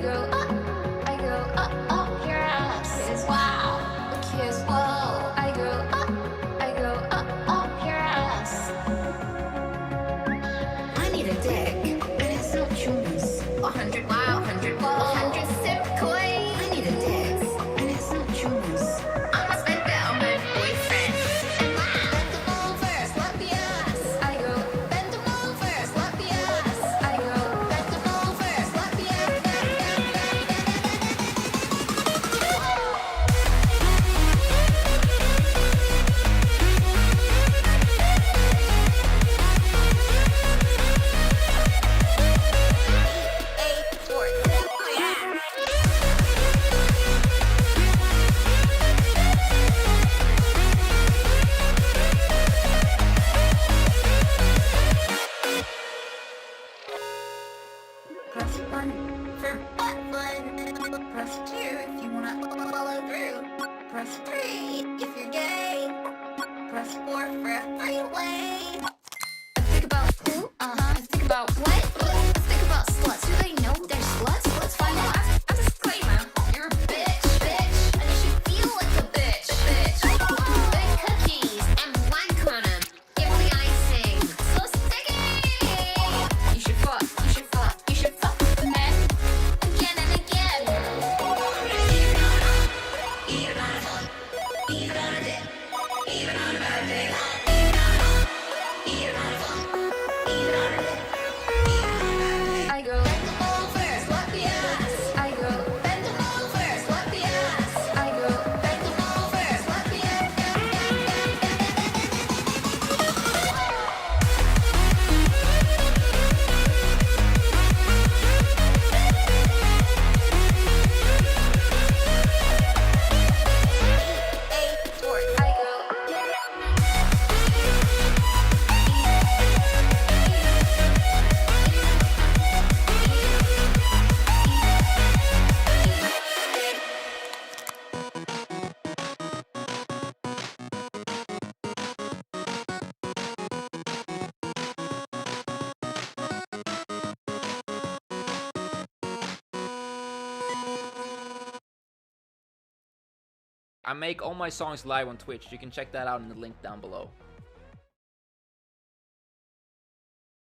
I go up your ass. Wow, kiss, whoa. I go up your ass. I need a dick, and it's not yours. 100 wow, 100 whoa, 100 sip koi. I need a dick, and it's not yours. I'ma spend it on my boyfriend. And wow, bend them over, slap the ass. I go, bend them over, slap the ass. I go, bend them over, slap the ass. Press 1 for butt fun. Press 2 if you wanna follow through. Press 3 if you're gay. Press 4 for a three-way. Think about who? Think about what? Let's think about sluts. Do they know they're sluts? Let's find out. As a disclaimer, you're a bitch, and you should feel like a bitch. Bake cookies and wank on 'em. Give the icing. So sticky. You should fuck men again and again. Even on a dick. Even on a bad day. I go bend them over, slap the ass. I go bend them over, slap the ass. I go bend them over, slap the ass. I go. I make all my songs live on Twitch. You can check that out in the link down below.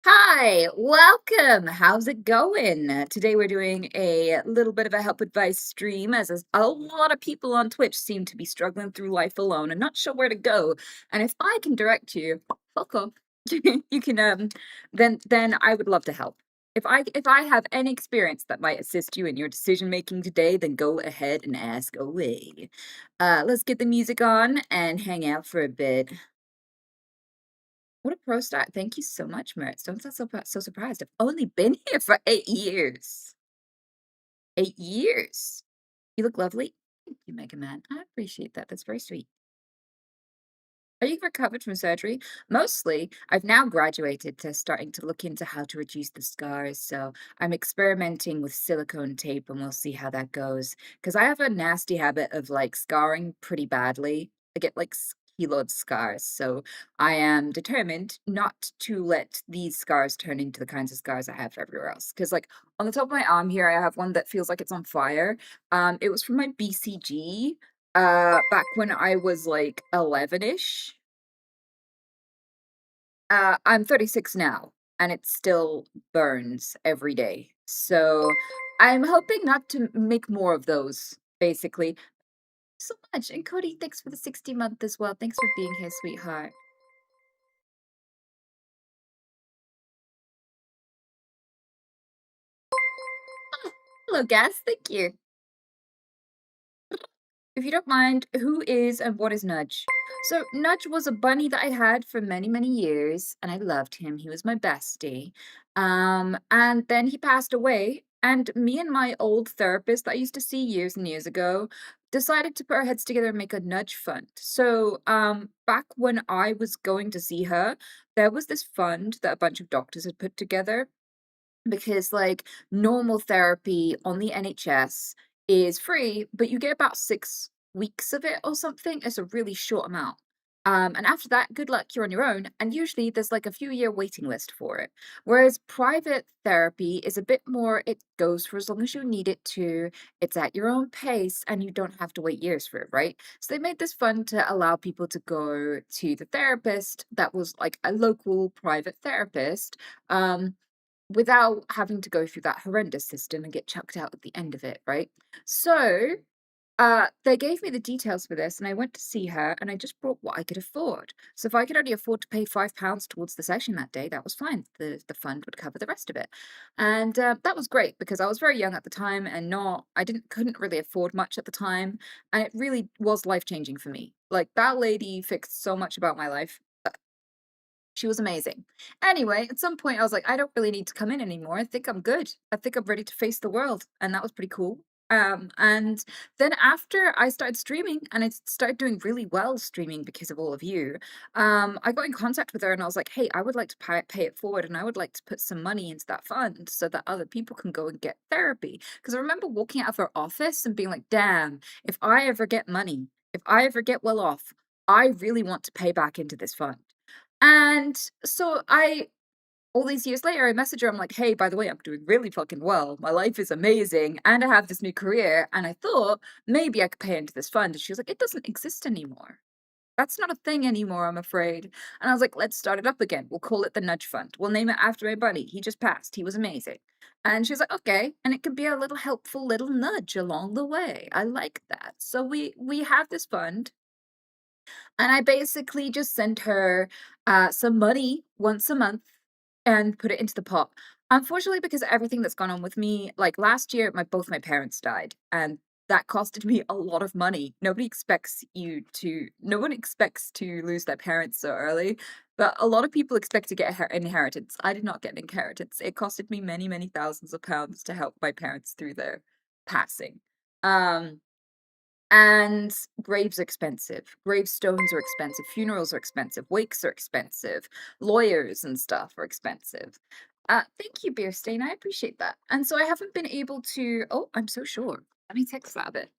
Hi, welcome. How's it going? Today we're doing a little bit of a help advice stream as a lot of people on Twitch seem to be struggling through life alone and not sure where to go. And if I can direct you, fuck off. You can then I would love to help. If I have any experience that might assist you in your decision making today, then go ahead and ask away. Let's get the music on and hang out for a bit. What a pro start. Thank you so much, Mertz. Don't sound so surprised. I've only been here for 8 years. 8 years. You look lovely. Thank you, Mega Man. I appreciate that. That's very sweet. Are you recovered from surgery? Mostly. I've now graduated to starting to look into how to reduce the scars. So I'm experimenting with silicone tape and we'll see how that goes. Because I have a nasty habit of like scarring pretty badly. I get like keloid scars. So I am determined not to let these scars turn into the kinds of scars I have everywhere else. Because like on the top of my arm here, I have one that feels like it's on fire. It was from my BCG back when I was like 11-ish. I'm 36 now, and it still burns every day. So I'm hoping not to make more of those, basically. So much. And Cody, thanks for the 60-month as well. Thanks for being here, sweetheart. Oh, hello, Gas. Thank you. If you don't mind, who is and what is Nudge? So Nudge was a bunny that I had for many, many years, and I loved him. He was my bestie. And then he passed away, and me and my old therapist that I used to see years and years ago decided to put our heads together and make a Nudge fund. So, back when I was going to see her, there was this fund that a bunch of doctors had put together because like normal therapy on the NHS is free, but you get about 6 weeks of it or something. It's a really short amount. And after that, good luck, you're on your own. And usually there's like a few year waiting list for it. Whereas private therapy is a bit more, it goes for as long as you need it to, it's at your own pace, and you don't have to wait years for it, right? So they made this fun to allow people to go to the therapist that was like a local private therapist. Without having to go through that horrendous system and get chucked out at the end of it, right? So they gave me the details for this, and I went to see her, and I just brought what I could afford. So if I could only afford to pay £5 towards the session that day, that was fine. The fund would cover the rest of it, and that was great because I was very young at the time, and not I didn't couldn't really afford much at the time, and it really was life changing for me. Like that lady fixed so much about my life. She was amazing. Anyway, at some point I was like, I don't really need to come in anymore. I think I'm good. I think I'm ready to face the world. And that was pretty cool. And then after I started streaming and I started doing really well streaming because of all of you, I got in contact with her and I was like, hey, I would like to pay it forward and I would like to put some money into that fund so that other people can go and get therapy. Because I remember walking out of her office and being like, damn, if I ever get money, if I ever get well off, I really want to pay back into this fund. And so all these years later, I message her. I'm like, hey, by the way, I'm doing really fucking well. My life is amazing. And I have this new career. And I thought maybe I could pay into this fund. And she was like, it doesn't exist anymore. That's not a thing anymore, I'm afraid. And I was like, let's start it up again. We'll call it the Nudge Fund. We'll name it after my buddy. He just passed. He was amazing. And she was like, okay. And it could be a little helpful little nudge along the way. I like that. So we have this fund. And I basically just sent her some money once a month and put it into the pot. Unfortunately, because of everything that's gone on with me, like last year, both my parents died, and that costed me a lot of money. No one expects to lose their parents so early, but a lot of people expect to get inheritance. I did not get an inheritance. It costed me many, many thousands of pounds to help my parents through their passing. Um, and graves are expensive. Gravestones are expensive. Funerals are expensive. Wakes are expensive. Lawyers and stuff are expensive. Thank you, Beerstain. I appreciate that. And so I haven't been able to. Oh, I'm so sure. Let me text that a bit.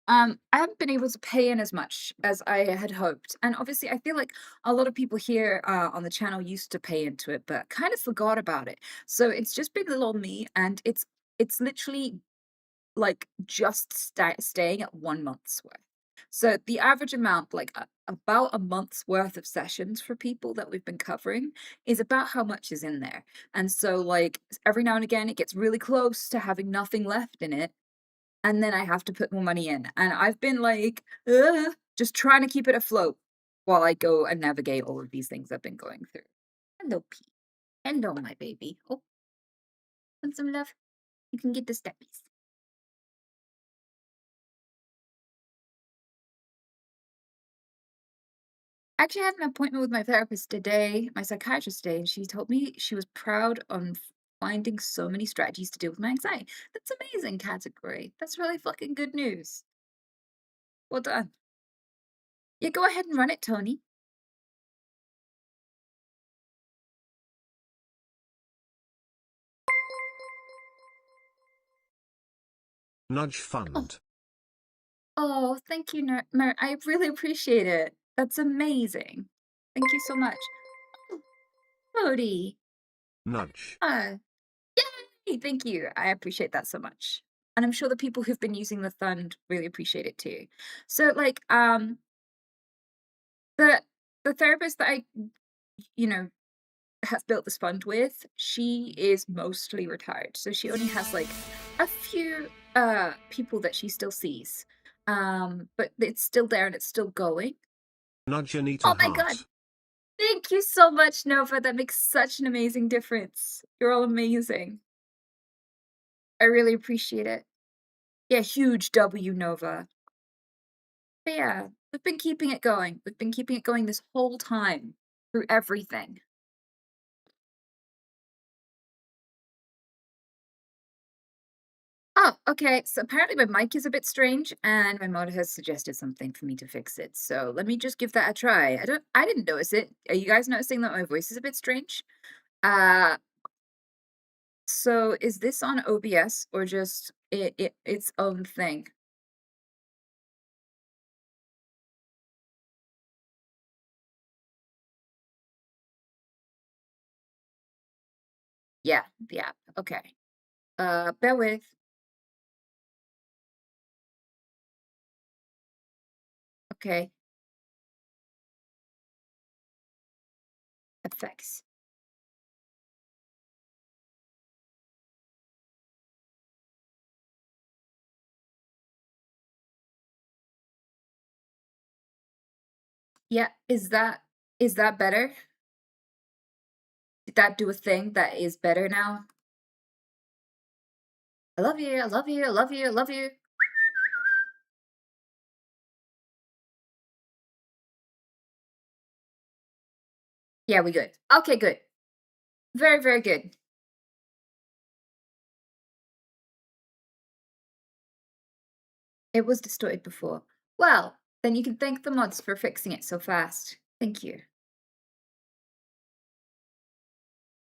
I haven't been able to pay in as much as I had hoped. And obviously, I feel like a lot of people here on the channel used to pay into it, but kind of forgot about it. So it's just been little on me, and it's literally like just staying at 1 month's worth. So the average amount, like about a month's worth of sessions for people that we've been covering, is about how much is in there. And so like every now and again, it gets really close to having nothing left in it. And then I have to put more money in. And I've been like, just trying to keep it afloat while I go and navigate all of these things I've been going through. Hello, P. Hello, my baby. Oh, want some love? You can get the steppies. Actually, I had an appointment with my therapist today, my psychiatrist today, and she told me she was proud on finding so many strategies to deal with my anxiety. That's amazing, category. That's really fucking good news. Well done. Yeah, go ahead and run it, Tony. Nudge Oh, Fund. oh, thank you, Mer. I really appreciate it. That's amazing. Thank you so much. Oh, Cody. Nudge. Yay! Thank you. I appreciate that so much. And I'm sure the people who've been using the fund really appreciate it too. So like the therapist that I you know has built this fund with, she is mostly retired. So she only has like a few people that she still sees. But it's still there and it's still going. Nudge Anita Oh my god. Heart. Thank you so much, Nova. That makes such an amazing difference. You're all amazing. I really appreciate it. Yeah, huge W, Nova. But yeah, we've been keeping it going. We've been keeping it going this whole time through everything. Oh, okay. So apparently my mic is a bit strange and my mod has suggested something for me to fix it. So let me just give that a try. I didn't notice it. Are you guys noticing that my voice is a bit strange? Uh so is this on OBS or just its own thing? Yeah, the app. Okay. Bear with. Okay. Effects. Yeah, is that better? Did that do a thing that is better now? I love you, I love you, I love you, I love you. Yeah, we good. Okay, good. Very, very good. It was distorted before. Well, then you can thank the mods for fixing it so fast. Thank you.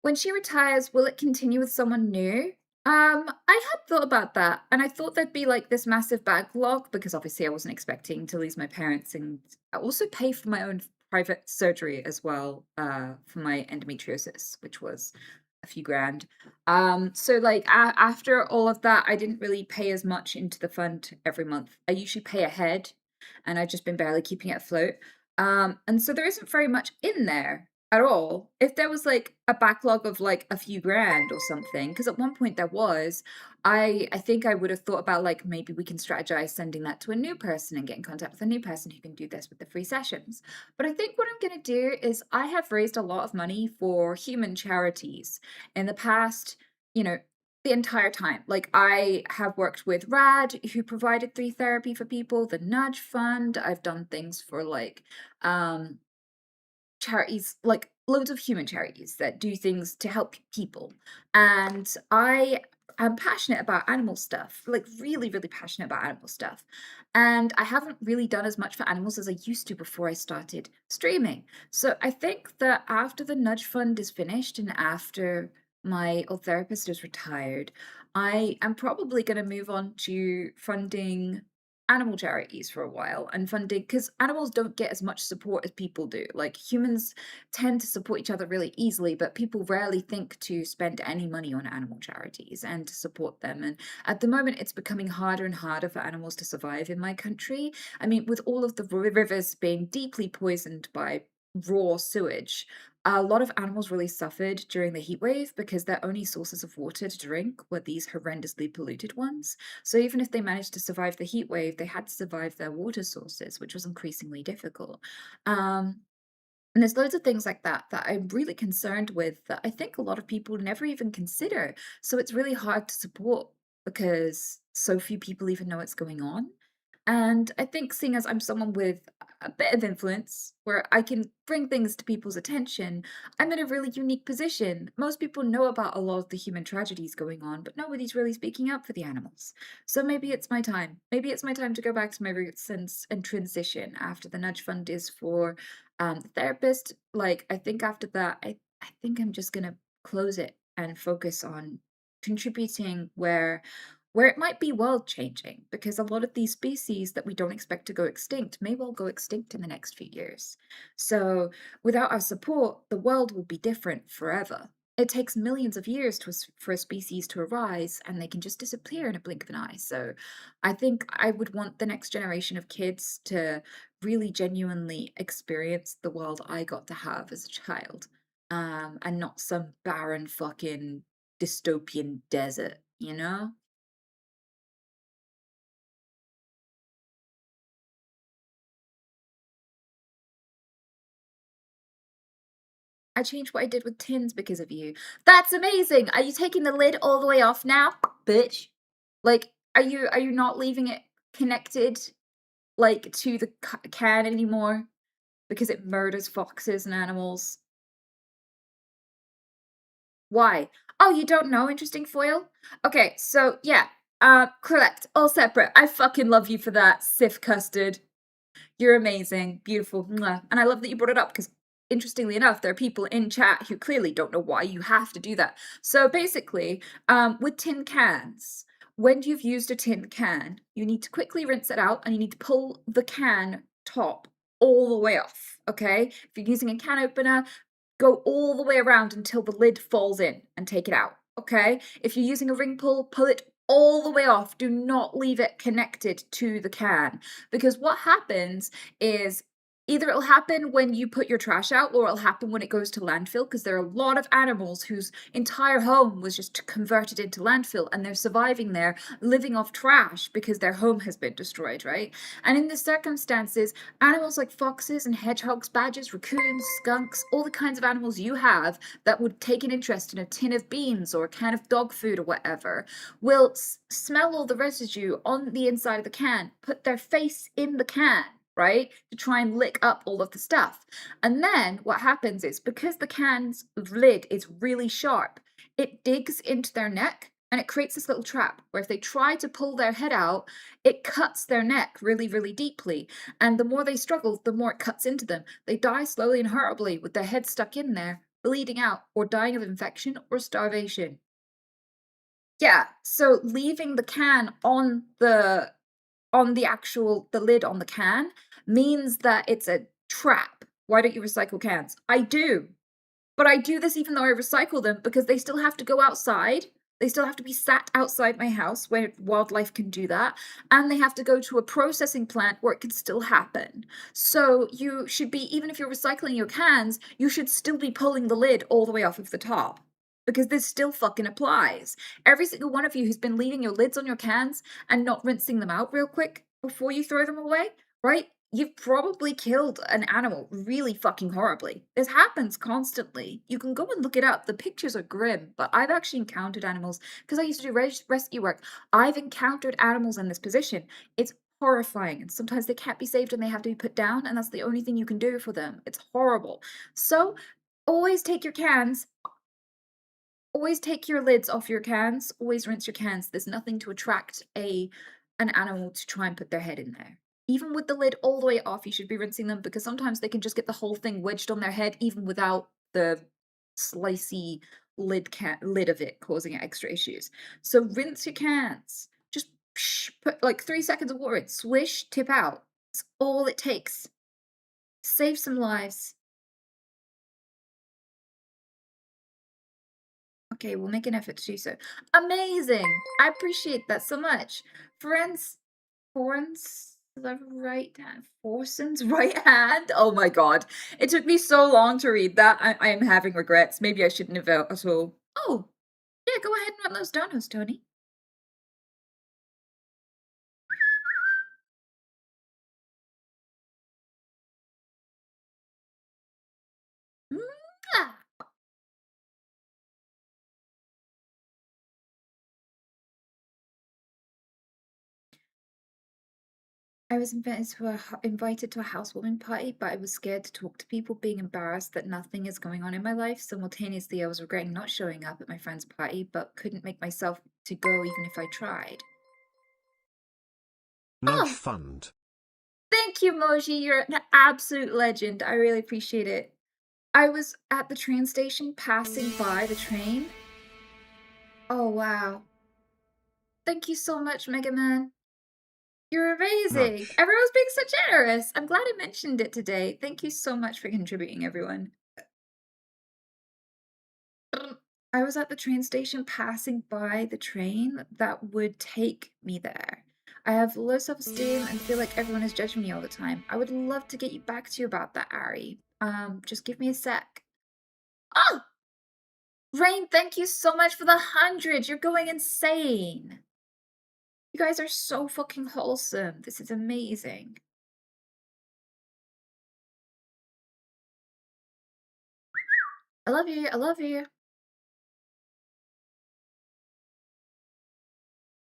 When she retires, will it continue with someone new? I had thought about that, and I thought there'd be like this massive backlog because obviously I wasn't expecting to lose my parents, and I also pay for my own private surgery as well, for my endometriosis, which was a few grand. So like after all of that, I didn't really pay as much into the fund every month. I usually pay ahead, and I've just been barely keeping it afloat. And so there isn't very much in there at all. If there was like a backlog of like a few grand or something, because at one point there was, I think I would have thought about like maybe we can strategize sending that to a new person and get in contact with a new person who can do this with the free sessions. But I think what I'm going to do is I have raised a lot of money for human charities in the past, you know, the entire time. Like I have worked with RAD, who provided free therapy for people, the Nudge Fund. I've done things for like charities, like loads of human charities that do things to help people. And I am passionate about animal stuff, like really, really passionate about animal stuff. And I haven't really done as much for animals as I used to before I started streaming. So I think that after the Nudge Fund is finished and after my old therapist is retired, I am probably going to move on to funding animal charities for a while and funding, because animals don't get as much support as people do. Like humans tend to support each other really easily, but people rarely think to spend any money on animal charities and to support them. And at the moment it's becoming harder and harder for animals to survive in my country. I mean, with all of the rivers being deeply poisoned by raw sewage, a lot of animals really suffered during the heat wave because their only sources of water to drink were these horrendously polluted ones. So even if they managed to survive the heat wave, they had to survive their water sources, which was increasingly difficult. Um, and there's loads of things like that that I'm really concerned with that I think a lot of people never even consider. So it's really hard to support because so few people even know what's going on. And I think seeing as I'm someone with a bit of influence where I can bring things to people's attention, I'm in a really unique position. Most people know about a lot of the human tragedies going on, but nobody's really speaking up for the animals. So maybe it's my time. Maybe it's my time to go back to my roots and transition after the Nudge Fund is for the therapist. Like, I think after that, I think I'm just gonna close it and focus on contributing where it might be world changing, because a lot of these species that we don't expect to go extinct may well go extinct in the next few years. So, without our support, the world will be different forever. It takes millions of years for a species to arise, and they can just disappear in a blink of an eye. So, I think I would want the next generation of kids to really genuinely experience the world I got to have as a child, and not some barren fucking dystopian desert, you know? I changed what I did with tins because of you. That's amazing! Are you taking the lid all the way off now, bitch? Like, are you not leaving it connected, like, to the can anymore? Because it murders foxes and animals. Why? Oh, you don't know Interesting Foil? Okay, so, yeah. Correct. All separate. I fucking love you for that, Sif Custard. You're amazing, beautiful, mwah. And I love that you brought it up because, interestingly enough, there are people in chat who clearly don't know why you have to do that. So basically, with tin cans, when you've used a tin can, you need to quickly rinse it out and you need to pull the can top all the way off. Okay, if you're using a can opener, go all the way around until the lid falls in and take it out, okay? If you're using a ring pull, pull it all the way off. Do not leave it connected to the can, because what happens is either it'll happen when you put your trash out, or it'll happen when it goes to landfill, because there are a lot of animals whose entire home was just converted into landfill, and they're surviving there, living off trash because their home has been destroyed, right? And in the circumstances, animals like foxes and hedgehogs, badgers, raccoons, skunks, all the kinds of animals you have that would take an interest in a tin of beans or a can of dog food or whatever, will smell all the residue on the inside of the can, put their face in the can, right, to try and lick up all of the stuff. And then what happens is, because the can's lid is really sharp, it digs into their neck and it creates this little trap where if they try to pull their head out, it cuts their neck really, really deeply. And the more they struggle, the more it cuts into them. They die slowly and horribly with their head stuck in there, bleeding out, or dying of infection or starvation. Yeah, so leaving the can on the lid on the can means that it's a trap. Why don't you recycle cans? I do. But I do this even though I recycle them, because they still have to go outside. They still have to be sat outside my house where wildlife can do that. And they have to go to a processing plant where it can still happen. So you should be, even if you're recycling your cans, you should still be pulling the lid all the way off of the top, because this still fucking applies. Every single one of you who's been leaving your lids on your cans and not rinsing them out real quick before you throw them away, right? You've probably killed an animal really fucking horribly. This happens constantly. You can go and look it up. The pictures are grim, but I've actually encountered animals, because I used to do rescue work. I've encountered animals in this position. It's horrifying, and sometimes they can't be saved and they have to be put down, and that's the only thing you can do for them. It's horrible. So always take your cans. Always take your lids off your cans. Always rinse your cans. There's nothing to attract an animal to try and put their head in there. Even with the lid all the way off, you should be rinsing them, because sometimes they can just get the whole thing wedged on their head, even without the slicey lid of it causing extra issues. So rinse your cans. Just put like 3 seconds of water in, swish, tip out. That's all it takes. Save some lives. Okay, we'll make an effort to do so. Amazing! I appreciate that so much. Foren's the right hand. Forson's right hand? Oh my god. It took me so long to read that. I am having regrets. Maybe I shouldn't have at all. Oh, yeah, go ahead and run those donuts, Tony. Mwah! I was invited to a housewarming party, but I was scared to talk to people, being embarrassed that nothing is going on in my life. Simultaneously, I was regretting not showing up at my friend's party, but couldn't make myself to go even if I tried. Nudge Oh, Fund. thank you, Moji. You're an absolute legend. I really appreciate it. I was at the train station passing by the train. Oh, wow. Thank you so much, Mega Man. You're amazing. Nudge. Everyone's being so generous. I'm glad I mentioned it today. Thank you so much for contributing, everyone. I was at the train station passing by the train that would take me there. I have low self-esteem and feel like everyone is judging me all the time. I would love to get you back to you about that, Ari. Just give me a sec. Oh! Rain, thank you so much for the 100. You're going insane. You guys are so fucking wholesome. This is amazing. I love you. I love you.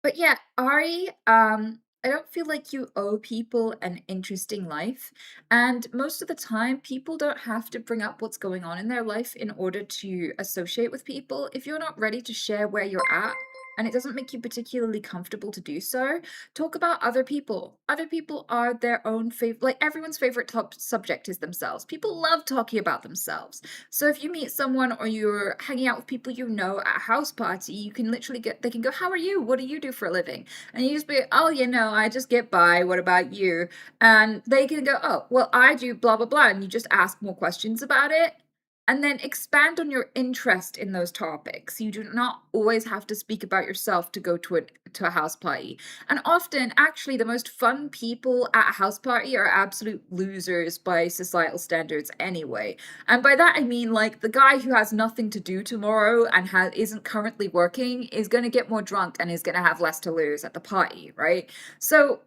But yeah, Ari, I don't feel like you owe people an interesting life. And most of the time, people don't have to bring up what's going on in their life in order to associate with people. If you're not ready to share where you're at, and it doesn't make you particularly comfortable to do so, talk about other people. Other people are their own favorite, like everyone's favorite top subject is themselves. People love talking about themselves. So if you meet someone or you're hanging out with people you know at a house party, you can literally they can go, "How are you? What do you do for a living?" And you just be, "Oh, I just get by. What about you?" And they can go, "Oh, well, I do blah, blah, blah." And you just ask more questions about it. and then expand on your interest in those topics. You do not always have to speak about yourself to go to a house party. And often, actually, the most fun people at a house party are absolute losers by societal standards anyway. And by that I mean like the guy who has nothing to do tomorrow and isn't currently working is going to get more drunk and is going to have less to lose at the party, right? So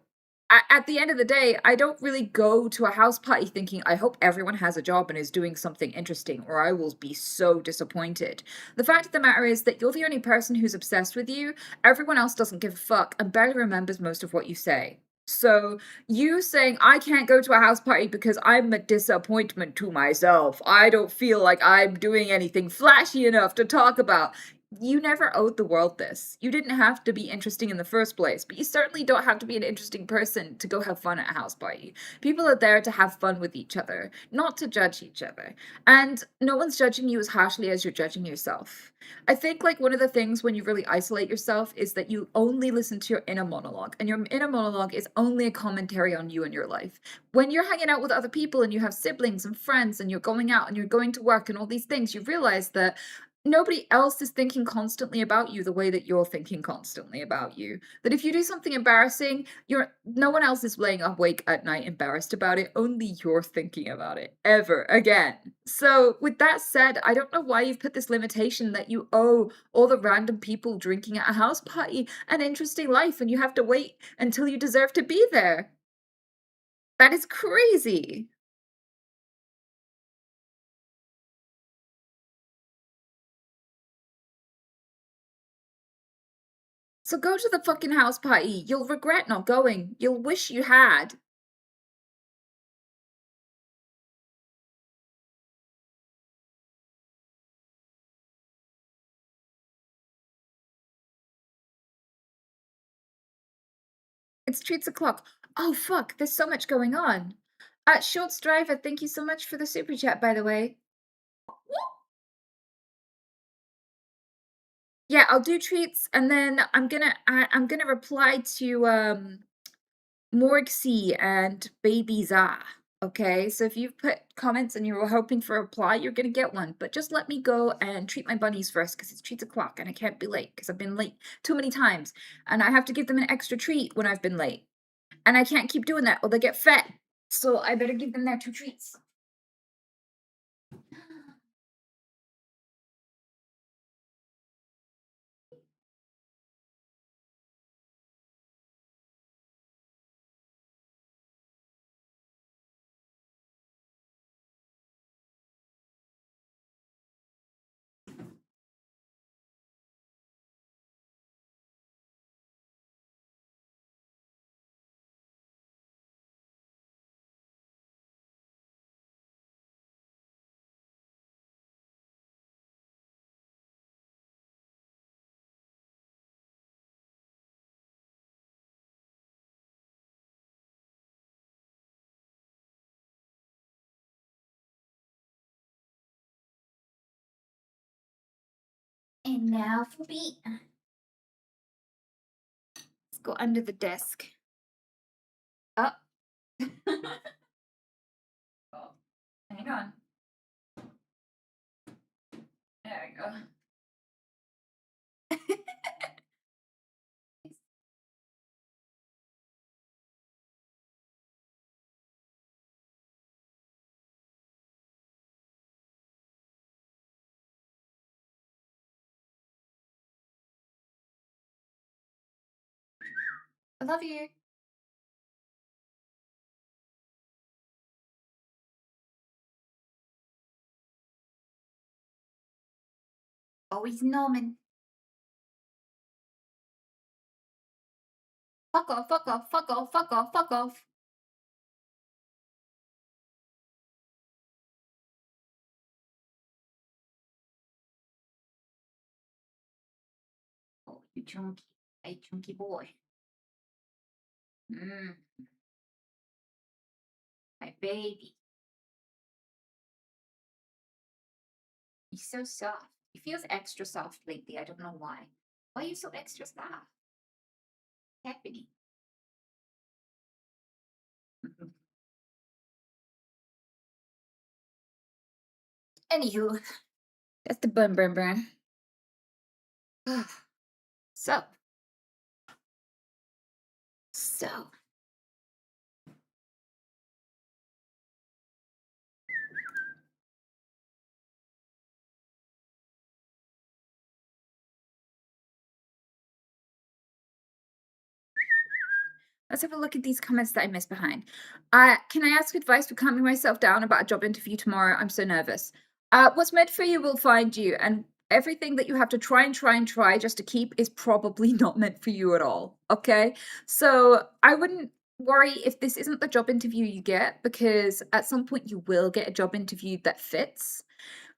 at the end of the day, I don't really go to a house party thinking, I hope everyone has a job and is doing something interesting, or I will be so disappointed. The fact of the matter is that you're the only person who's obsessed with you. Everyone else doesn't give a fuck and barely remembers most of what you say. So, you saying, I can't go to a house party because I'm a disappointment to myself. I don't feel like I'm doing anything flashy enough to talk about. You never owed the world this. You didn't have to be interesting in the first place, but you certainly don't have to be an interesting person to go have fun at a house party. People are there to have fun with each other, not to judge each other. And no one's judging you as harshly as you're judging yourself. I think like one of the things when you really isolate yourself is that you only listen to your inner monologue, and your inner monologue is only a commentary on you and your life. When you're hanging out with other people and you have siblings and friends and you're going out and you're going to work and all these things, you realize that nobody else is thinking constantly about you the way that you're thinking constantly about you. That if you do something embarrassing, no one else is laying awake at night embarrassed about it. Only you're thinking about it ever again. So with that said, I don't know why you've put this limitation that you owe all the random people drinking at a house party an interesting life and you have to wait until you deserve to be there. That is crazy. So go to the fucking house party. You'll regret not going. You'll wish you had. It's treats o'clock. Oh fuck, there's so much going on. Schultz Driver, thank you so much for the super chat, by the way. Yeah, I'll do treats, and then I'm gonna reply to Morgsy and Baby Za. Okay, so if you've put comments and you were hoping for a reply, you're gonna get one. But just let me go and treat my bunnies first, because it's treats o'clock and I can't be late because I've been late too many times, and I have to give them an extra treat when I've been late. And I can't keep doing that or they get fat. So I better give them their 2 treats. And now for me. Let's go under the desk. Oh. Oh, hang on. There we go. I love you. Always Norman. Fuck off, fuck off, fuck off, fuck off, fuck off. Oh, you chunky. Hey, chunky boy. Mmm, my baby. He's so soft. He feels extra soft lately. I don't know why. Why are you so extra soft? Happening. Anywho, that's the burn. So. Let's have a look at these comments that I missed behind. Can I ask advice for calming myself down about a job interview tomorrow? I'm so nervous. What's meant for you will find you, and everything that you have to try just to keep is probably not meant for you at all. Okay? So I wouldn't worry if this isn't the job interview you get, because at some point you will get a job interview that fits.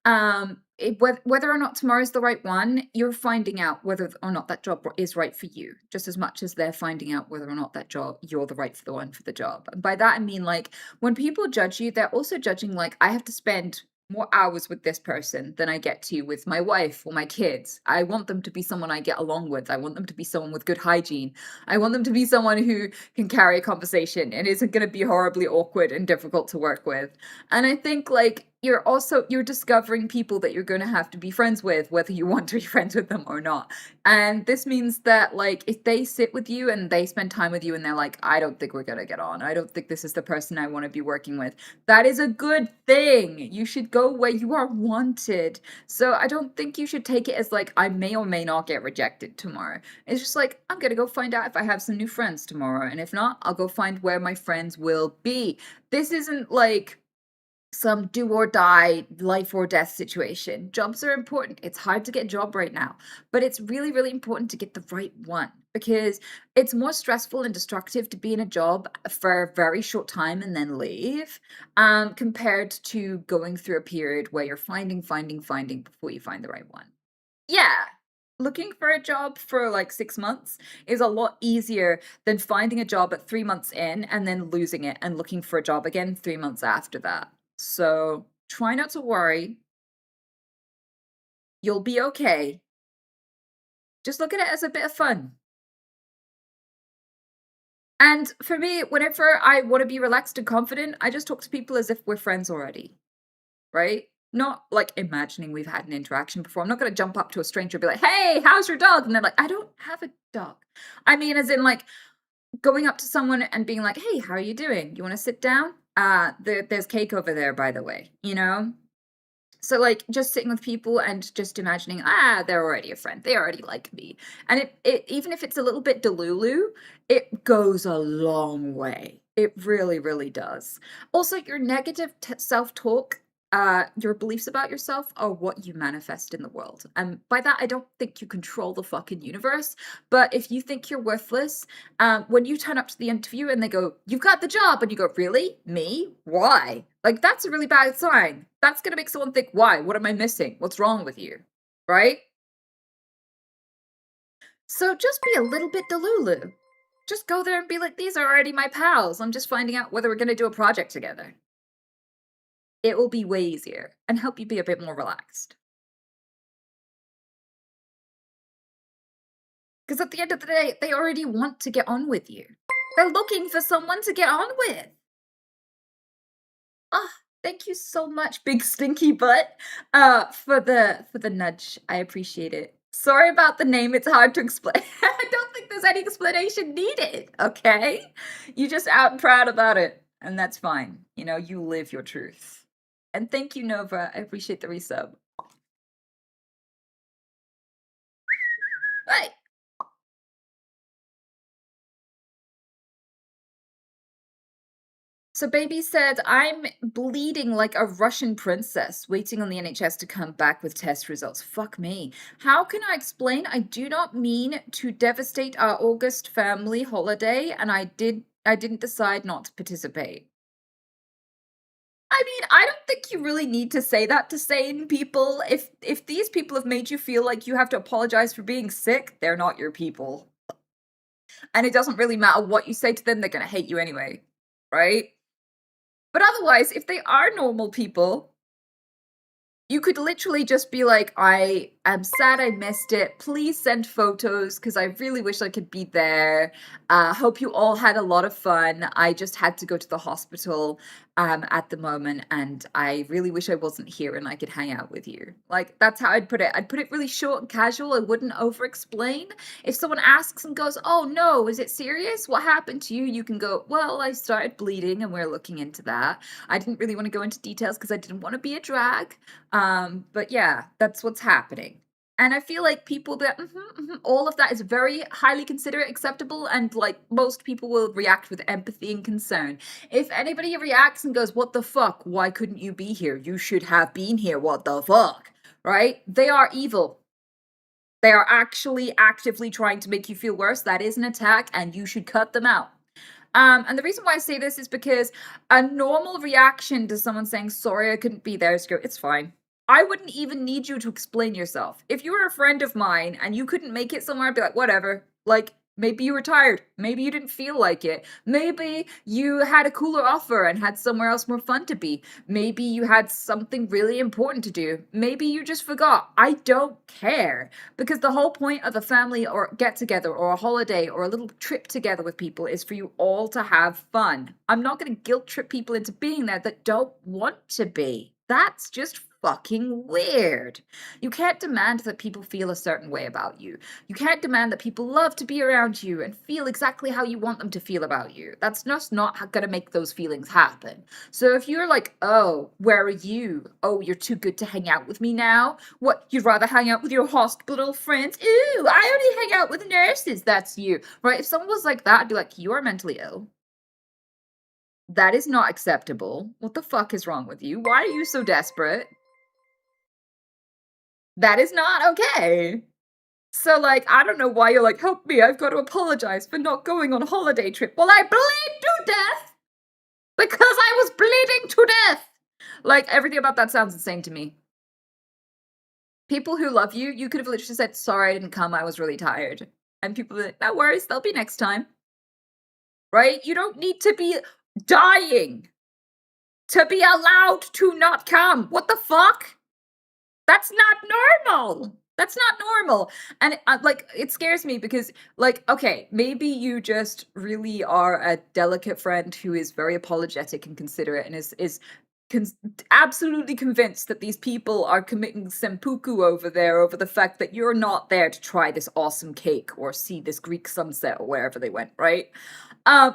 Whether or not tomorrow's the right one, you're finding out whether or not that job is right for you, just as much as they're finding out whether or not that job you're the right for the one for the job. And by that I mean, like, when people judge you, they're also judging, like, I have to spend more hours with this person than I get to with my wife or my kids. I want them to be someone I get along with. I want them to be someone with good hygiene. I want them to be someone who can carry a conversation and isn't going to be horribly awkward and difficult to work with. And I think, like, you're discovering people that you're going to have to be friends with, whether you want to be friends with them or not. And this means that, like, if they sit with you and they spend time with you and they're like, I don't think we're going to get on, I don't think this is the person I want to be working with, that is a good thing. You should go where you are wanted. So I don't think you should take it as, like, I may or may not get rejected tomorrow. It's just like, I'm going to go find out if I have some new friends tomorrow. And if not, I'll go find where my friends will be. This isn't like some do or die, life or death situation. Jobs are important. It's hard to get a job right now, but it's really, really important to get the right one, because it's more stressful and destructive to be in a job for a very short time and then leave, compared to going through a period where you're finding before you find the right one. Yeah. Looking for a job for like 6 months is a lot easier than finding a job at 3 months in and then losing it and looking for a job again 3 months after that. So try not to worry. You'll be okay. Just look at it as a bit of fun. And for me, whenever I want to be relaxed and confident, I just talk to people as if we're friends already, right? Not like imagining we've had an interaction before. I'm not going to jump up to a stranger and be like, hey, how's your dog? And they're like, I don't have a dog. I mean, as in, like, going up to someone and being like, hey, how are you doing? You want to sit down? There's cake over there, by the way, you know? So, like, just sitting with people and just imagining, they're already a friend. They already like me. And it even if it's a little bit delulu, it goes a long way. It really, really does. Also, your negative self-talk, your beliefs about yourself are what you manifest in the world. And by that, I don't think you control the fucking universe. But if you think you're worthless, when you turn up to the interview and they go, you've got the job, and you go, really? Me? Why? Like, that's a really bad sign. That's going to make someone think, why? What am I missing? What's wrong with you? Right? So just be a little bit delulu. Just go there and be like, these are already my pals. I'm just finding out whether we're going to do a project together. It will be way easier and help you be a bit more relaxed. Because at the end of the day, they already want to get on with you. They're looking for someone to get on with. Thank you so much, big stinky butt, for the nudge. I appreciate it. Sorry about the name, it's hard to explain. I don't think there's any explanation needed, okay? You're just out and proud about it, and that's fine. You know, you live your truth. And thank you, Nova. I appreciate the resub. Right. So Baby said, I'm bleeding like a Russian princess, waiting on the NHS to come back with test results. Fuck me. How can I explain? I do not mean to devastate our August family holiday, and I didn't decide not to participate. I mean, I don't think you really need to say that to sane people. If these people have made you feel like you have to apologize for being sick, they're not your people. And it doesn't really matter what you say to them, they're gonna hate you anyway, right? But otherwise, if they are normal people, you could literally just be like, I I'm sad I missed it. Please send photos because I really wish I could be there. Hope you all had a lot of fun. I just had to go to the hospital at the moment, and I really wish I wasn't here and I could hang out with you. Like, that's how I'd put it. I'd put it really short and casual. I wouldn't over explain. If someone asks and goes, "Oh no, is it serious? What happened to you?" You can go, "Well, I started bleeding and we're looking into that." I didn't really want to go into details because I didn't want to be a drag. But yeah, that's what's happening. And I feel like people that all of that is very highly considerate, acceptable, and like most people will react with empathy and concern. If anybody reacts and goes, "What the fuck? Why couldn't you be here? You should have been here. What the fuck?" Right? They are evil. They are actually actively trying to make you feel worse. That is an attack, and you should cut them out. And the reason why I say this is because a normal reaction to someone saying, "Sorry, I couldn't be there," is go, "It's fine." I wouldn't even need you to explain yourself. If you were a friend of mine and you couldn't make it somewhere, I'd be like, "Whatever." Like, maybe you were tired. Maybe you didn't feel like it. Maybe you had a cooler offer and had somewhere else more fun to be. Maybe you had something really important to do. Maybe you just forgot. I don't care. Because the whole point of a family or get together or a holiday or a little trip together with people is for you all to have fun. I'm not going to guilt trip people into being there that don't want to be. That's just fucking weird. You can't demand that people feel a certain way about you. You can't demand that people love to be around you and feel exactly how you want them to feel about you. That's just not going to make those feelings happen. So if you're like, "Oh, where are you? Oh, you're too good to hang out with me now? What, you'd rather hang out with your hospital friends? Ooh, I only hang out with nurses." That's you, right? If someone was like that, I'd be like, "You are mentally ill. That is not acceptable. What the fuck is wrong with you? Why are you so desperate? That is not okay." So, like, I don't know why you're like, "Help me, I've got to apologize for not going on a holiday trip." Well, I bleed to death because I was bleeding to death. Like, everything about that sounds insane to me. People who love you, you could have literally said, "Sorry, I didn't come, I was really tired." And people are like, "No worries, there'll be next time." Right? You don't need to be dying to be allowed to not come. What the fuck? That's not normal. That's not normal. And like, it scares me because, like, okay, maybe you just really are a delicate friend who is very apologetic and considerate and is absolutely convinced that these people are committing seppuku over there over the fact that you're not there to try this awesome cake or see this Greek sunset or wherever they went, right?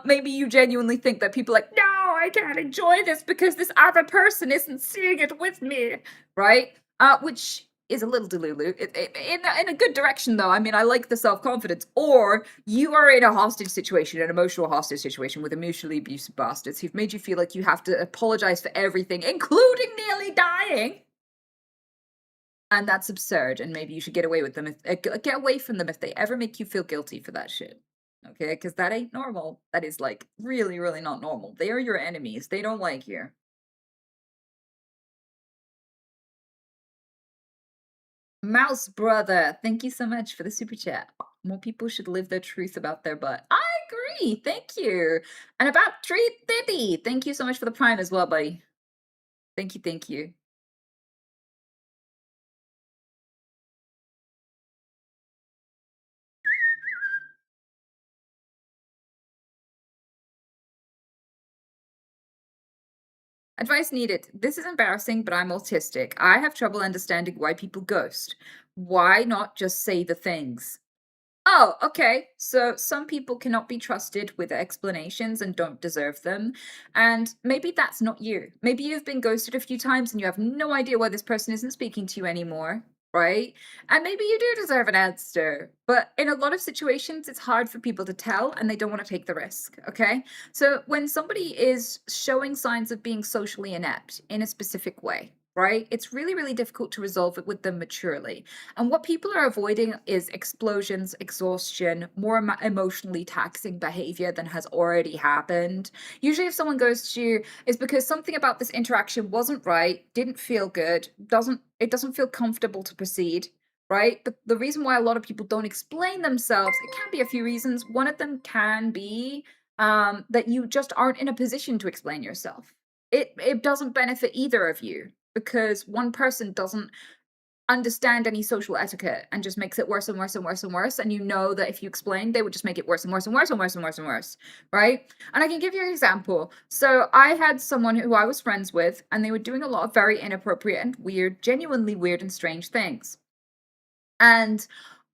Maybe you genuinely think that people are like, "No, I can't enjoy this because this other person isn't seeing it with me," right? Which is a little delulu. In a good direction, though. I mean, I like the self-confidence. Or you are in a hostage situation, an emotional hostage situation with emotionally abusive bastards who've made you feel like you have to apologize for everything, including nearly dying. And that's absurd, and maybe you should get away with them. Get away from them if they ever make you feel guilty for that shit. Okay? Because that ain't normal. That is, like, really, really not normal. They are your enemies. They don't like you. Mouse brother, thank you so much for the super chat. More people should live their truth about their butt. I agree. Thank you. And about Treat Thitty, thank you so much for the prime as well, buddy. Thank you, thank you. Advice needed. This is embarrassing, but I'm autistic. I have trouble understanding why people ghost. Why not just say the things? Oh, okay. So some people cannot be trusted with explanations and don't deserve them. And maybe that's not you. Maybe you've been ghosted a few times and you have no idea why this person isn't speaking to you anymore, right? And maybe you do deserve an answer. But in a lot of situations, it's hard for people to tell and they don't want to take the risk, okay? So when somebody is showing signs of being socially inept in a specific way, right? It's really, really difficult to resolve it with them maturely. And what people are avoiding is explosions, exhaustion, more emotionally taxing behavior than has already happened. Usually, if someone goes to you, it's because something about this interaction wasn't right, didn't feel good, doesn't feel comfortable to proceed. Right? But the reason why a lot of people don't explain themselves, it can be a few reasons. One of them can be that you just aren't in a position to explain yourself. It doesn't benefit either of you because one person doesn't understand any social etiquette and just makes it worse and worse and worse and worse. And you know that if you explained, they would just make it worse and worse and worse and worse and worse and worse, right? And I can give you an example. So I had someone who I was friends with, and they were doing a lot of very inappropriate and weird, genuinely weird and strange things. And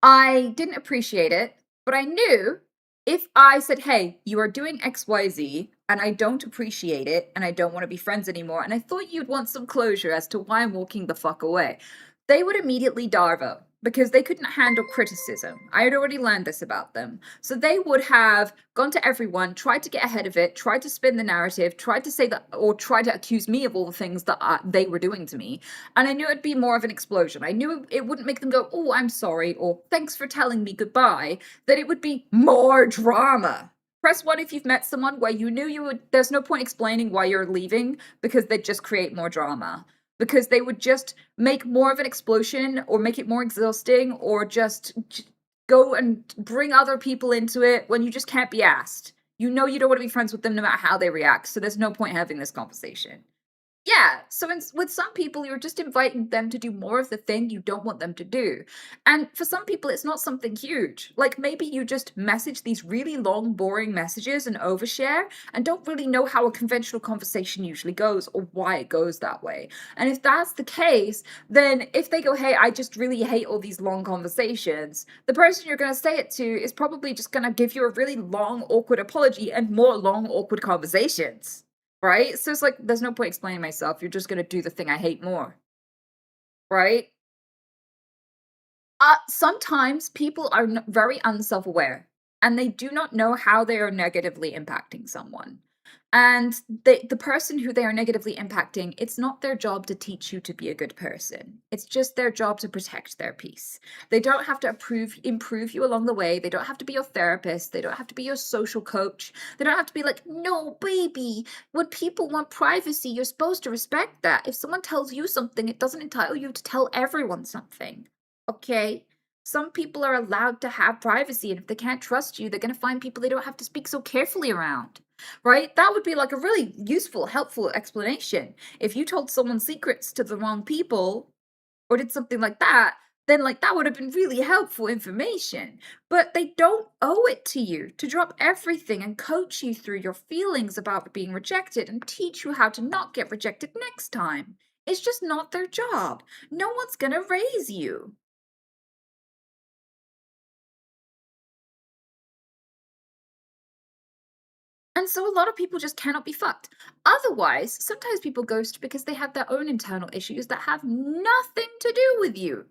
I didn't appreciate it, but I knew if I said, hey, you are doing XYZ and I don't appreciate it and I don't want to be friends anymore, and I thought you'd want some closure as to why I'm walking the fuck away, they would immediately darvo because they couldn't handle criticism. I had already learned this about them. So they would have gone to everyone, tried to get ahead of it, tried to spin the narrative, tried to say that, or tried to accuse me of all the things that they were doing to me. And I knew it'd be more of an explosion. I knew it wouldn't make them go, oh, I'm sorry, or thanks for telling me goodbye, that it would be more drama. Press 1 if you've met someone where you knew there's no point explaining why you're leaving because they'd just create more drama. Because they would just make more of an explosion or make it more exhausting or just go and bring other people into it when you just can't be asked. You know you don't want to be friends with them no matter how they react, so there's no point having this conversation. Yeah, so with some people, you're just inviting them to do more of the thing you don't want them to do. And for some people, it's not something huge. Like maybe you just message these really long, boring messages and overshare and don't really know how a conventional conversation usually goes or why it goes that way. And if that's the case, then if they go, hey, I just really hate all these long conversations, the person you're going to say it to is probably just going to give you a really long, awkward apology and more long, awkward conversations. Right? So it's like, there's no point explaining myself. You're just going to do the thing I hate more. Right? Sometimes people are very unself-aware and they do not know how they are negatively impacting someone. And the person who they are negatively impacting, it's not their job to teach you to be a good person. It's just their job to protect their peace. They don't have to improve you along the way. They don't have to be your therapist. They don't have to be your social coach. They don't have to be like, no, baby, when people want privacy, you're supposed to respect that. If someone tells you something, it doesn't entitle you to tell everyone something. Okay? Some people are allowed to have privacy, and if they can't trust you, they're going to find people they don't have to speak so carefully around. Right? That would be like a really useful, helpful explanation. If you told someone secrets to the wrong people or did something like that, then like that would have been really helpful information. But they don't owe it to you to drop everything and coach you through your feelings about being rejected and teach you how to not get rejected next time. It's just not their job. No one's gonna raise you. And so a lot of people just cannot be fucked. Otherwise, sometimes people ghost because they have their own internal issues that have nothing to do with you.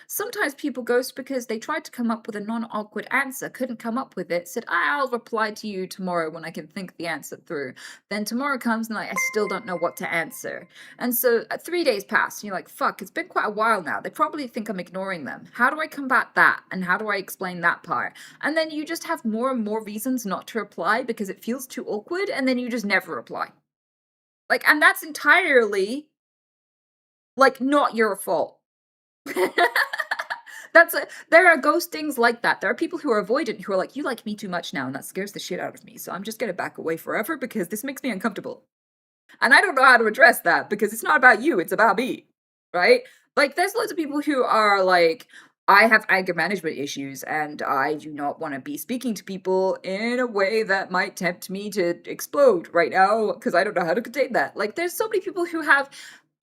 Sometimes people ghost because they tried to come up with a non-awkward answer, couldn't come up with it, said, I'll reply to you tomorrow when I can think the answer through. Then tomorrow comes and like, I still don't know what to answer. And so 3 days pass and you're like, fuck, it's been quite a while now. They probably think I'm ignoring them. How do I combat that? And how do I explain that part? And then you just have more and more reasons not to reply because it feels too awkward, and then you just never reply. Like, and that's entirely like not your fault. There are ghostings like that. There are people who are avoidant who are like, you like me too much now, and that scares the shit out of me, so I'm just gonna back away forever because this makes me uncomfortable. And I don't know how to address that because it's not about you, it's about me, right? Like, there's loads of people who are like, I have anger management issues and I do not want to be speaking to people in a way that might tempt me to explode right now because I don't know how to contain that. Like, there's so many people who have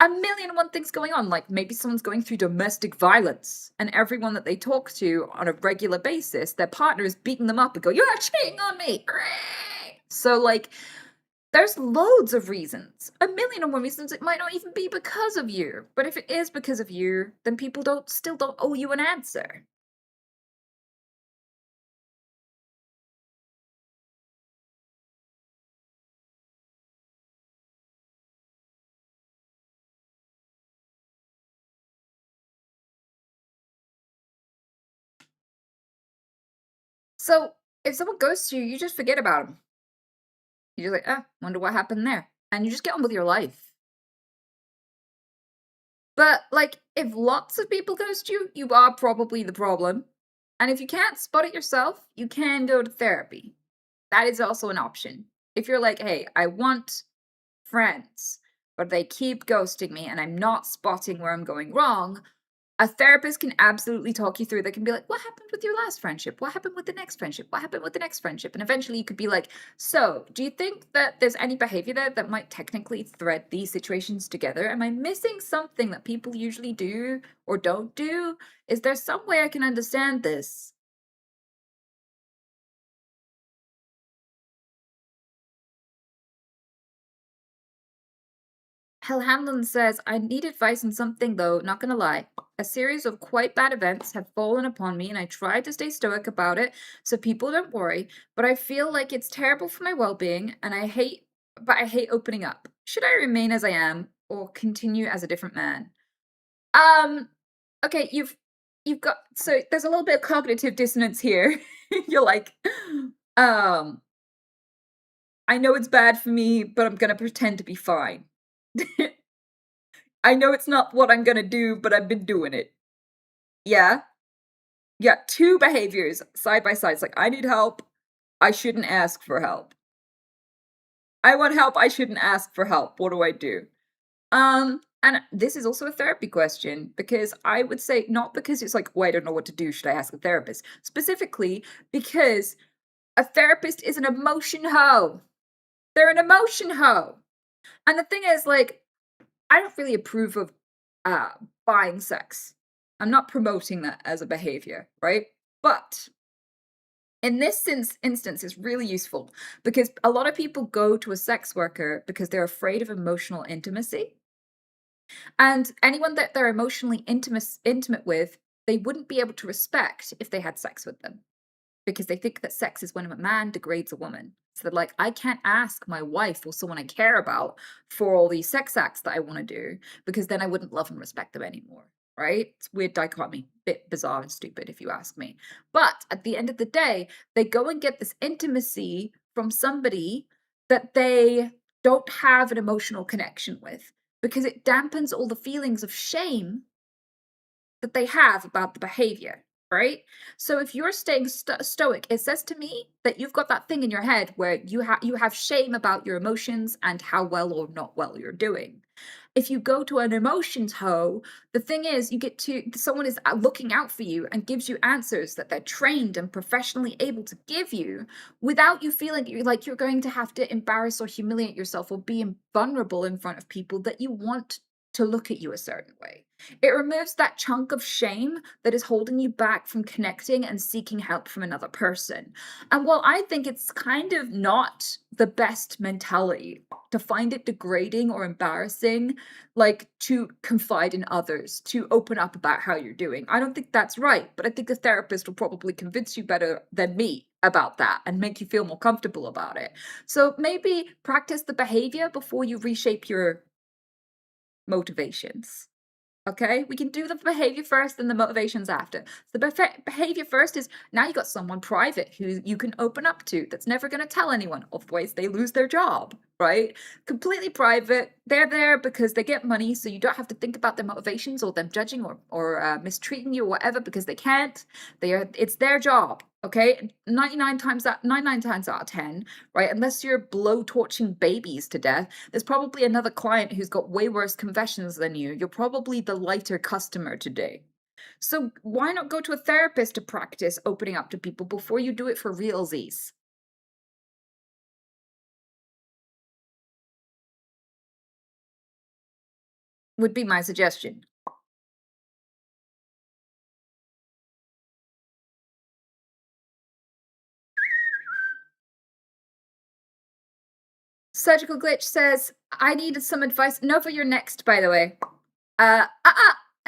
a million and one things going on. Like maybe someone's going through domestic violence and everyone that they talk to on a regular basis, their partner is beating them up and go, you're cheating on me. So like, there's loads of reasons, a million and one reasons. It might not even be because of you, but if it is because of you, then people still don't owe you an answer. So if someone ghosts you, you just forget about them. You're just like, wonder what happened there. And you just get on with your life. But, like, if lots of people ghost you, you are probably the problem. And if you can't spot it yourself, you can go to therapy. That is also an option. If you're like, hey, I want friends, but they keep ghosting me and I'm not spotting where I'm going wrong, A therapist can absolutely talk you through. They can be like, what happened with your last friendship? What happened with the next friendship? What happened with the next friendship? And eventually you could be like, so do you think that there's any behavior there that might technically thread these situations together? Am I missing something that people usually do or don't do? Is there some way I can understand this? Hell Hamlin says, I need advice on something though, not gonna lie. A series of quite bad events have fallen upon me and I try to stay stoic about it so people don't worry, but I feel like it's terrible for my well-being and I hate opening up. Should I remain as I am or continue as a different man? Okay, you've got, so there's a little bit of cognitive dissonance here. You're like, I know it's bad for me, but I'm gonna pretend to be fine. I know it's not what I'm gonna do, but I've been doing it. Yeah? Yeah, two behaviors side by side. It's like, I need help. I shouldn't ask for help. I want help. I shouldn't ask for help. What do I do? And this is also a therapy question because I would say not because it's like, oh, I don't know what to do. Should I ask a therapist? Specifically because a therapist is an emotion hoe. They're an emotion hoe. And the thing is, like, I don't really approve of buying sex. I'm not promoting that as a behavior, right? But in this instance, it's really useful because a lot of people go to a sex worker because they're afraid of emotional intimacy. And anyone that they're emotionally intimate with, they wouldn't be able to respect if they had sex with them because they think that sex is when a man degrades a woman. So they're like, I can't ask my wife or someone I care about for all these sex acts that I want to do because then I wouldn't love and respect them anymore, right? It's a weird dichotomy, bit bizarre and stupid if you ask me. But at the end of the day, they go and get this intimacy from somebody that they don't have an emotional connection with because it dampens all the feelings of shame that they have about the behavior, right? So if you're staying stoic, it says to me that you've got that thing in your head where you have shame about your emotions and how well or not well you're doing. If you go to an emotions hoe, the thing is, you get to someone is looking out for you and gives you answers that they're trained and professionally able to give you without you feeling like you're going to have to embarrass or humiliate yourself or be vulnerable in front of people that you want to look at you a certain way. It removes that chunk of shame that is holding you back from connecting and seeking help from another person. And while I think it's kind of not the best mentality to find it degrading or embarrassing, like to confide in others, to open up about how you're doing, I don't think that's right. But I think a therapist will probably convince you better than me about that and make you feel more comfortable about it. So maybe practice the behavior before you reshape your motivations. Okay, we can do the behavior first and the motivations after. So the behavior first is now you got someone private who you can open up to that's never going to tell anyone, otherwise they lose their job, right? Completely private. They're there because they get money, so you don't have to think about their motivations or them judging or mistreating you or whatever because they can't. It's their job. Okay, 99 times out of 10, right? Unless you're blow-torching babies to death, there's probably another client who's got way worse confessions than you. You're probably the lighter customer today. So why not go to a therapist to practice opening up to people before you do it for realsies? Would be my suggestion. Surgical Glitch says, I needed some advice. Nova, you're next, by the way. I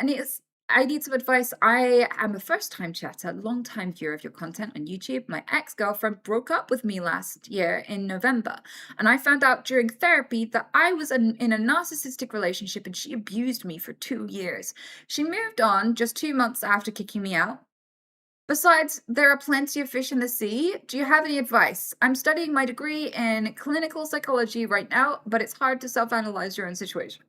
need some advice. I am a first-time chatter, long-time viewer of your content on YouTube. My ex-girlfriend broke up with me last year in November, and I found out during therapy that I was in a narcissistic relationship and she abused me for 2 years. She moved on just 2 months after kicking me out. Besides, there are plenty of fish in the sea. Do you have any advice? I'm studying my degree in clinical psychology right now, but it's hard to self-analyze your own situation.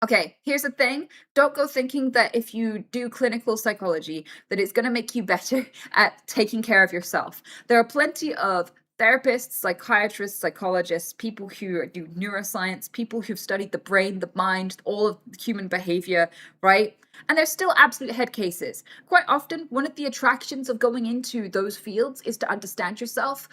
Okay, here's the thing. Don't go thinking that if you do clinical psychology, that it's going to make you better at taking care of yourself. There are plenty of therapists, psychiatrists, psychologists, people who do neuroscience, people who've studied the brain, the mind, all of human behavior, right? And there's still absolute head cases. Quite often, one of the attractions of going into those fields is to understand yourself.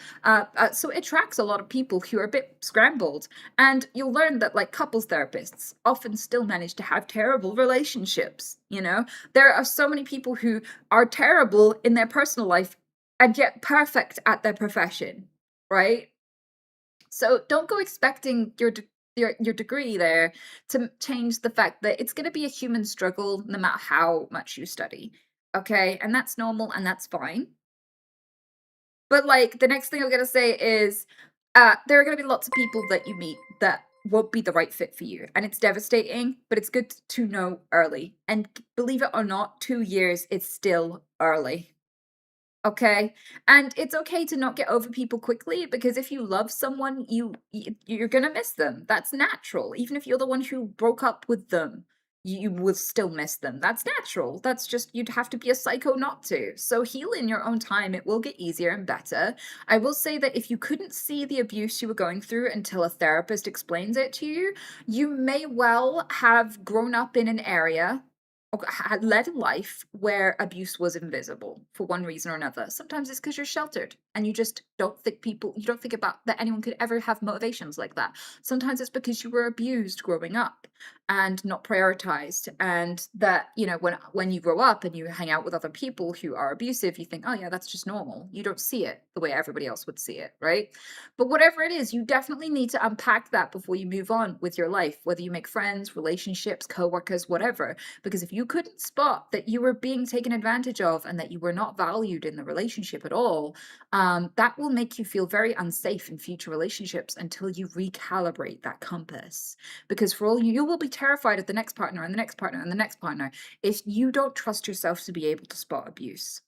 So it attracts a lot of people who are a bit scrambled. And you'll learn that, like, couples therapists often still manage to have terrible relationships. There are so many people who are terrible in their personal life and yet perfect at their profession, right? So don't go expecting your degree there to change the fact that it's going to be a human struggle no matter how much you study. Okay? And that's normal and that's fine. But like the next thing I'm going to say is there are going to be lots of people that you meet that won't be the right fit for you. And it's devastating, but it's good to know early. And believe it or not, 2 years is still early. Okay? And it's okay to not get over people quickly, because if you love someone, you're gonna miss them. That's natural. Even if you're the one who broke up with them, you will still miss them. That's natural. That's just, you'd have to be a psycho not to. So heal in your own time. It will get easier and better. I will say that if you couldn't see the abuse you were going through until a therapist explains it to you, you may well have grown up in an area, had led a life where abuse was invisible for one reason or another. Sometimes it's because you're sheltered and you just don't think about that anyone could ever have motivations like that. Sometimes it's because you were abused growing up and not prioritized, and that, when you grow up and you hang out with other people who are abusive, you think, oh yeah, that's just normal. You don't see it the way everybody else would see it, right? But whatever it is, you definitely need to unpack that before you move on with your life, whether you make friends, relationships, co-workers, whatever. Because if you couldn't spot that you were being taken advantage of and that you were not valued in the relationship at all, that will make you feel very unsafe in future relationships until you recalibrate that compass. Because for all you will be terrified of the next partner and the next partner and the next partner if you don't trust yourself to be able to spot abuse.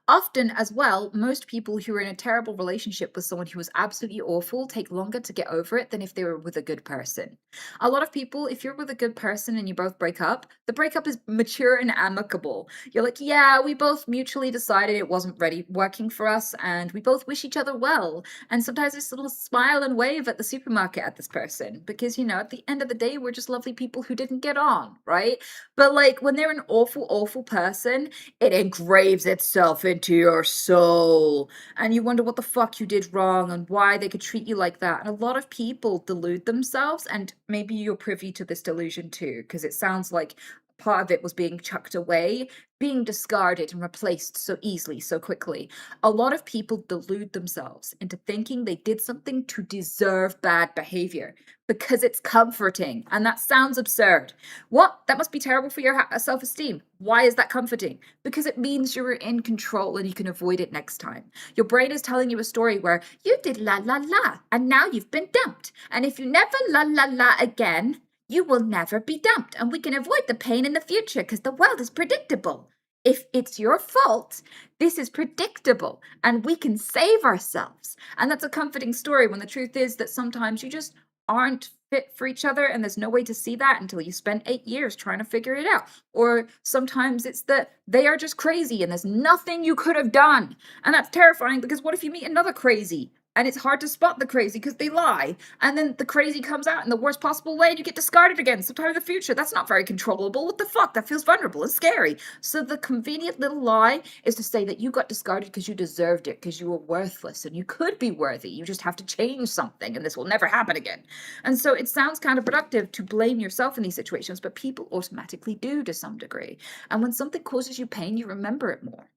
Often, as well, most people who are in a terrible relationship with someone who is absolutely awful take longer to get over it than if they were with a good person. A lot of people, if you're with a good person and you both break up, the breakup is mature and amicable. You're like, yeah, we both mutually decided it wasn't ready working for us, and we both wish each other well. And sometimes just a little smile and wave at the supermarket at this person, because, at the end of the day, we're just lovely people who didn't get on, right? But like when they're an awful, awful person, it engraves itself into your soul, and you wonder what the fuck you did wrong and why they could treat you like that. And a lot of people delude themselves, and maybe you're privy to this delusion too, because it sounds like part of it was being chucked away, being discarded and replaced so easily, so quickly. A lot of people delude themselves into thinking they did something to deserve bad behavior because it's comforting, and that sounds absurd. What? That must be terrible for your self-esteem. Why is that comforting? Because it means you're in control and you can avoid it next time. Your brain is telling you a story where you did la la la and now you've been dumped. And if you never la la la again, you will never be dumped, and we can avoid the pain in the future because the world is predictable. If it's your fault, this is predictable and we can save ourselves. And that's a comforting story when the truth is that sometimes you just aren't fit for each other, and there's no way to see that until you spend 8 years trying to figure it out. Or sometimes it's that they are just crazy and there's nothing you could have done. And that's terrifying, because what if you meet another crazy? And it's hard to spot the crazy because they lie. And then the crazy comes out in the worst possible way and you get discarded again sometime in the future. That's not very controllable. What the fuck? That feels vulnerable and scary. So the convenient little lie is to say that you got discarded because you deserved it, because you were worthless and you could be worthy. You just have to change something and this will never happen again. And so it sounds counterproductive to blame yourself in these situations, but people automatically do to some degree. And when something causes you pain, you remember it more.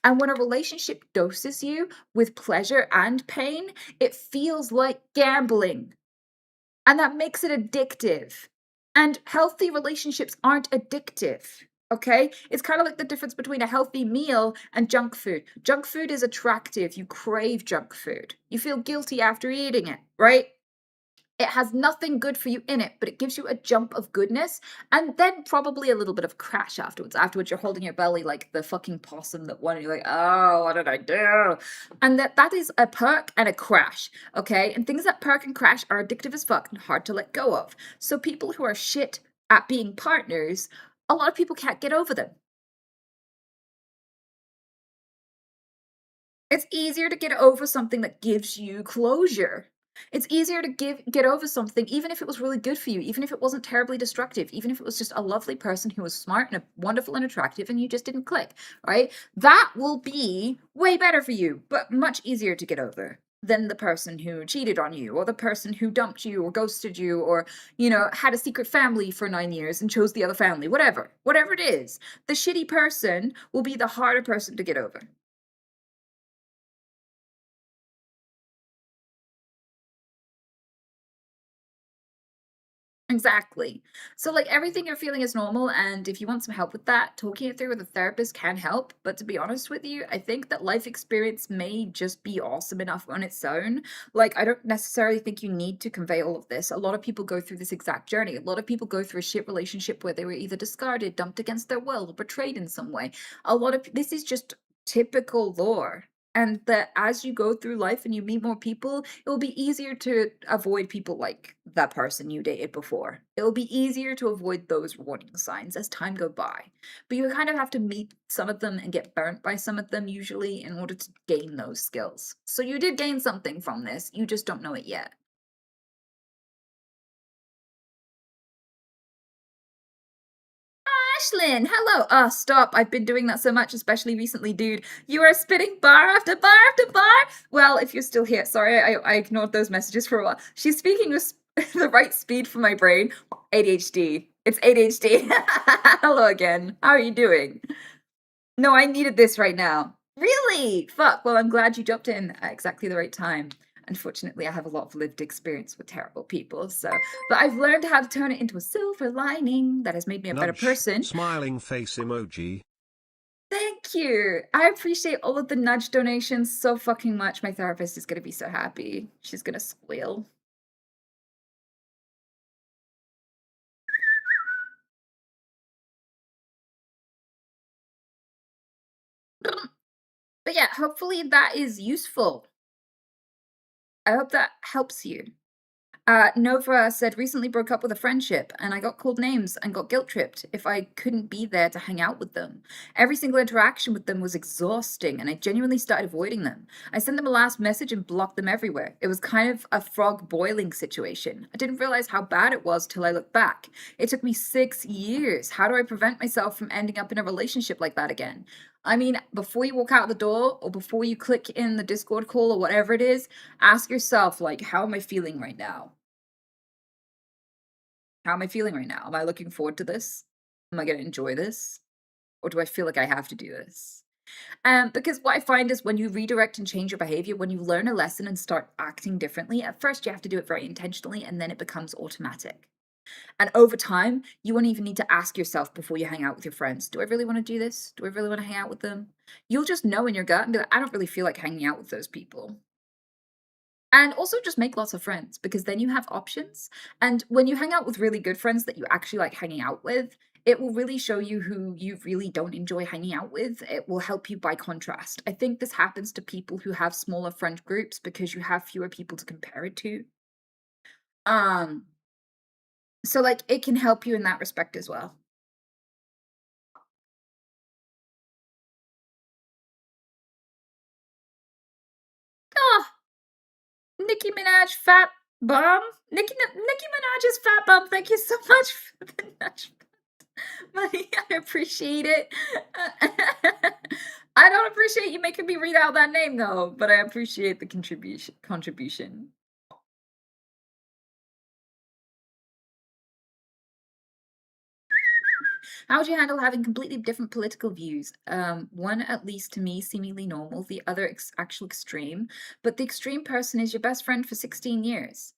And when a relationship doses you with pleasure and pain, it feels like gambling. And that makes it addictive. And healthy relationships aren't addictive. Okay? It's kind of like the difference between a healthy meal and junk food. Junk food is attractive. You crave junk food. You feel guilty after eating it, right? It has nothing good for you in it, but it gives you a jump of goodness, and then probably a little bit of crash afterwards. Afterwards, you're holding your belly like the fucking possum that won, and you're like, oh, what did I do? And that is a perk and a crash, okay? And things that perk and crash are addictive as fuck and hard to let go of. So people who are shit at being partners, a lot of people can't get over them. It's easier to get over something that gives you closure. It's easier to get over something even if it was really good for you, even if it wasn't terribly destructive, even if it was just a lovely person who was smart and wonderful and attractive and you just didn't click, right? That will be way better for you, but much easier to get over than the person who cheated on you or the person who dumped you or ghosted you or, had a secret family for 9 years and chose the other family, whatever it is. The shitty person will be the harder person to get over. Exactly. So, like, everything you're feeling is normal, and if you want some help with that, talking it through with a therapist can help. But to be honest with you, I think that life experience may just be awesome enough on its own. Like, I don't necessarily think you need to convey all of this. A lot of people go through this exact journey. A lot of people go through a shit relationship where they were either discarded, dumped against their will, or betrayed in some way. A lot of this is just typical lore. And that as you go through life and you meet more people, it will be easier to avoid people like that person you dated before. It will be easier to avoid those warning signs as time go by. But you kind of have to meet some of them and get burnt by some of them usually in order to gain those skills. So you did gain something from this, you just don't know it yet. Ashlyn, hello. Stop. I've been doing that so much, especially recently, dude. You are spitting bar after bar after bar. Well, if you're still here, sorry, I ignored those messages for a while. She's speaking with the right speed for my brain. ADHD. It's ADHD. Hello again. How are you doing? No, I needed this right now. Really? Fuck. Well, I'm glad you jumped in at exactly the right time. Unfortunately, I have a lot of lived experience with terrible people, but I've learned how to turn it into a silver lining that has made me a better Nudge. person. Smiling face emoji. Thank you. I appreciate all of the nudge donations so fucking much. My therapist is gonna be so happy. She's gonna squeal. But yeah, hopefully that is useful. I hope that helps you. Nova said, recently broke up with a friendship, and I got called names and got guilt tripped if I couldn't be there to hang out with them. Every single interaction with them was exhausting, and I genuinely started avoiding them. I sent them a last message and blocked them everywhere. It was kind of a frog boiling situation. I didn't realize how bad it was till I looked back. It took me 6 years. How do I prevent myself from ending up in a relationship like that again? I mean, before you walk out the door or before you click in the Discord call or whatever it is, ask yourself, like, how am I feeling right now? How am I feeling right now? Am I looking forward to this? Am I going to enjoy this? Or do I feel like I have to do this? Because what I find is when you redirect and change your behavior, when you learn a lesson and start acting differently, at first you have to do it very intentionally and then it becomes automatic. And over time, you won't even need to ask yourself before you hang out with your friends, do I really want to do this? Do I really want to hang out with them? You'll just know in your gut and be like, I don't really feel like hanging out with those people. And also just make lots of friends because then you have options. And when you hang out with really good friends that you actually like hanging out with, it will really show you who you really don't enjoy hanging out with. It will help you by contrast. I think this happens to people who have smaller friend groups because you have fewer people to compare it to. Um, so like it can help you in that respect as well. Oh, Nicki Minaj fat bum. Nicki Minaj's fat bum. Thank you so much for the nudge. Money, I appreciate it. I don't appreciate you making me read out that name though, but I appreciate the contribution. How would you handle having completely different political views? One, at least to me, seemingly normal, the other actual extreme. But the extreme person is your best friend for 16 years.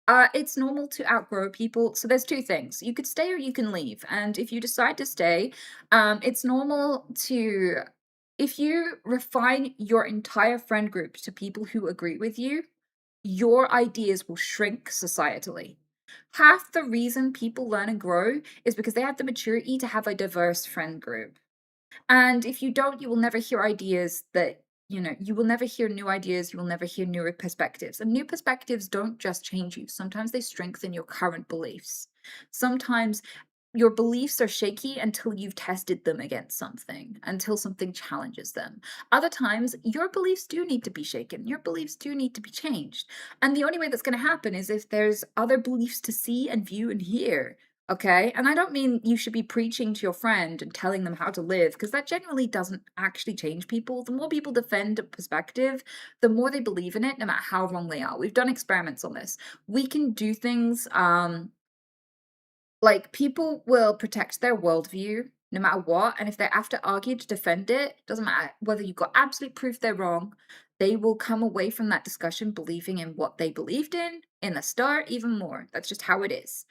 It's normal to outgrow people. So there's two things. You could stay or you can leave. And if you decide to stay, it's normal to, if you refine your entire friend group to people who agree with you, your ideas will shrink societally. Half the reason people learn and grow is because they have the maturity to have a diverse friend group. And if you don't, you will never hear ideas that, you will never hear new ideas, you will never hear newer perspectives. And new perspectives don't just change you, sometimes they strengthen your current beliefs. Sometimes your beliefs are shaky until you've tested them against something, until something challenges them. Other times, your beliefs do need to be shaken. Your beliefs do need to be changed. And the only way that's going to happen is if there's other beliefs to see and view and hear. Okay. And I don't mean you should be preaching to your friend and telling them how to live, because that generally doesn't actually change people. The more people defend a perspective, the more they believe in it, no matter how wrong they are. We've done experiments on this. We can do things, like, people will protect their worldview no matter what, and if they have to argue to defend it, doesn't matter whether you've got absolute proof they're wrong, they will come away from that discussion believing in what they believed in the start even more. That's just how it is.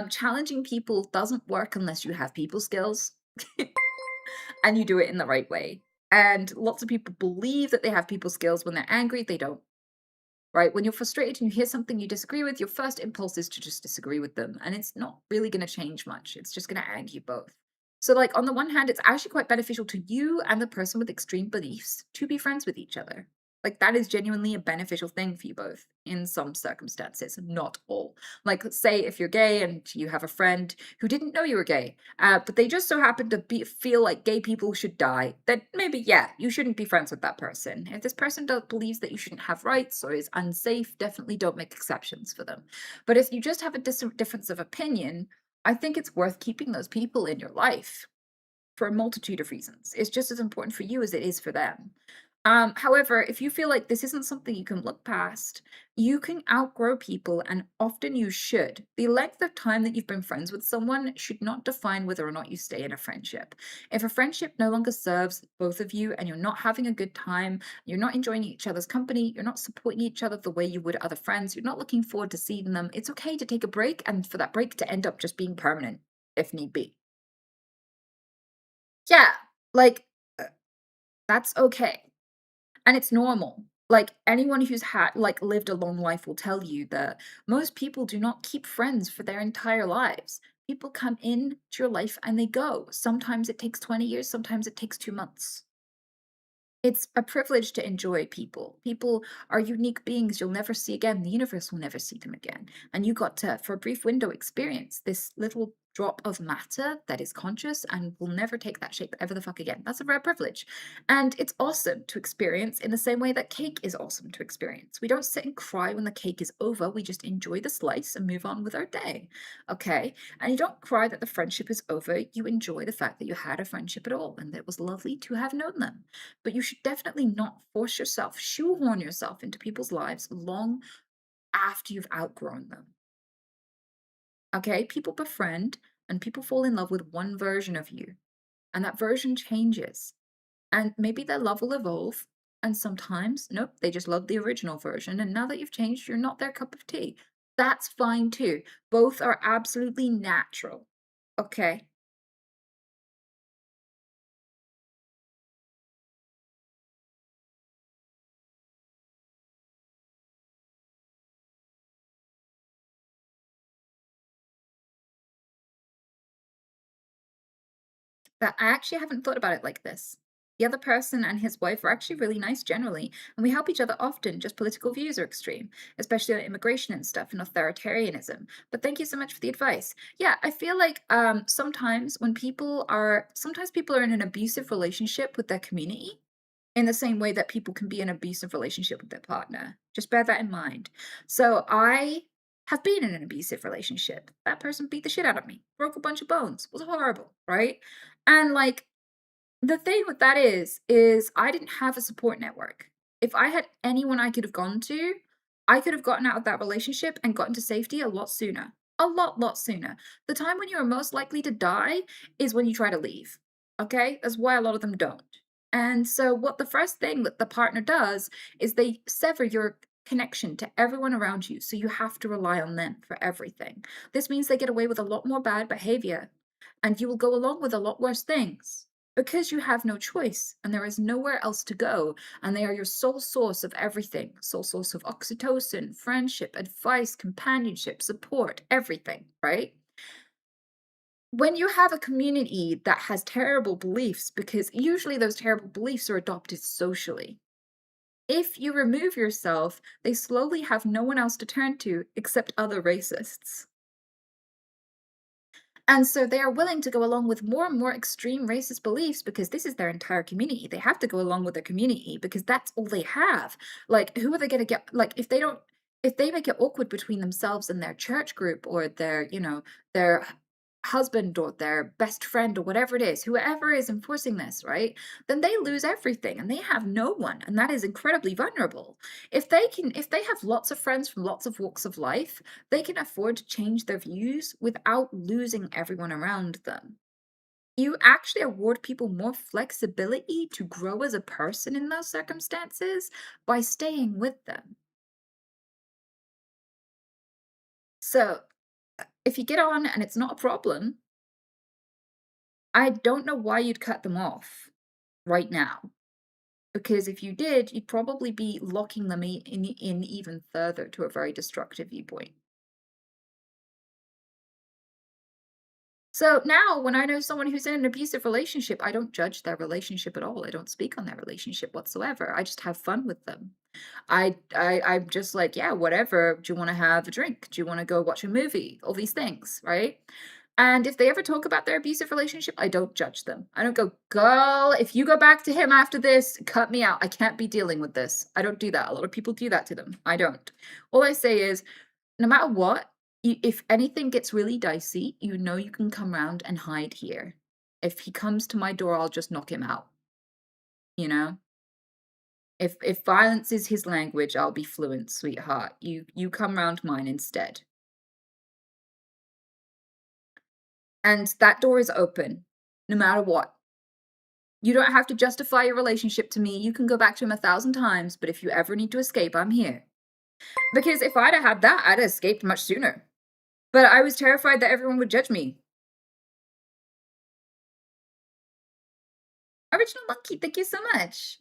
Challenging people doesn't work unless you have people skills and you do it in the right way. And lots of people believe that they have people skills when they're angry. They don't. Right? When you're frustrated and you hear something you disagree with, your first impulse is to just disagree with them. And it's not really going to change much. It's just going to anger you both. So, like, on the one hand, it's actually quite beneficial to you and the person with extreme beliefs to be friends with each other. Like, that is genuinely a beneficial thing for you both in some circumstances, not all. Like, let's say if you're gay and you have a friend who didn't know you were gay, but they just so happen to feel like gay people should die, then maybe, yeah, you shouldn't be friends with that person. If this person believes that you shouldn't have rights or is unsafe, definitely don't make exceptions for them. But if you just have a difference of opinion, I think it's worth keeping those people in your life for a multitude of reasons. It's just as important for you as it is for them. However, if you feel like this isn't something you can look past, you can outgrow people, and often you should. The length of time that you've been friends with someone should not define whether or not you stay in a friendship. If a friendship no longer serves both of you and you're not having a good time, you're not enjoying each other's company, you're not supporting each other the way you would other friends, you're not looking forward to seeing them, it's okay to take a break and for that break to end up just being permanent, if need be. Yeah, like, that's okay. And it's normal. Like, anyone who's lived a long life will tell you that most people do not keep friends for their entire lives. People come in to your life and they go. Sometimes it takes 20 years, sometimes it takes 2 months. It's a privilege to enjoy people. People are unique beings you'll never see again. The universe will never see them again. And you got to, for a brief window, experience this little drop of matter that is conscious and will never take that shape ever the fuck again. That's a rare privilege. And it's awesome to experience in the same way that cake is awesome to experience. We don't sit and cry when the cake is over. We just enjoy the slice and move on with our day. Okay? And you don't cry that the friendship is over. You enjoy the fact that you had a friendship at all and that it was lovely to have known them. But you should definitely not force yourself, shoehorn yourself into people's lives long after you've outgrown them. Okay? People befriend and people fall in love with one version of you, and that version changes. And maybe their love will evolve, and sometimes, nope, they just love the original version, and now that you've changed, you're not their cup of tea. That's fine too. Both are absolutely natural. Okay? But I actually haven't thought about it like this. The other person and his wife are actually really nice generally, and we help each other often, just political views are extreme, especially on immigration and stuff and authoritarianism. But thank you so much for the advice. Yeah, I feel like sometimes people are in an abusive relationship with their community in the same way that people can be in an abusive relationship with their partner. Just bear that in mind. So I have been in an abusive relationship. That person beat the shit out of me, broke a bunch of bones, was horrible, right? And like, the thing with that is I didn't have a support network. If I had anyone I could have gone to, I could have gotten out of that relationship and gotten to safety a lot sooner. A lot sooner. The time when you are most likely to die is when you try to leave. Okay? That's why a lot of them don't. And so what the first thing that the partner does is they sever your connection to everyone around you, so you have to rely on them for everything. This means they get away with a lot more bad behavior, and you will go along with a lot worse things because you have no choice and there is nowhere else to go, and they are your sole source of everything, sole source of oxytocin, friendship, advice, companionship, support, everything, right? When you have a community that has terrible beliefs, because usually those terrible beliefs are adopted socially, if you remove yourself, they slowly have no one else to turn to except other racists. And so they are willing to go along with more and more extreme racist beliefs because this is their entire community. They have to go along with their community because that's all they have. Like, who are they going to get? Like, if they make it awkward between themselves and their church group or their, their husband or their best friend or whatever it is, whoever is enforcing this, right? Then they lose everything and they have no one. And that is incredibly vulnerable. If they have lots of friends from lots of walks of life, they can afford to change their views without losing everyone around them. You actually award people more flexibility to grow as a person in those circumstances by staying with them. So, if you get on and it's not a problem, I don't know why you'd cut them off right now. Because if you did, you'd probably be locking them in even further to a very destructive viewpoint. So now, when I know someone who's in an abusive relationship, I don't judge their relationship at all. I don't speak on their relationship whatsoever. I just have fun with them. I'm just like, yeah, whatever. Do you want to have a drink? Do you want to go watch a movie? All these things, right? And if they ever talk about their abusive relationship, I don't judge them. I don't go, girl, if you go back to him after this, cut me out. I can't be dealing with this. I don't do that. A lot of people do that to them. I don't. All I say is, no matter what, if anything gets really dicey, you know you can come round and hide here. If he comes to my door, I'll just knock him out. You know? If violence is his language, I'll be fluent, sweetheart. You come round mine instead. And that door is open, no matter what. You don't have to justify your relationship to me. You can go back to him 1,000 times, but if you ever need to escape, I'm here. Because if I'd have had that, I'd have escaped much sooner. But I was terrified that everyone would judge me. Original Monkey, thank you so much.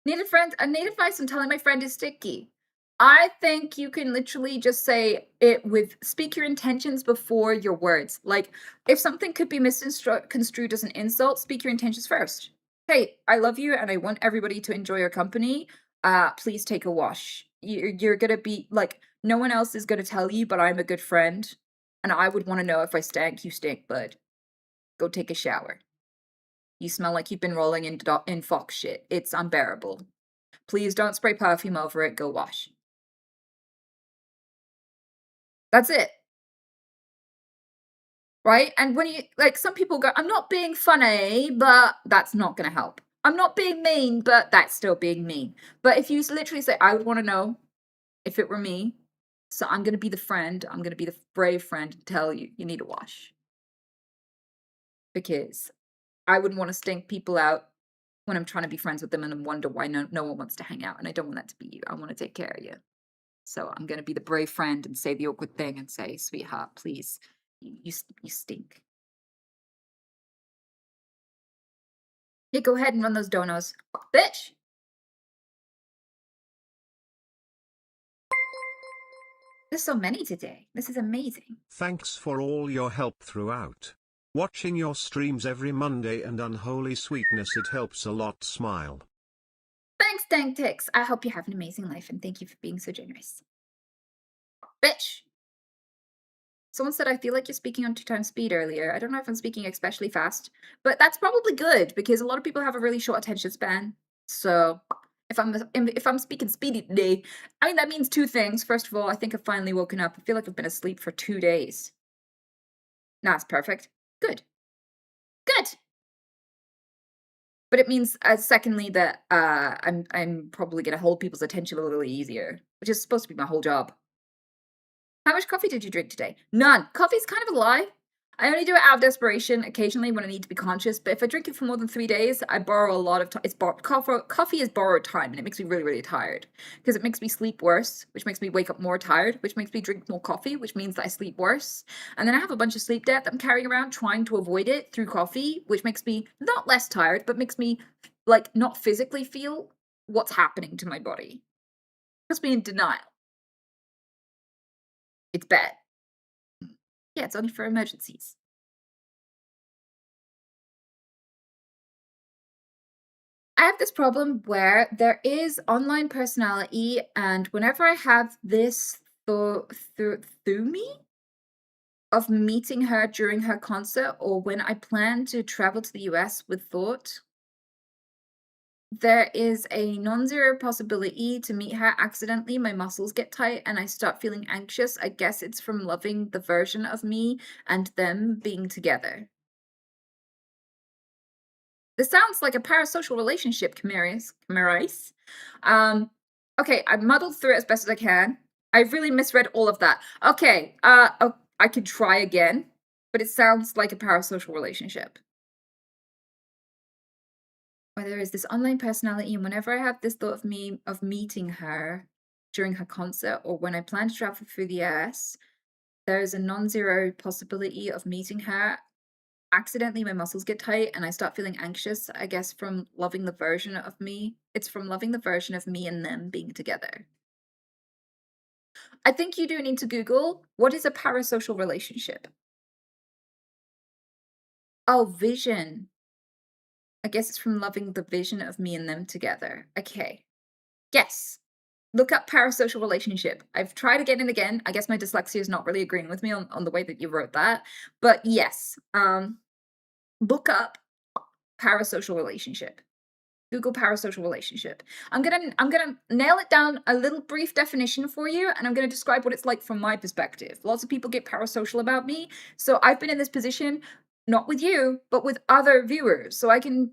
Native advice on telling my friend is sticky. I think you can literally just say it speak your intentions before your words. Like, if something could be misconstrued as an insult, speak your intentions first. Hey, I love you and I want everybody to enjoy your company. Please take a wash. You're gonna be like, no one else is gonna tell you, but I'm a good friend. And I would want to know if I stank, you stink, bud. Go take a shower. You smell like you've been rolling in fox shit. It's unbearable. Please don't spray perfume over it. Go wash. That's it. Right? And when you, like, some people go, I'm not being funny, but that's not going to help. I'm not being mean, but that's still being mean. But if you literally say, I would want to know if it were me, so I'm going to be the friend, I'm going to be the brave friend and tell you, you need to wash. Because I wouldn't want to stink people out when I'm trying to be friends with them and wonder why no one wants to hang out. And I don't want that to be you. I want to take care of you. So I'm going to be the brave friend and say the awkward thing and say, sweetheart, please, you stink. Yeah, go ahead and run those donos. Bitch! There's so many today. This is amazing. Thanks for all your help throughout. Watching your streams every Monday and unholy sweetness, it helps a lot. Smile. Thanks, Dang Tix. I hope you have an amazing life and thank you for being so generous. Bitch! Someone said, I feel like you're speaking on 2 times speed earlier. I don't know if I'm speaking especially fast, but that's probably good because a lot of people have a really short attention span. So if I'm speaking speedy today, I mean, that means 2 things. First of all, I think I've finally woken up. I feel like I've been asleep for 2 days. That's perfect. Good. Good. But it means, secondly, that I'm probably gonna hold people's attention a little easier, which is supposed to be my whole job. How much coffee did you drink today? None. Coffee's kind of a lie. I only do it out of desperation occasionally when I need to be conscious, but if I drink it for more than 3 days, I borrow a lot of time. Coffee is borrowed time, and it makes me really, really tired because it makes me sleep worse, which makes me wake up more tired, which makes me drink more coffee, which means that I sleep worse. And then I have a bunch of sleep debt that I'm carrying around trying to avoid it through coffee, which makes me not less tired, but makes me, like, not physically feel what's happening to my body. Puts me in denial. It's bad. Yeah, it's only for emergencies. I have this problem where there is online personality, and whenever I have this thought through me of meeting her during her concert or when I plan to travel to the US with thought. There is a non-zero possibility to meet her accidentally. My muscles get tight and I start feeling anxious. I guess it's from loving the version of me and them being together. This sounds like a parasocial relationship, Camaris. Okay, I muddled through it as best as I can. I really misread all of that. Okay, I could try again, but it sounds like a parasocial relationship. Where there is this online personality, and whenever I have this thought of meeting her during her concert or when I plan to travel through the US, there is a non-zero possibility of meeting her. Accidentally, my muscles get tight and I start feeling anxious, I guess from loving the version of me. It's from loving the version of me and them being together. I think you do need to Google, what is a parasocial relationship? Oh, vision. I guess it's from loving the vision of me and them together. Okay. Yes. Look up parasocial relationship. I've tried again and again. I guess my dyslexia is not really agreeing with me on the way that you wrote that. But yes, look up parasocial relationship. Google parasocial relationship. I'm gonna nail it down a little brief definition for you, and I'm gonna describe what it's like from my perspective. Lots of people get parasocial about me, so I've been in this position, not with you, but with other viewers. So I can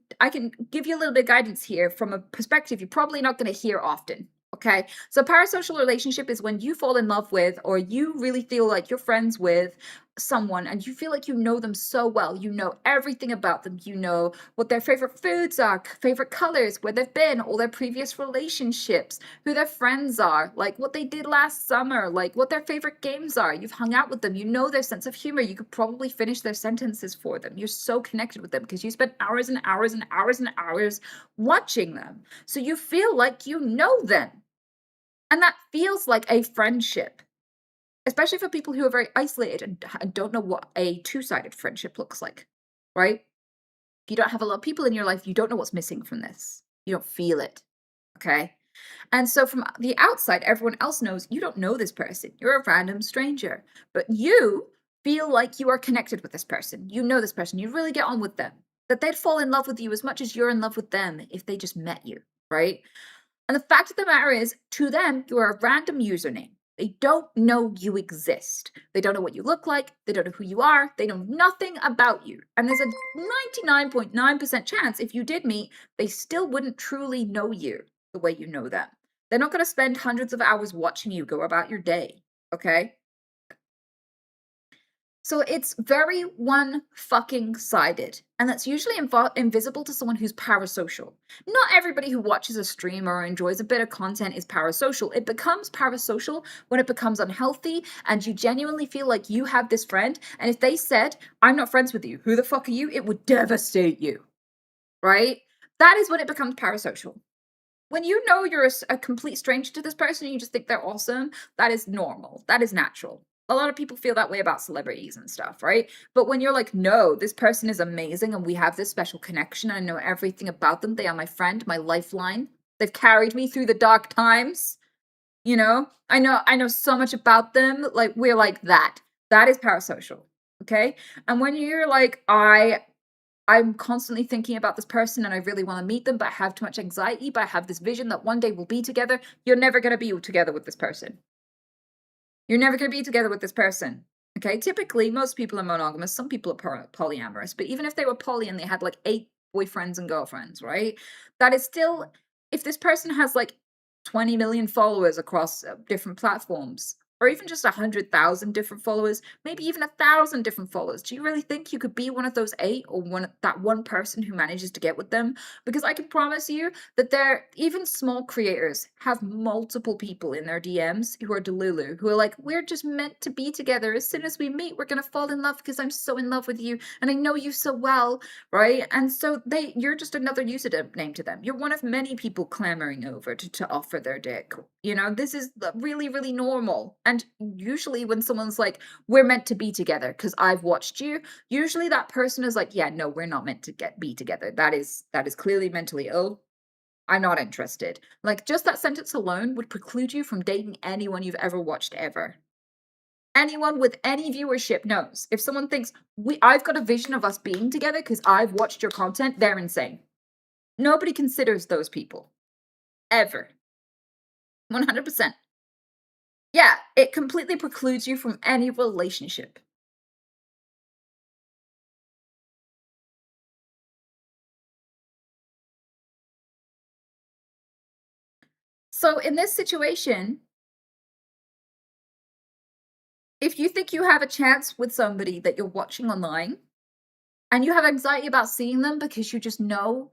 give you a little bit of guidance here from a perspective you're probably not gonna hear often. Okay, so parasocial relationship is when you fall in love with, or you really feel like you're friends with someone and you feel like you know them so well. You know everything about them. You know what their favorite foods are, favorite colors, where they've been, all their previous relationships, who their friends are, like what they did last summer, like what their favorite games are. You've hung out with them. You know their sense of humor. You could probably finish their sentences for them. You're so connected with them because you spent hours and hours and hours and hours watching them. So you feel like you know them. And that feels like a friendship, especially for people who are very isolated and don't know what a two-sided friendship looks like, right? If you don't have a lot of people in your life, you don't know what's missing from this. You don't feel it, okay? And so from the outside, everyone else knows you don't know this person. You're a random stranger, but you feel like you are connected with this person. You know this person. You really get on with them. That they'd fall in love with you as much as you're in love with them if they just met you, right? And the fact of the matter is, to them, you're a random username. They don't know you exist. They don't know what you look like. They don't know who you are. They know nothing about you. And there's a 99.9% chance if you did meet, they still wouldn't truly know you the way you know them. They're not going to spend hundreds of hours watching you go about your day, okay? So it's very one-fucking-sided, and that's usually invisible to someone who's parasocial. Not everybody who watches a stream or enjoys a bit of content is parasocial. It becomes parasocial when it becomes unhealthy, and you genuinely feel like you have this friend, and if they said, I'm not friends with you, who the fuck are you? It would devastate you, right? That is when it becomes parasocial. When you know you're a complete stranger to this person and you just think they're awesome, that is normal. That is natural. A lot of people feel that way about celebrities and stuff, right? But when you're like, no, this person is amazing and we have this special connection and I know everything about them. They are my friend, my lifeline. They've carried me through the dark times. You know, I know so much about them. Like, we're like that. That is parasocial. Okay. And when you're like, I'm constantly thinking about this person and I really want to meet them, but I have too much anxiety, but I have this vision that one day we'll be together. You're never going to be together with this person. You're never going to be together with this person. Okay, typically most people are monogamous. Some people are polyamorous, but even if they were poly and they had like 8 boyfriends and girlfriends, right? That is still, if this person has like 20 million followers across different platforms, or even just 100,000 different followers, maybe even 1,000 different followers. Do you really think you could be one of those 8 or that one person who manages to get with them? Because I can promise you that even small creators have multiple people in their DMs who are delulu, who are like, we're just meant to be together. As soon as we meet, we're gonna fall in love because I'm so in love with you and I know you so well, right? And so you're just another username to them. You're one of many people clamoring over to offer their dick. You know, this is really, really normal. And usually when someone's like, we're meant to be together because I've watched you, usually that person is like, yeah, no, we're not meant to be together. That is clearly mentally ill. I'm not interested. Like, just that sentence alone would preclude you from dating anyone you've ever watched ever. Anyone with any viewership knows. If someone thinks, I've got a vision of us being together because I've watched your content, they're insane. Nobody considers those people. Ever. 100%. Yeah, it completely precludes you from any relationship. So in this situation, if you think you have a chance with somebody that you're watching online and you have anxiety about seeing them because you just know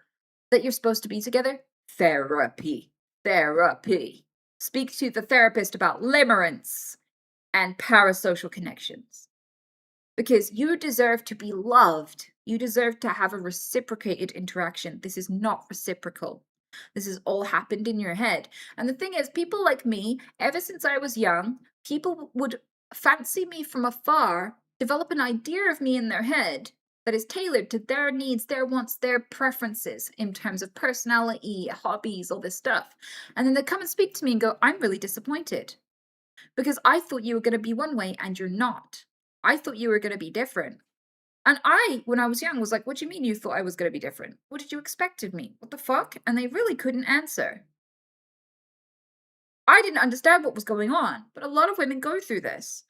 that you're supposed to be together, therapy. Therapy. Speak to the therapist about limerence and parasocial connections. Because you deserve to be loved. You deserve to have a reciprocated interaction. This is not reciprocal. This has all happened in your head. And the thing is, people like me, ever since I was young, people would fancy me from afar, develop an idea of me in their head that is tailored to their needs, their wants, their preferences in terms of personality, hobbies, all this stuff. And then they come and speak to me and go, I'm really disappointed because I thought you were going to be one way and you're not. I thought you were going to be different. And I, when I was young, was like, what do you mean you thought I was going to be different? What did you expect of me? What the fuck? And they really couldn't answer. I didn't understand what was going on, but a lot of women go through this.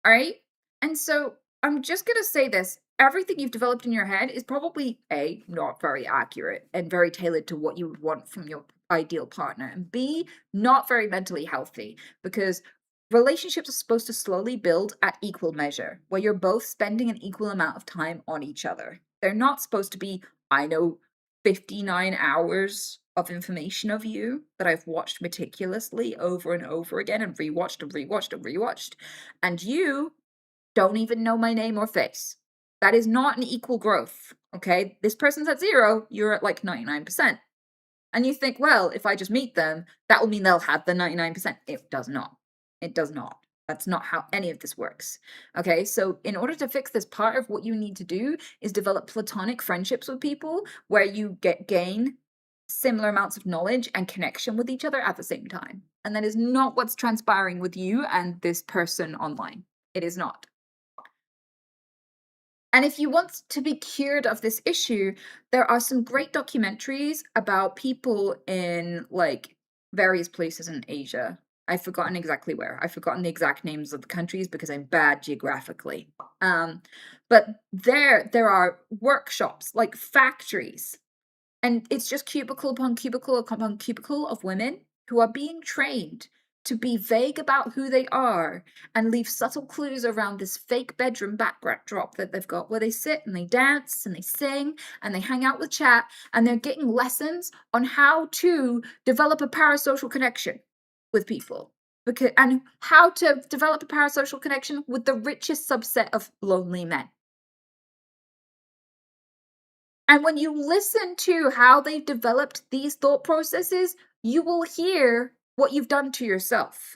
All right? And so I'm just going to say this. Everything you've developed in your head is probably A, not very accurate and very tailored to what you would want from your ideal partner. And B, not very mentally healthy because relationships are supposed to slowly build at equal measure, where you're both spending an equal amount of time on each other. They're not supposed to be, I know, 59 hours of information of you that I've watched meticulously over and over again and rewatched and rewatched and rewatched. And you don't even know my name or face. That is not an equal growth, okay? This person's at 0, you're at like 99%. And you think, well, if I just meet them, that will mean they'll have the 99%. It does not. It does not. That's not how any of this works. Okay, so in order to fix this, part of what you need to do is develop platonic friendships with people where you gain similar amounts of knowledge and connection with each other at the same time. And that is not what's transpiring with you and this person online. It is not. And if you want to be cured of this issue, there are some great documentaries about people in like various places in Asia. I've forgotten exactly where. I've forgotten the exact names of the countries because I'm bad geographically. But there are workshops, like factories, and it's just cubicle upon cubicle upon cubicle of women who are being trained to be vague about who they are and leave subtle clues around this fake bedroom backdrop that they've got, where they sit and they dance and they sing and they hang out with chat, and they're getting lessons on how to develop a parasocial connection with people, and how to develop a parasocial connection with the richest subset of lonely men. And when you listen to how they've developed these thought processes, you will hear what you've done to yourself.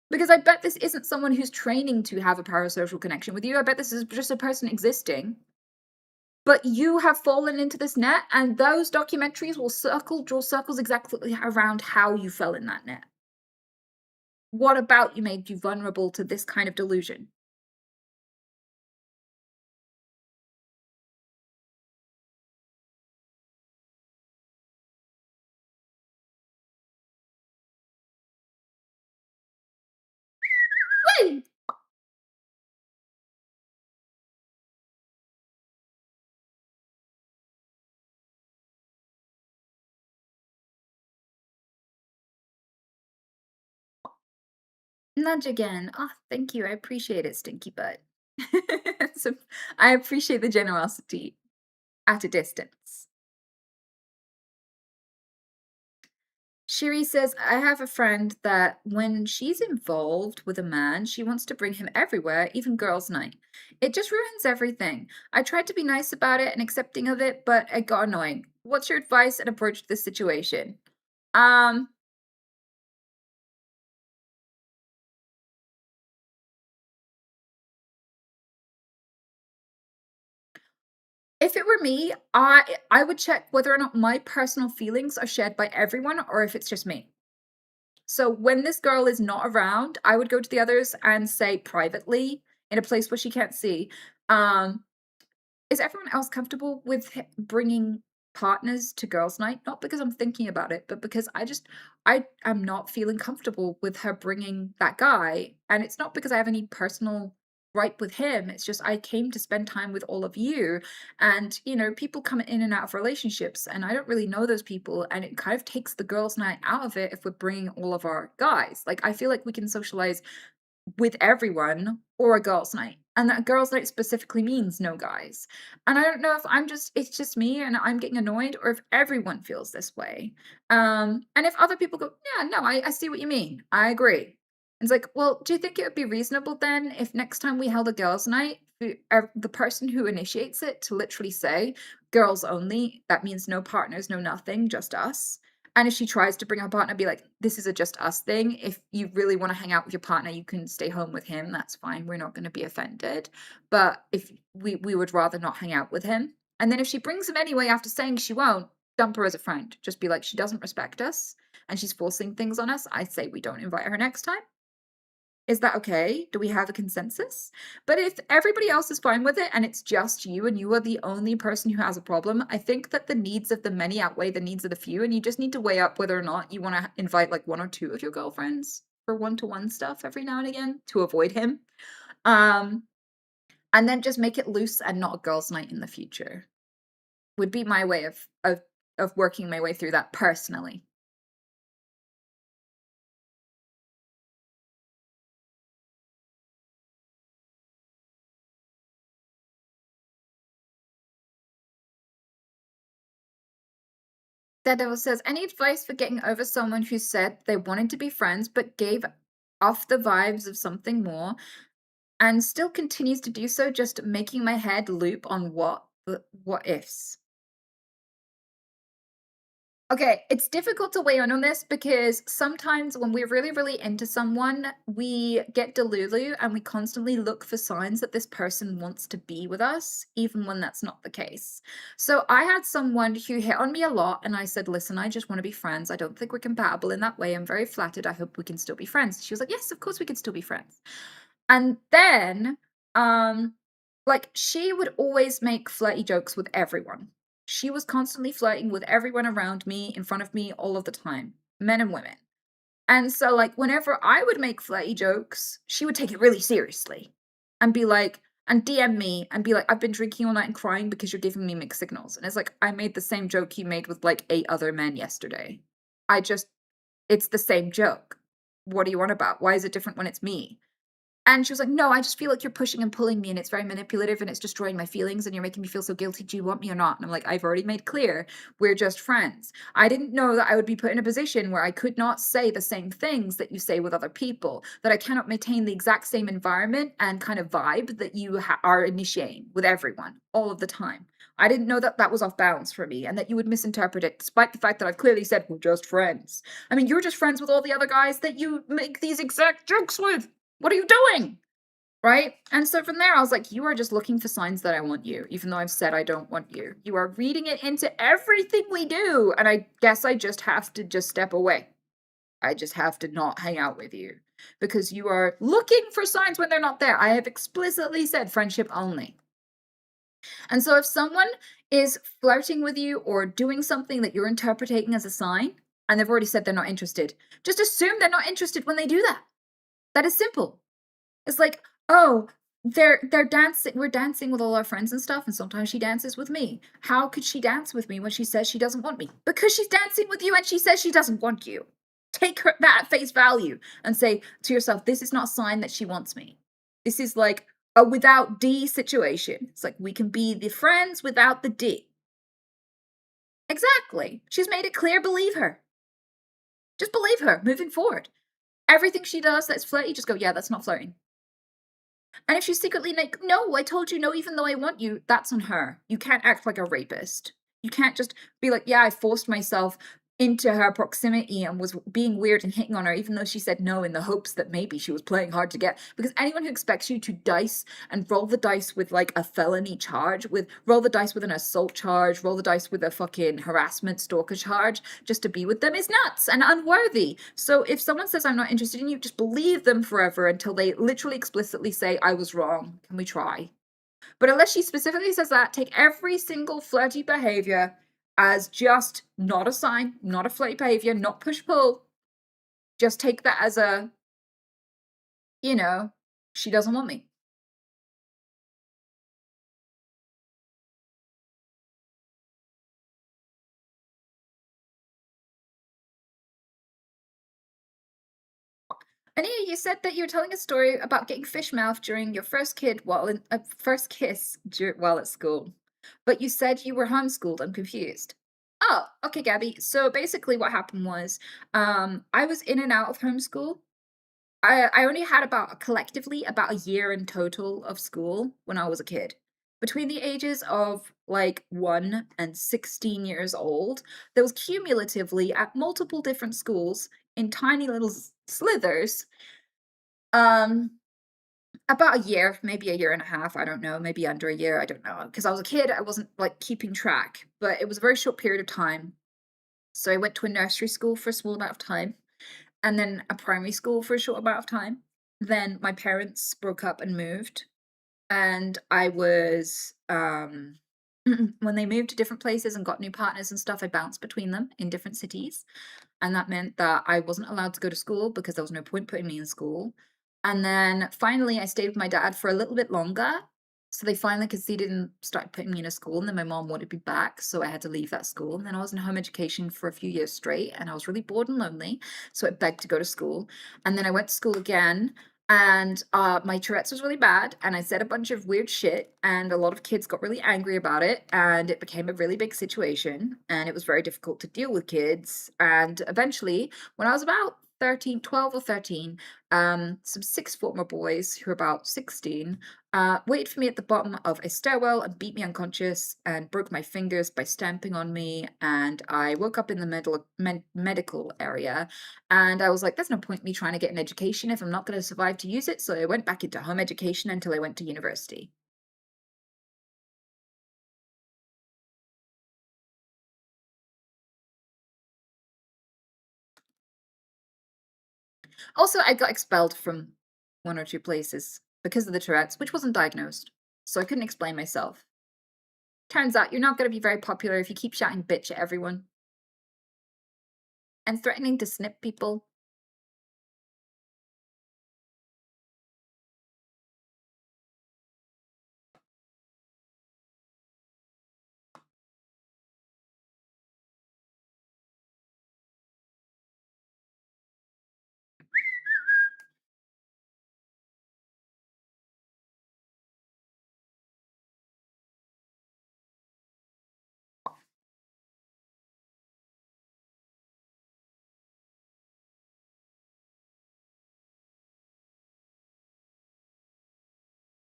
Because I bet this isn't someone who's training to have a parasocial connection with you. I bet this is just a person existing. But you have fallen into this net, and those documentaries will draw circles exactly around how you fell in that net. What about you made you vulnerable to this kind of delusion? Wait! Nudge again. Oh, thank you. I appreciate it, stinky butt. So, I appreciate the generosity at a distance. Shiri says, I have a friend that when she's involved with a man, she wants to bring him everywhere, even girls' night. It just ruins everything. I tried to be nice about it and accepting of it, but it got annoying. What's your advice and approach to this situation? If it were me, I would check whether or not my personal feelings are shared by everyone or if it's just me. So when this girl is not around, I would go to the others and say privately in a place where she can't see, um, is everyone else comfortable with bringing partners to girls' night? Not because I'm thinking about it, but because I am not feeling comfortable with her bringing that guy. And it's not because I have any personal gripe with him. It's just I came to spend time with all of you. And, people come in and out of relationships, and I don't really know those people. And it kind of takes the girls' night out of it if we're bringing all of our guys. Like, I feel like we can socialize with everyone or a girls' night. And that girls' night specifically means no guys. And I don't know if it's just me and I'm getting annoyed or if everyone feels this way. And if other people go, yeah, no, I see what you mean. I agree. It's like, well, do you think it would be reasonable then if next time we held a girls' night, the person who initiates it to literally say girls only, that means no partners, no nothing, just us. And if she tries to bring her partner, be like, this is a just us thing. If you really want to hang out with your partner, you can stay home with him. That's fine. We're not going to be offended. But if we would rather not hang out with him. And then if she brings him anyway after saying she won't, dump her as a friend. Just be like, she doesn't respect us and she's forcing things on us. I say we don't invite her next time. Is that okay? Do we have a consensus? But if everybody else is fine with it and it's just you and you are the only person who has a problem, I think that the needs of the many outweigh the needs of the few, and you just need to weigh up whether or not you want to invite like one or two of your girlfriends for one-to-one stuff every now and again to avoid him. And then just make it loose and not a girls' night in the future. Would be my way of working my way through that personally. Daredevil says, any advice for getting over someone who said they wanted to be friends but gave off the vibes of something more and still continues to do so, just making my head loop on what ifs? Okay, it's difficult to weigh in on this because sometimes when we're really, really into someone, we get delulu and we constantly look for signs that this person wants to be with us, even when that's not the case. So I had someone who hit on me a lot, and I said, listen, I just want to be friends. I don't think we're compatible in that way. I'm very flattered. I hope we can still be friends. She was like, yes, of course we can still be friends. And then, she would always make flirty jokes with everyone. She was constantly flirting with everyone around me, in front of me, all of the time, men and women. And so, whenever I would make flirty jokes, she would take it really seriously and be like, and DM me and be like, I've been drinking all night and crying because you're giving me mixed signals. And it's like, I made the same joke you made with 8 other men yesterday. It's the same joke. What do you want about? Why is it different when it's me? And she was like, no, I just feel like you're pushing and pulling me and it's very manipulative and it's destroying my feelings and you're making me feel so guilty. Do you want me or not? And I'm like, I've already made clear we're just friends. I didn't know that I would be put in a position where I could not say the same things that you say with other people, that I cannot maintain the exact same environment and kind of vibe that you are initiating with everyone all of the time. I didn't know that that was off balance for me and that you would misinterpret it, despite the fact that I've clearly said we're just friends. I mean, you're just friends with all the other guys that you make these exact jokes with. What are you doing? Right? And so from there, I was like, you are just looking for signs that I want you, even though I've said I don't want you. You are reading it into everything we do. And I guess I just have to just step away. I just have to not hang out with you because you are looking for signs when they're not there. I have explicitly said friendship only. And so if someone is flirting with you or doing something that you're interpreting as a sign, and they've already said they're not interested, just assume they're not interested when they do that. That is simple. It's like, oh, they're dancing. We're dancing with all our friends and stuff, and sometimes she dances with me. How could she dance with me when she says she doesn't want me? Because she's dancing with you and she says she doesn't want you. Take that at face value and say to yourself, this is not a sign that she wants me. This is like a without D situation. It's like we can be the friends without the D. Exactly. She's made it clear, believe her. Just believe her moving forward. Everything she does that's flirty, just go, yeah, that's not flirting. And if she's secretly like, no, I told you no, even though I want you, that's on her. You can't act like a rapist. You can't just be like, yeah, I forced myself into her proximity and was being weird and hitting on her, even though she said no in the hopes that maybe she was playing hard to get. Because anyone who expects you to dice and roll the dice with like a felony charge, with roll the dice with an assault charge, roll the dice with a fucking harassment stalker charge just to be with them is nuts and unworthy. So if someone says I'm not interested in you, just believe them forever until they literally explicitly say I was wrong. Can we try? But unless she specifically says that, take every single flirty behavior as just not a sign, not a flirty behavior, not push-pull. Just take that as a, she doesn't want me. Anita, you said that you were telling a story about getting fish mouth during your first kiss while at school. But you said you were homeschooled. I'm confused. Oh, okay, Gabby. So basically what happened was I was in and out of homeschool. I only had collectively about a year in total of school when I was a kid. Between the ages of like 1 and 16 years old, there was cumulatively at multiple different schools in tiny little slithers, um, about a year, maybe a year and a half, I don't know, maybe under a year, I don't know. Because I was a kid, I wasn't like keeping track, but it was a very short period of time. So I went to a nursery school for a small amount of time, and then a primary school for a short amount of time. Then my parents broke up and moved, and I was when they moved to different places and got new partners and stuff, I bounced between them in different cities, and that meant that I wasn't allowed to go to school because there was no point putting me in school. And then finally I stayed with my dad for a little bit longer, so they finally conceded and started putting me in a school, and then my mom wanted me back, so I had to leave that school. And then I was in home education for a few years straight, and I was really bored and lonely, so I begged to go to school. And then I went to school again, and my Tourette's was really bad, and I said a bunch of weird shit, and a lot of kids got really angry about it, and it became a really big situation, and it was very difficult to deal with kids. And eventually, when I was about 12 or 13, some sixth former boys who were about 16 waited for me at the bottom of a stairwell and beat me unconscious and broke my fingers by stamping on me. And I woke up in the medical area, and I was like, there's no point me trying to get an education if I'm not going to survive to use it. So I went back into home education until I went to university. Also, I got expelled from 1 or 2 places because of the Tourette's, which wasn't diagnosed, so I couldn't explain myself. Turns out you're not going to be very popular if you keep shouting bitch at everyone and threatening to snip people.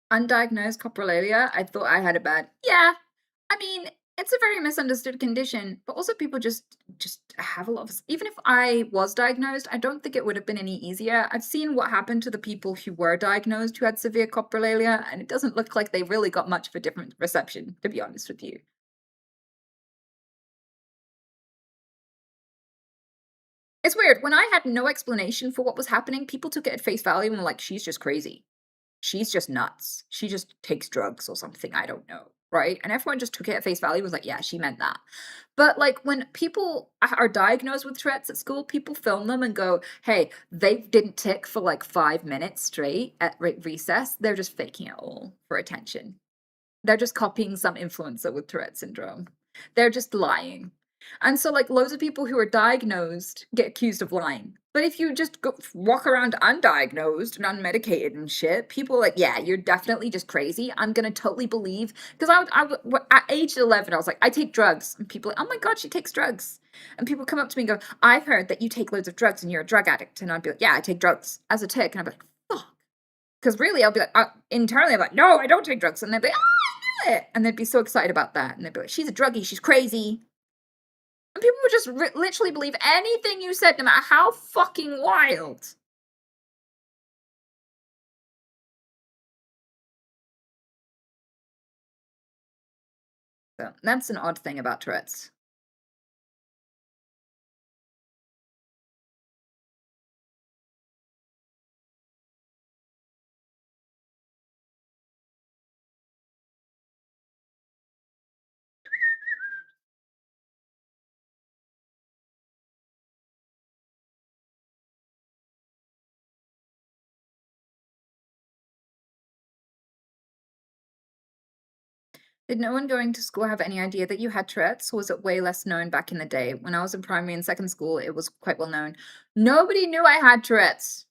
Undiagnosed coprolalia, I thought I had it bad. Yeah, I mean, it's a very misunderstood condition, but also people just have a lot of, even if I was diagnosed, I don't think it would have been any easier. I've seen what happened to the people who were diagnosed who had severe coprolalia, and it doesn't look like they really got much of a different reception, to be honest with you. It's weird. When I had no explanation for what was happening, people took it at face value and were like, she's just crazy. She's just nuts. She just takes drugs or something. I don't know. Right? And everyone just took it at face value, was like, yeah, she meant that. But like when people are diagnosed with Tourette's at school, people film them and go, hey, they didn't tick for like 5 minutes straight at recess. They're just faking it all for attention. They're just copying some influencer with Tourette syndrome. They're just lying. And so, like, loads of people who are diagnosed get accused of lying. But if you just walk around undiagnosed and unmedicated and shit, people are like, yeah, you're definitely just crazy. I'm going to totally believe. Because at age 11, I was like, I take drugs. And people are like, oh my God, she takes drugs. And people come up to me and go, I've heard that you take loads of drugs and you're a drug addict. And I'd be like, yeah, I take drugs as a tick. And I'd be like, fuck. Because really, I'll be like, internally, I'm like, no, I don't take drugs. And they'd be like, oh, I know it. And they'd be so excited about that. And they'd be like, she's a druggie. She's crazy. And people would just literally believe anything you said, no matter how fucking wild. So that's an odd thing about Tourette's. Did no one going to school have any idea that you had Tourette's, or was it way less known back in the day? When I was in primary and second school, it was quite well known. Nobody knew I had Tourette's,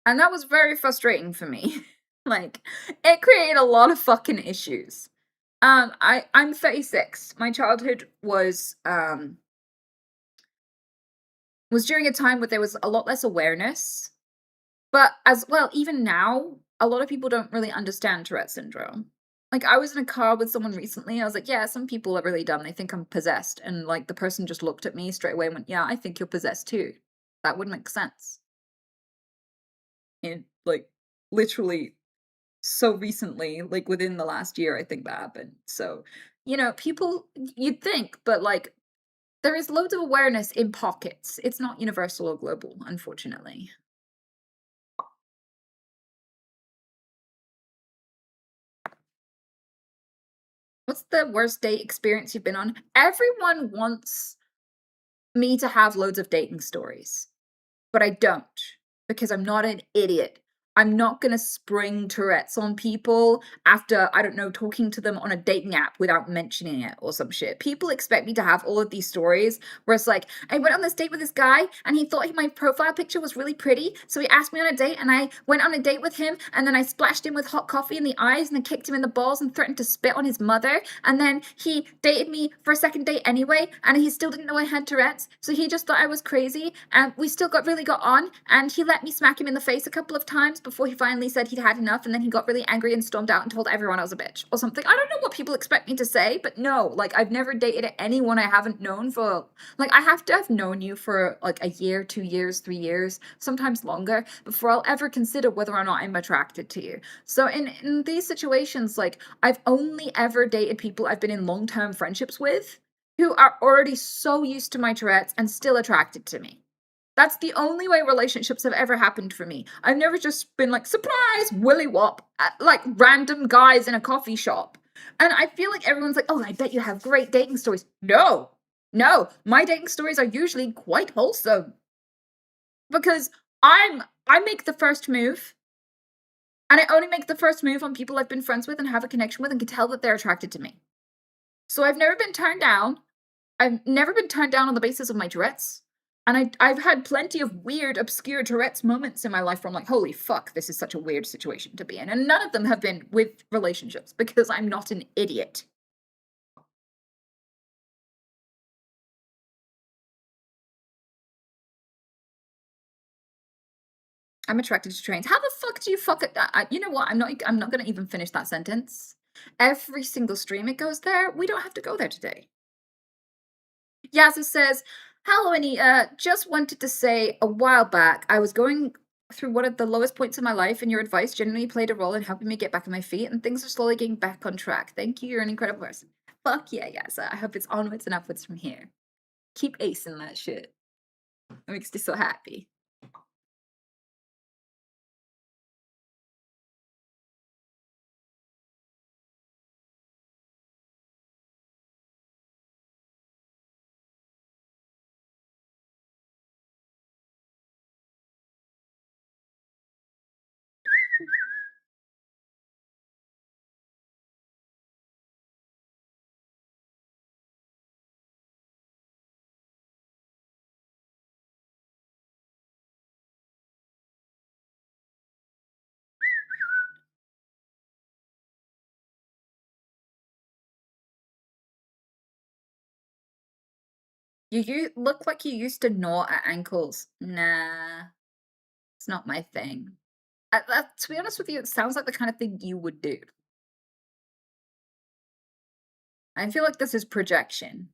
and that was very frustrating for me. Like, it created a lot of fucking issues. I'm 36. My childhood was during a time where there was a lot less awareness. But as well, even now, a lot of people don't really understand Tourette syndrome. Like, I was in a car with someone recently. I was like, yeah, some people are really dumb. They think I'm possessed. And, like, the person just looked at me straight away and went, yeah, I think you're possessed too. That wouldn't make sense. And, like, literally so recently, like, within the last year, I think that happened. So, you know, people, you'd think, but, like, there is loads of awareness in pockets. It's not universal or global, unfortunately. What's the worst date experience you've been on? Everyone wants me to have loads of dating stories, but I don't, because I'm not an idiot. I'm not gonna spring Tourette's on people after, I don't know, talking to them on a dating app without mentioning it or some shit. People expect me to have all of these stories where it's like, I went on this date with this guy and he thought my profile picture was really pretty, so he asked me on a date and I went on a date with him and then I splashed him with hot coffee in the eyes and then kicked him in the balls and threatened to spit on his mother, and then he dated me for a second date anyway and he still didn't know I had Tourette's, so he just thought I was crazy, and we still really got on, and he let me smack him in the face a couple of times before he finally said he'd had enough, and then he got really angry and stormed out and told everyone I was a bitch or something. I don't know what people expect me to say, but no, like, I've never dated anyone I haven't known for, like, I have to have known you for like a year, 2 years, 3 years, sometimes longer, before I'll ever consider whether or not I'm attracted to you. So in these situations, like, I've only ever dated people I've been in long-term friendships with who are already so used to my Tourette's and still attracted to me. That's the only way relationships have ever happened for me. I've never just been like, surprise, willy wop, at, like, random guys in a coffee shop. And I feel like everyone's like, oh, I bet you have great dating stories. No, my dating stories are usually quite wholesome. Because I make the first move. And I only make the first move on people I've been friends with and have a connection with and can tell that they're attracted to me. So I've never been turned down. I've never been turned down on the basis of my Tourette's. And I've had plenty of weird, obscure Tourette's moments in my life where I'm like, holy fuck, this is such a weird situation to be in. And none of them have been with relationships because I'm not an idiot. I'm attracted to trains. How the fuck do you fuck it? You know what? I'm not gonna even finish that sentence. Every single stream it goes there. We don't have to go there today. Yazza says, hello, Anita. Just wanted to say, a while back, I was going through one of the lowest points in my life, and your advice genuinely played a role in helping me get back on my feet, and things are slowly getting back on track. Thank you. You're an incredible person. Fuck yeah, Yazza. I hope it's onwards and upwards from here. Keep acing that shit. It makes me so happy. You look like you used to gnaw at ankles. Nah, it's not my thing. To be honest with you, it sounds like the kind of thing you would do. I feel like this is projection.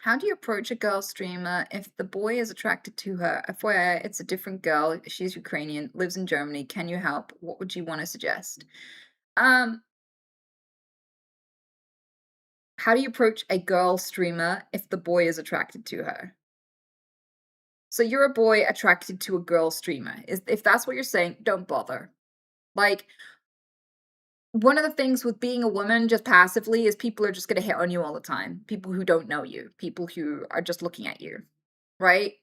How do you approach a girl streamer if the boy is attracted to her? FYI, it's a different girl. She's Ukrainian, lives in Germany. Can you help? What would you want to suggest? Um, how do you approach a girl streamer if the boy is attracted to her? So you're a boy attracted to a girl streamer. If that's what you're saying, don't bother. Like, one of the things with being a woman just passively is people are just gonna hit on you all the time. People who don't know you, people who are just looking at you, right?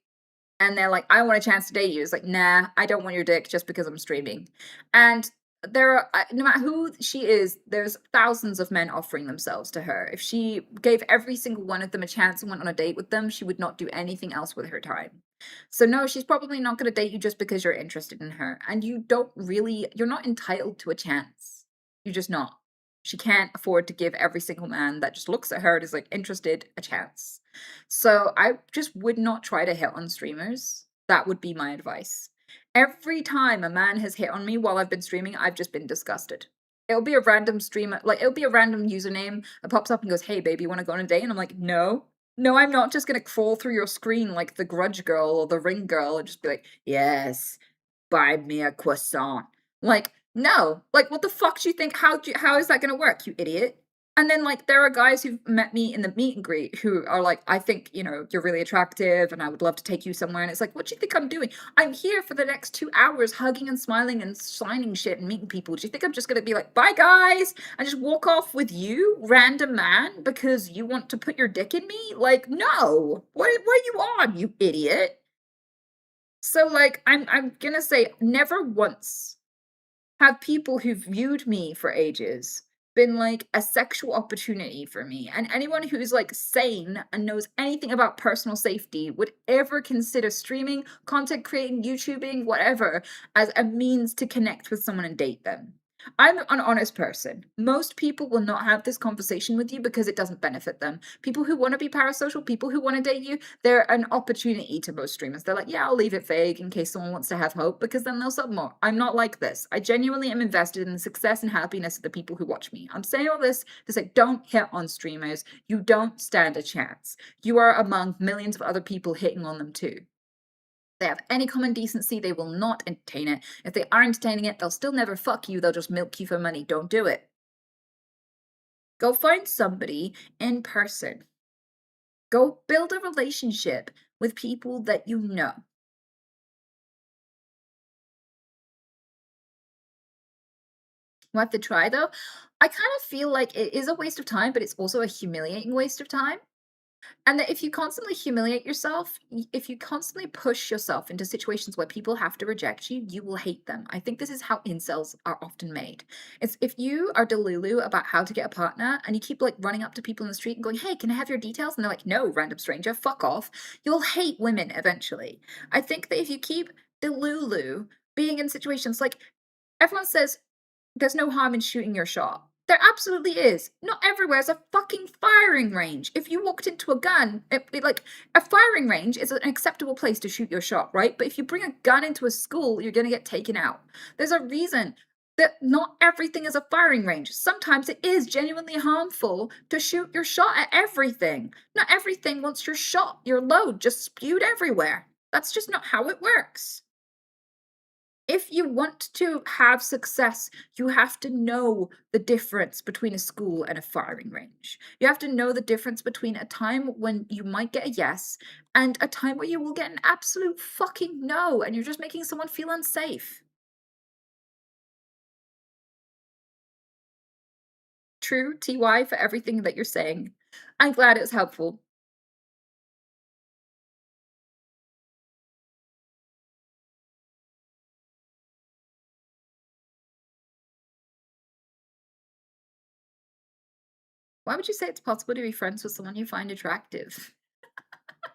And they're like, "I want a chance to date you." It's like, "Nah, I don't want your dick just because I'm streaming." And there are, no matter who she is, there's thousands of men offering themselves to her. If she gave every single one of them a chance and went on a date with them, she would not do anything else with her time. So no, she's probably not going to date you just because you're interested in her. And you're not entitled to a chance. You're just not. She can't afford to give every single man that just looks at her and is like interested a chance. So I just would not try to hit on streamers. That would be my advice. Every time a man has hit on me while I've been streaming, I've just been disgusted. It'll be a random streamer, like it'll be a random username that pops up and goes, "Hey baby, you want to go on a date?" And I'm like, "No. No, I'm not just gonna crawl through your screen like the Grudge Girl or the Ring Girl and just be like, yes, buy me a croissant." Like, no. Like, what the fuck do you think? How is that gonna work, you idiot? And then, like, there are guys who've met me in the meet and greet who are like, "I think, you're really attractive and I would love to take you somewhere." And it's like, what do you think I'm doing? I'm here for the next 2 hours hugging and smiling and signing shit and meeting people. Do you think I'm just gonna be like, "Bye, guys," and just walk off with you, random man, because you want to put your dick in me? Like, no. What are you on, you idiot? So, like, I'm gonna say never once have people who've viewed me for ages been like a sexual opportunity for me. And anyone who's like sane and knows anything about personal safety would ever consider streaming, content creating, YouTubing, whatever, as a means to connect with someone and date them. I'm an honest person. Most people will not have this conversation with you because it doesn't benefit them. People who want to be parasocial, people who want to date you, they're an opportunity to most streamers. They're like, "Yeah, I'll leave it vague in case someone wants to have hope," because then they'll sub more. I'm not like this. I genuinely am invested in the success and happiness of the people who watch me. I'm saying all this to say, don't hit on streamers. You don't stand a chance. You are among millions of other people hitting on them too. They have any common decency, they will not entertain it. If they are entertaining it, they'll still never fuck you, they'll just milk you for money. Don't do it. Go find somebody in person. Go build a relationship with people that you know. We'll have to try though. I kind of feel like it is a waste of time, but it's also a humiliating waste of time. And that if you constantly humiliate yourself, if you constantly push yourself into situations where people have to reject you, you will hate them. I think this is how incels are often made. It's if you are delulu about how to get a partner and you keep like running up to people in the street and going, "Hey, can I have your details?" And they're like, "No, random stranger, fuck off." You'll hate women eventually. I think that if you keep delulu being in situations like everyone says, there's no harm in shooting your shot. There absolutely is. Not everywhere is a fucking firing range. If you walked into a gun, like a firing range is an acceptable place to shoot your shot, right? But if you bring a gun into a school, you're going to get taken out. There's a reason that not everything is a firing range. Sometimes it is genuinely harmful to shoot your shot at everything. Not everything wants your shot, your load just spewed everywhere. That's just not how it works. If you want to have success, you have to know the difference between a school and a firing range. You have to know the difference between a time when you might get a yes and a time where you will get an absolute fucking no and you're just making someone feel unsafe. True, TY, for everything that you're saying. I'm glad it was helpful. Why would you say it's possible to be friends with someone you find attractive?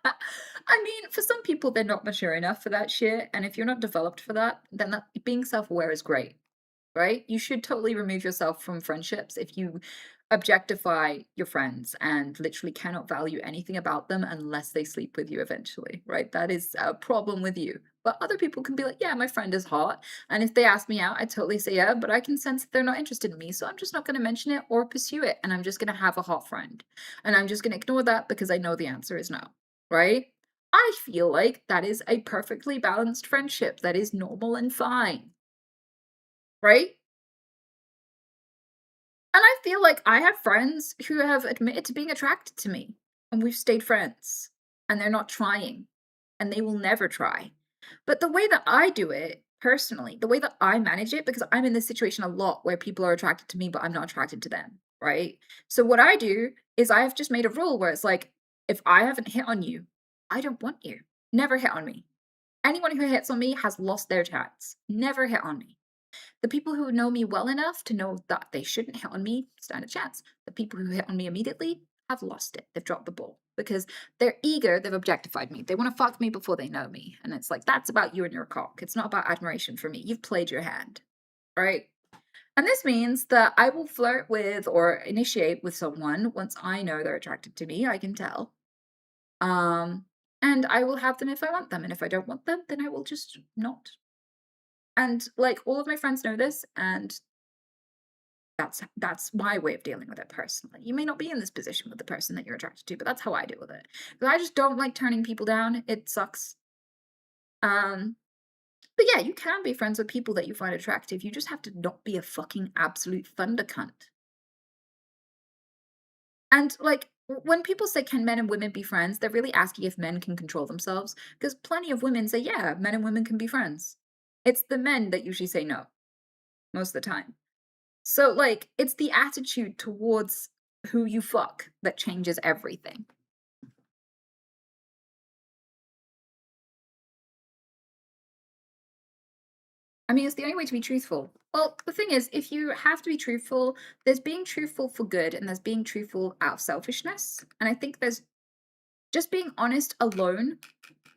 I mean, for some people, they're not mature enough for that shit. And if you're not developed for that, then being self aware is great, right? You should totally remove yourself from friendships if you objectify your friends and literally cannot value anything about them unless they sleep with you eventually, right? That is a problem with you. But other people can be like, yeah, my friend is hot. And if they ask me out, I totally say yeah, but I can sense that they're not interested in me. So I'm just not going to mention it or pursue it. And I'm just going to have a hot friend. And I'm just going to ignore that because I know the answer is no, right? I feel like that is a perfectly balanced friendship that is normal and fine, right? And I feel like I have friends who have admitted to being attracted to me, and we've stayed friends, and they're not trying, and they will never try. But the way that I do it, personally, the way that I manage it, because I'm in this situation a lot where people are attracted to me, but I'm not attracted to them, right? So what I do is I have just made a rule where it's like, if I haven't hit on you, I don't want you. Never hit on me. Anyone who hits on me has lost their chance. Never hit on me. The people who know me well enough to know that they shouldn't hit on me stand a chance. The people who hit on me immediately have lost it. They've dropped the ball because they're eager. They've objectified me. They want to fuck me before they know me. And it's like, that's about you and your cock. It's not about admiration for me. You've played your hand, right? And this means that I will flirt with or initiate with someone once I know they're attracted to me. I can tell. And I will have them if I want them. And if I don't want them, then I will just not. And like all of my friends know this, and that's my way of dealing with it personally. You may not be in this position with the person that you're attracted to, but that's how I deal with it. Because I just don't like turning people down. It sucks. Um, but yeah, you can be friends with people that you find attractive. You just have to not be a fucking absolute thunder cunt. And like when people say, can men and women be friends? They're really asking if men can control themselves. Because plenty of women say, yeah, men and women can be friends. It's the men that usually say no, most of the time. So, like, it's the attitude towards who you fuck that changes everything. I mean, it's the only way to be truthful. Well, the thing is, if you have to be truthful, there's being truthful for good and there's being truthful out of selfishness. And I think there's just being honest alone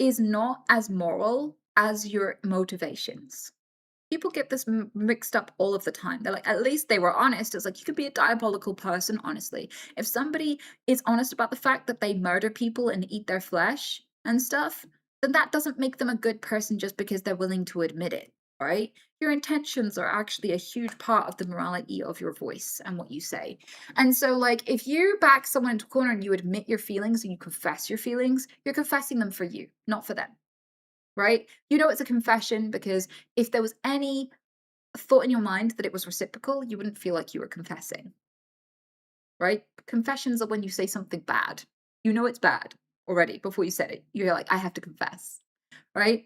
is not as moral as your motivations. People get this mixed up all of the time. They're like, at least they were honest. It's like, you could be a diabolical person, honestly. If somebody is honest about the fact that they murder people and eat their flesh and stuff, then that doesn't make them a good person just because they're willing to admit it, right? Your intentions are actually a huge part of the morality of your voice and what you say. And so, like, if you back someone into a corner and you admit your feelings and you confess your feelings, you're confessing them for you, not for them. Right? You know it's a confession because if there was any thought in your mind that it was reciprocal, you wouldn't feel like you were confessing. Right? Confessions are when you say something bad. You know it's bad already before you said it. You're like, I have to confess. Right?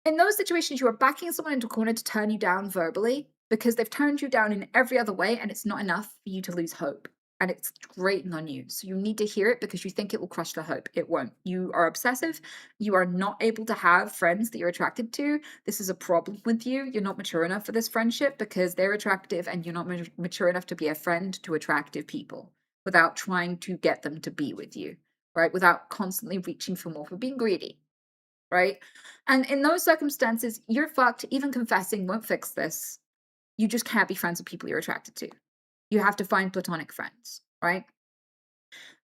In those situations, you are backing someone into a corner to turn you down verbally because they've turned you down in every other way and it's not enough for you to lose hope. And it's grating on you. So you need to hear it because you think it will crush the hope. It won't. You are obsessive. You are not able to have friends that you're attracted to. This is a problem with you. You're not mature enough for this friendship because they're attractive and you're not mature enough to be a friend to attractive people without trying to get them to be with you, right? Without constantly reaching for more, for being greedy, right? And in those circumstances, you're fucked. Even confessing won't fix this. You just can't be friends with people you're attracted to. You have to find platonic friends, right?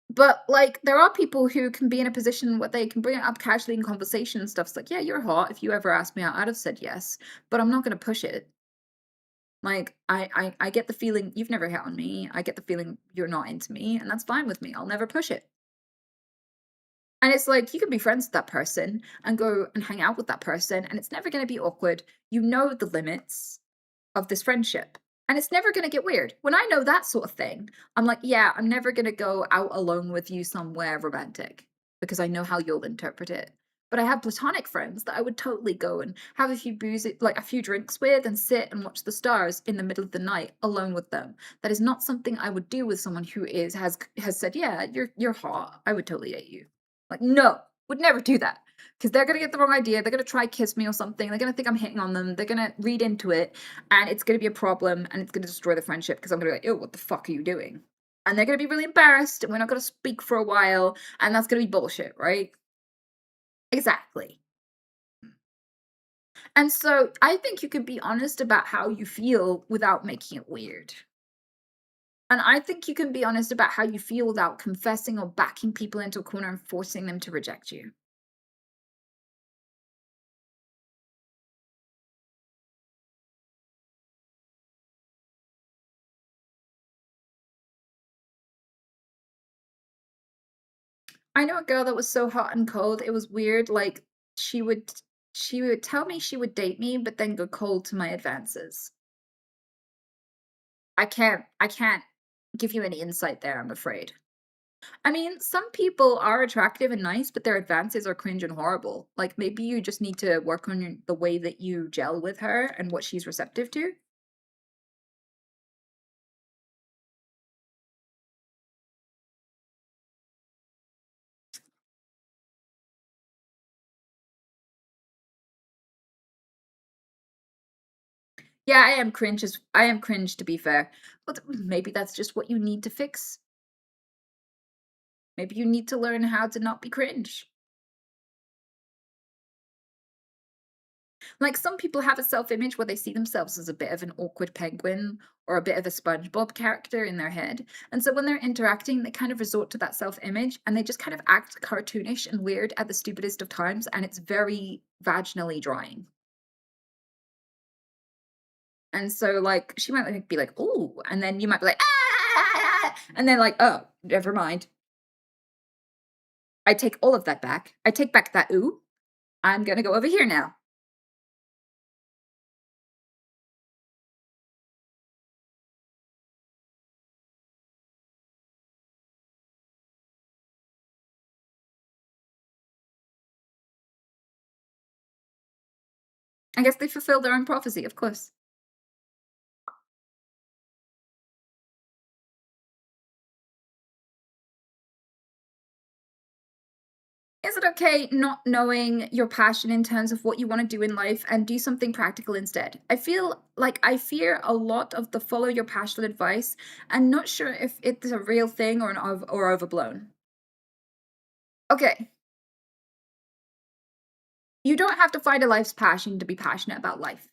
But like there are people who can be in a position where they can bring it up casually in conversation and stuff. It's like, yeah, you're hot. If you ever asked me out, I'd have said yes, but I'm not gonna push it. Like I get the feeling you've never hit on me. I get the feeling you're not into me, and that's fine with me. I'll never push it. And it's like you can be friends with that person and go and hang out with that person, and it's never gonna be awkward. You know the limits of this friendship. And it's never going to get weird. When I know that sort of thing, I'm like, yeah, I'm never going to go out alone with you somewhere romantic because I know how you'll interpret it. But I have platonic friends that I would totally go and have a few booze, like a few drinks with, and sit and watch the stars in the middle of the night alone with them. That is not something I would do with someone who has said, yeah, you're hot. I would totally date you. Like, no, would never do that. Because they're going to get the wrong idea. They're going to try kiss me or something. They're going to think I'm hitting on them. They're going to read into it. And it's going to be a problem. And it's going to destroy the friendship. Because I'm going to be like, ew, what the fuck are you doing? And they're going to be really embarrassed. And we're not going to speak for a while. And that's going to be bullshit, right? Exactly. And so I think you can be honest about how you feel without making it weird. And I think you can be honest about how you feel without confessing or backing people into a corner and forcing them to reject you. I know a girl that was so hot and cold, it was weird, like, she would she would tell me she would date me, but then go cold to my advances. I can't give you any insight there, I'm afraid. I mean, some people are attractive and nice, but their advances are cringe and horrible. Like, maybe you just need to work on the way that you gel with her and what she's receptive to. Yeah, I am cringe to be fair. But maybe that's just what you need to fix. Maybe you need to learn how to not be cringe. Like, some people have a self-image where they see themselves as a bit of an awkward penguin or a bit of a SpongeBob character in their head, and so when they're interacting, they kind of resort to that self-image, and they just kind of act cartoonish and weird at the stupidest of times, and it's very vaginally drying. And so, like, she might, like, be like, "Ooh," and then you might be like, "Ah!" And then like, "Oh, never mind. I take all of that back. I take back that ooh. I'm gonna go over here now." I guess they fulfilled their own prophecy, of course. Is it okay not knowing your passion in terms of what you want to do in life and do something practical instead? I feel like I fear a lot of the follow your passion advice and not sure if it's a real thing or or overblown. Okay, you don't have to find a life's passion to be passionate about life.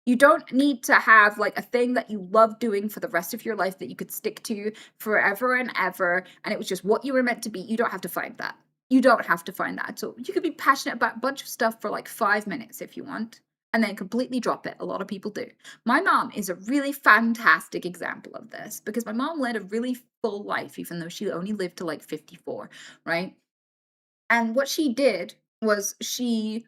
You don't need to have like a thing that you love doing for the rest of your life that you could stick to forever and ever, and it was just what you were meant to be. You don't have to find that. You don't have to find that at all. You could be passionate about a bunch of stuff for like 5 minutes if you want, and then completely drop it. A lot of people do. My mom is a really fantastic example of this because my mom led a really full life, even though she only lived to like 54, right? And what she did was she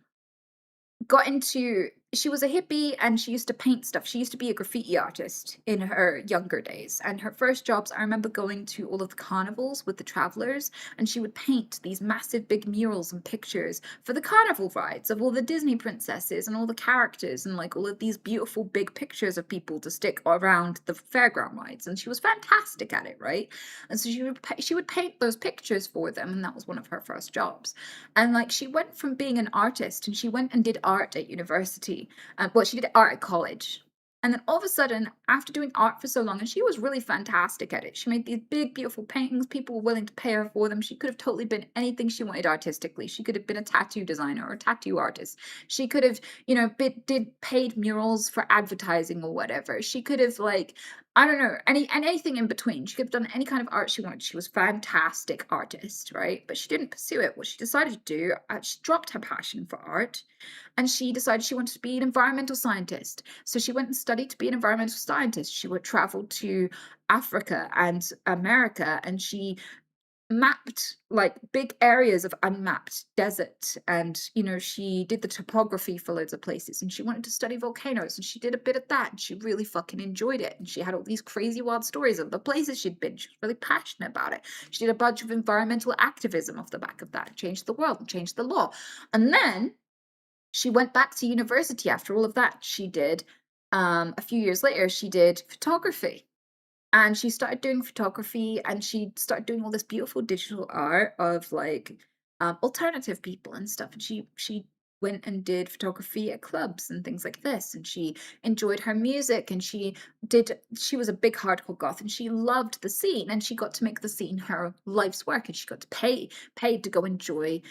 was a hippie and she used to paint stuff. She used to be a graffiti artist in her younger days. And her first jobs, I remember going to all of the carnivals with the travelers, and she would paint these massive big murals and pictures for the carnival rides of all the Disney princesses and all the characters and like all of these beautiful big pictures of people to stick around the fairground rides. And she was fantastic at it, right? And so she would paint those pictures for them, and that was one of her first jobs. And like she went from being an artist and she went and did art at university. Well, she did art at college. And then all of a sudden, after doing art for so long, and she was really fantastic at it, she made these big, beautiful paintings. People were willing to pay her for them. She could have totally been anything she wanted artistically. She could have been a tattoo designer or a tattoo artist. She could have, did paid murals for advertising or whatever. She could have like, I don't know, anything in between. She could have done any kind of art she wanted. She was a fantastic artist, right? But she didn't pursue it. What she decided to do, she dropped her passion for art, and she decided she wanted to be an environmental scientist. So she went and studied to be an environmental scientist. She would travel to Africa and America, and she mapped like big areas of unmapped desert, and she did the topography for loads of places, and she wanted to study volcanoes, and she did a bit of that, and she really fucking enjoyed it, and she had all these crazy wild stories of the places she'd been. She was really passionate about it. She did a bunch of environmental activism off the back of that, changed the world and changed the law. And then she went back to university after all of that. She did a few years later, she did photography, and she started doing photography, and she started doing all this beautiful digital art of like alternative people and stuff, and she went and did photography at clubs and things like this, and she enjoyed her music, and she was a big hardcore goth, and she loved the scene, and she got to make the scene her life's work, and she got to paid to go enjoy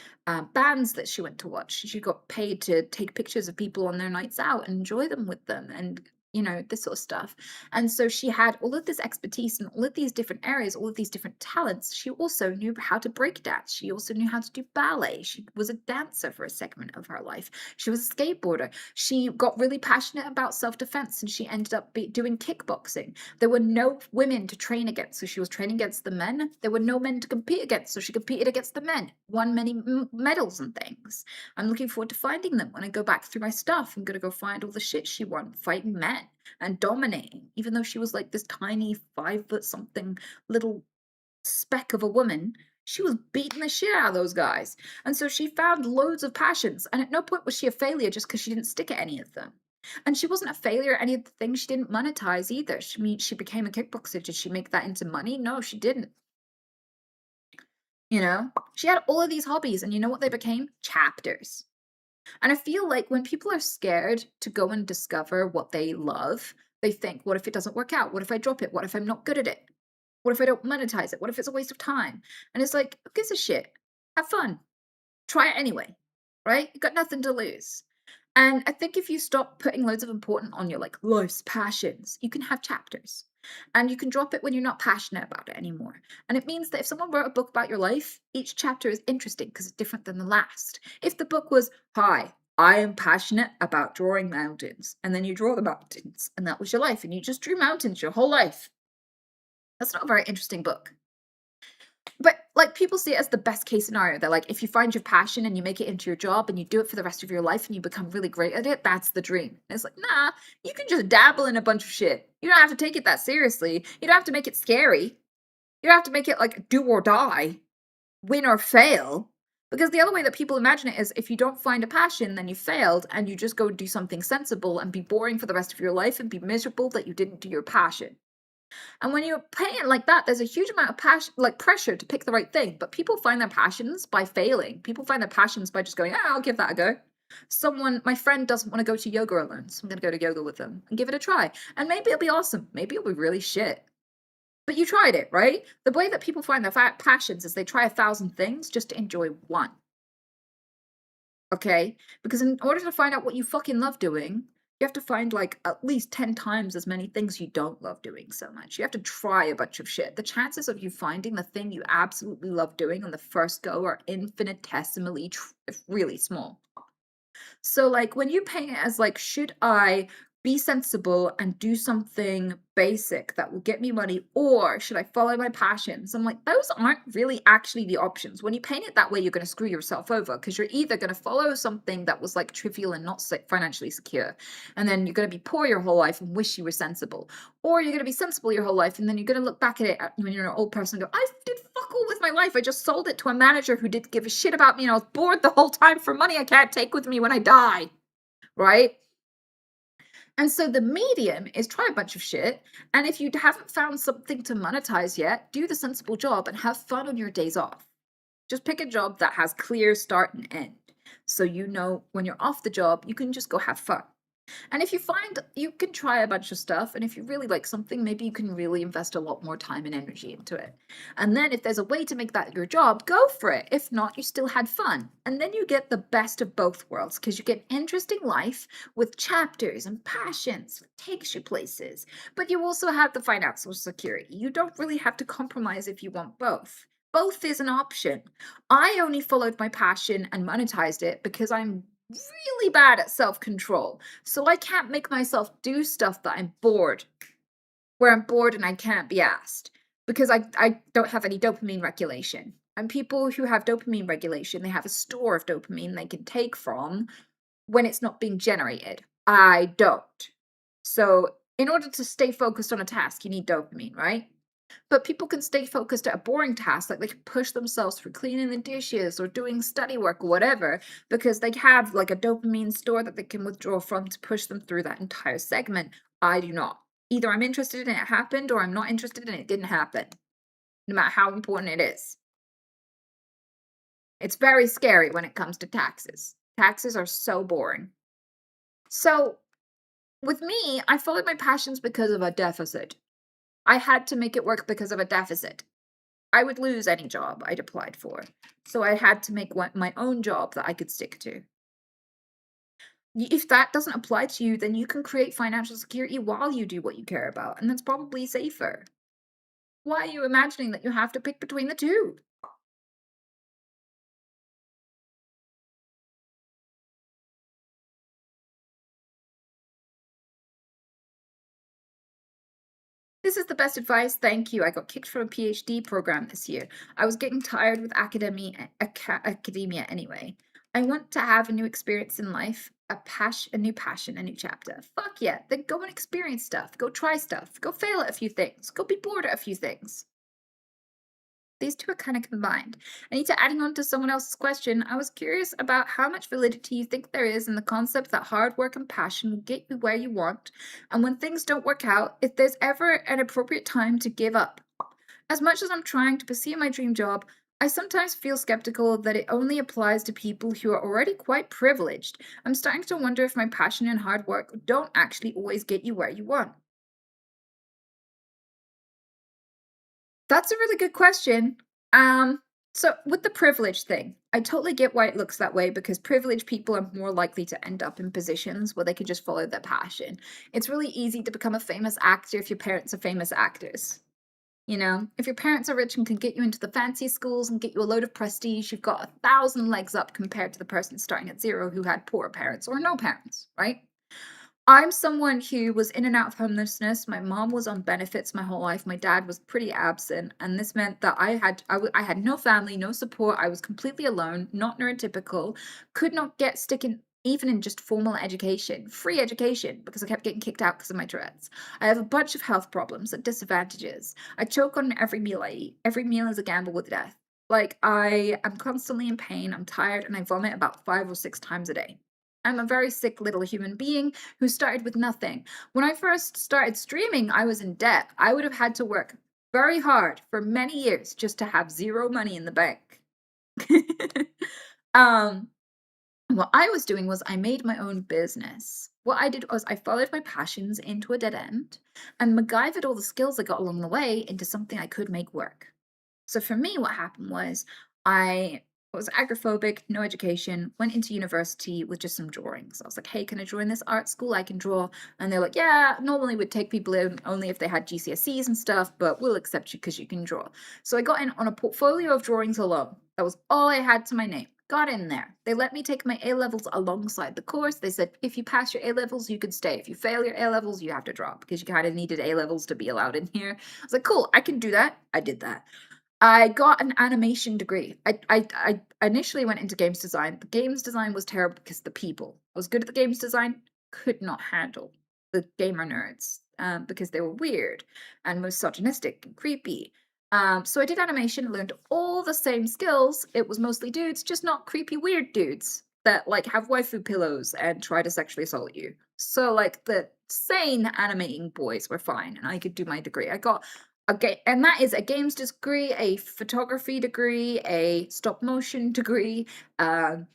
bands that she went to watch. She got paid to take pictures of people on their nights out and enjoy them with them, and you know, this sort of stuff. And so she had all of this expertise in all of these different areas, all of these different talents. She also knew how to break dance. She also knew how to do ballet. She was a dancer for a segment of her life. She was a skateboarder. She got really passionate about self-defense and she ended up doing kickboxing. There were no women to train against, so she was training against the men. There were no men to compete against, so she competed against the men, won many medals and things. I'm looking forward to finding them when I go back through my stuff. I'm gonna go find all the shit she won fighting men and dominating, even though she was like this tiny 5 foot something little speck of a woman. She was beating the shit out of those guys. And so she found loads of passions. And at no point was she a failure just because she didn't stick at any of them. And she wasn't a failure at any of the things she didn't monetize either. She became a kickboxer. Did she make that into money? No, she didn't. You know, she had all of these hobbies, and you know what they became? Chapters. And I feel like when people are scared to go and discover what they love, they think, what if it doesn't work out? What if I drop it? What if I'm not good at it? What if I don't monetize it? What if it's a waste of time? And it's like, who gives a shit? Have fun. Try it anyway, right? You got nothing to lose. And I think if you stop putting loads of important on your like life's passions, you can have chapters. And you can drop it when you're not passionate about it anymore. And it means that if someone wrote a book about your life, each chapter is interesting because it's different than the last. If the book was, hi, I am passionate about drawing mountains, and then you draw the mountains, and that was your life, and you just drew mountains your whole life, that's not a very interesting book. But like people see it as the best case scenario. They're like, if you find your passion and you make it into your job and you do it for the rest of your life and you become really great at it, that's the dream. And it's like, nah, you can just dabble in a bunch of shit. You don't have to take it that seriously. You don't have to make it scary. You don't have to make it like do or die, win or fail. Because the other way that people imagine it is if you don't find a passion, then you failed and you just go do something sensible and be boring for the rest of your life and be miserable that you didn't do your passion. And when you're paying like that, there's a huge amount of passion, like pressure to pick the right thing. But people find their passions by failing. People find their passions by just going, I'll give that a go. My friend doesn't want to go to yoga alone, so I'm going to go to yoga with them and give it a try. And maybe it'll be awesome. Maybe it'll be really shit. But you tried it, right? The way that people find their passions is they try 1,000 things just to enjoy one. Okay? Because in order to find out what you fucking love doing, you have to find like at least 10 times as many things you don't love doing so much. You have to try a bunch of shit. The chances of you finding the thing you absolutely love doing on the first go are infinitesimally really small. So like when you paint it as like, should I be sensible and do something basic that will get me money, or should I follow my passions? I'm like, those aren't really actually the options. When you paint it that way, you're going to screw yourself over because you're either going to follow something that was like trivial and not financially secure, and then you're going to be poor your whole life and wish you were sensible, or you're going to be sensible your whole life and then you're going to look back at it when you're an old person and go, I did fuck all with my life. I just sold it to a manager who didn't give a shit about me and I was bored the whole time for money I can't take with me when I die, right? And so the medium is try a bunch of shit. And if you haven't found something to monetize yet, do the sensible job and have fun on your days off. Just pick a job that has clear start and end. So you know when you're off the job, you can just go have fun. And if you find you can try a bunch of stuff, and if you really like something, maybe you can really invest a lot more time and energy into it. And then if there's a way to make that your job, go for it. If not, you still had fun. And then you get the best of both worlds because you get an interesting life with chapters and passions that takes you places. But you also have the financial security. You don't really have to compromise if you want both. Both is an option. I only followed my passion and monetized it because I'm really bad at self-control. So I can't make myself do stuff that I'm bored, where I'm bored and I can't be asked because I don't have any dopamine regulation. And people who have dopamine regulation, they have a store of dopamine they can take from when it's not being generated. I don't. So in order to stay focused on a task, you need dopamine, right? But people can stay focused at a boring task, like they can push themselves through cleaning the dishes or doing study work or whatever, because they have like a dopamine store that they can withdraw from to push them through that entire segment. I do not. Either I'm interested in it happened or I'm not interested in it didn't happen, no matter how important it is. It's very scary when it comes to taxes. Taxes are so boring. So with me, I followed my passions because of a deficit. I had to make it work because of a deficit. I would lose any job I'd applied for. So I had to make my own job that I could stick to. If that doesn't apply to you, then you can create financial security while you do what you care about, and that's probably safer. Why are you imagining that you have to pick between the two? This is the best advice. Thank you. I got kicked from a PhD program this year. I was getting tired with academia anyway. I want to have a new experience in life, a new passion, a new chapter. Fuck yeah. Then go and experience stuff. Go try stuff. Go fail at a few things. Go be bored at a few things. These two are kind of combined. Anita, adding on to someone else's question, I was curious about how much validity you think there is in the concept that hard work and passion will get you where you want, and when things don't work out, if there's ever an appropriate time to give up. As much as I'm trying to pursue my dream job, I sometimes feel skeptical that it only applies to people who are already quite privileged. I'm starting to wonder if my passion and hard work don't actually always get you where you want. That's a really good question. So with the privilege thing, I totally get why it looks that way because privileged people are more likely to end up in positions where they can just follow their passion. It's really easy to become a famous actor if your parents are famous actors. You know, if your parents are rich and can get you into the fancy schools and get you a load of prestige, you've got 1,000 legs up compared to the person starting at zero who had poor parents or no parents, right? I'm someone who was in and out of homelessness. My mom was on benefits my whole life. My dad was pretty absent, and this meant that I had no family, no support. I was completely alone, not neurotypical, could not get stick in even in just formal education, free education, because I kept getting kicked out because of my Tourette's. I have a bunch of health problems and disadvantages. I choke on every meal I eat. Every meal is a gamble with death. Like I am constantly in pain. I'm tired, and I vomit about 5 or 6 times a day. I'm a very sick little human being who started with nothing. When I first started streaming, I was in debt. I would have had to work very hard for many years just to have zero money in the bank. um, what I was doing was I made my own business. What I did was I followed my passions into a dead end and MacGyvered all the skills I got along the way into something I could make work. So for me, what happened was I was agoraphobic, no education, went into university with just some drawings. I was like, hey, can I join this art school? I can draw. And they're like, yeah, normally we'd take people in only if they had GCSEs and stuff, but we'll accept you because you can draw. So I got in on a portfolio of drawings alone. That was all I had to my name. Got in there. They let me take my A levels alongside the course. They said, if you pass your A levels, you could stay. If you fail your A levels, you have to drop because you kind of needed A levels to be allowed in here. I was like, cool, I can do that. I did that. I got an animation degree. I initially went into games design. The games design was terrible because the people. I was good at the games design, could not handle the gamer nerds because they were weird and misogynistic and creepy. So I did animation, learned all the same skills. It was mostly dudes, just not creepy weird dudes that like have waifu pillows and try to sexually assault you. So like the sane animating boys were fine, and I could do my degree. I got okay, and that is a games degree, a photography degree, a stop motion degree, a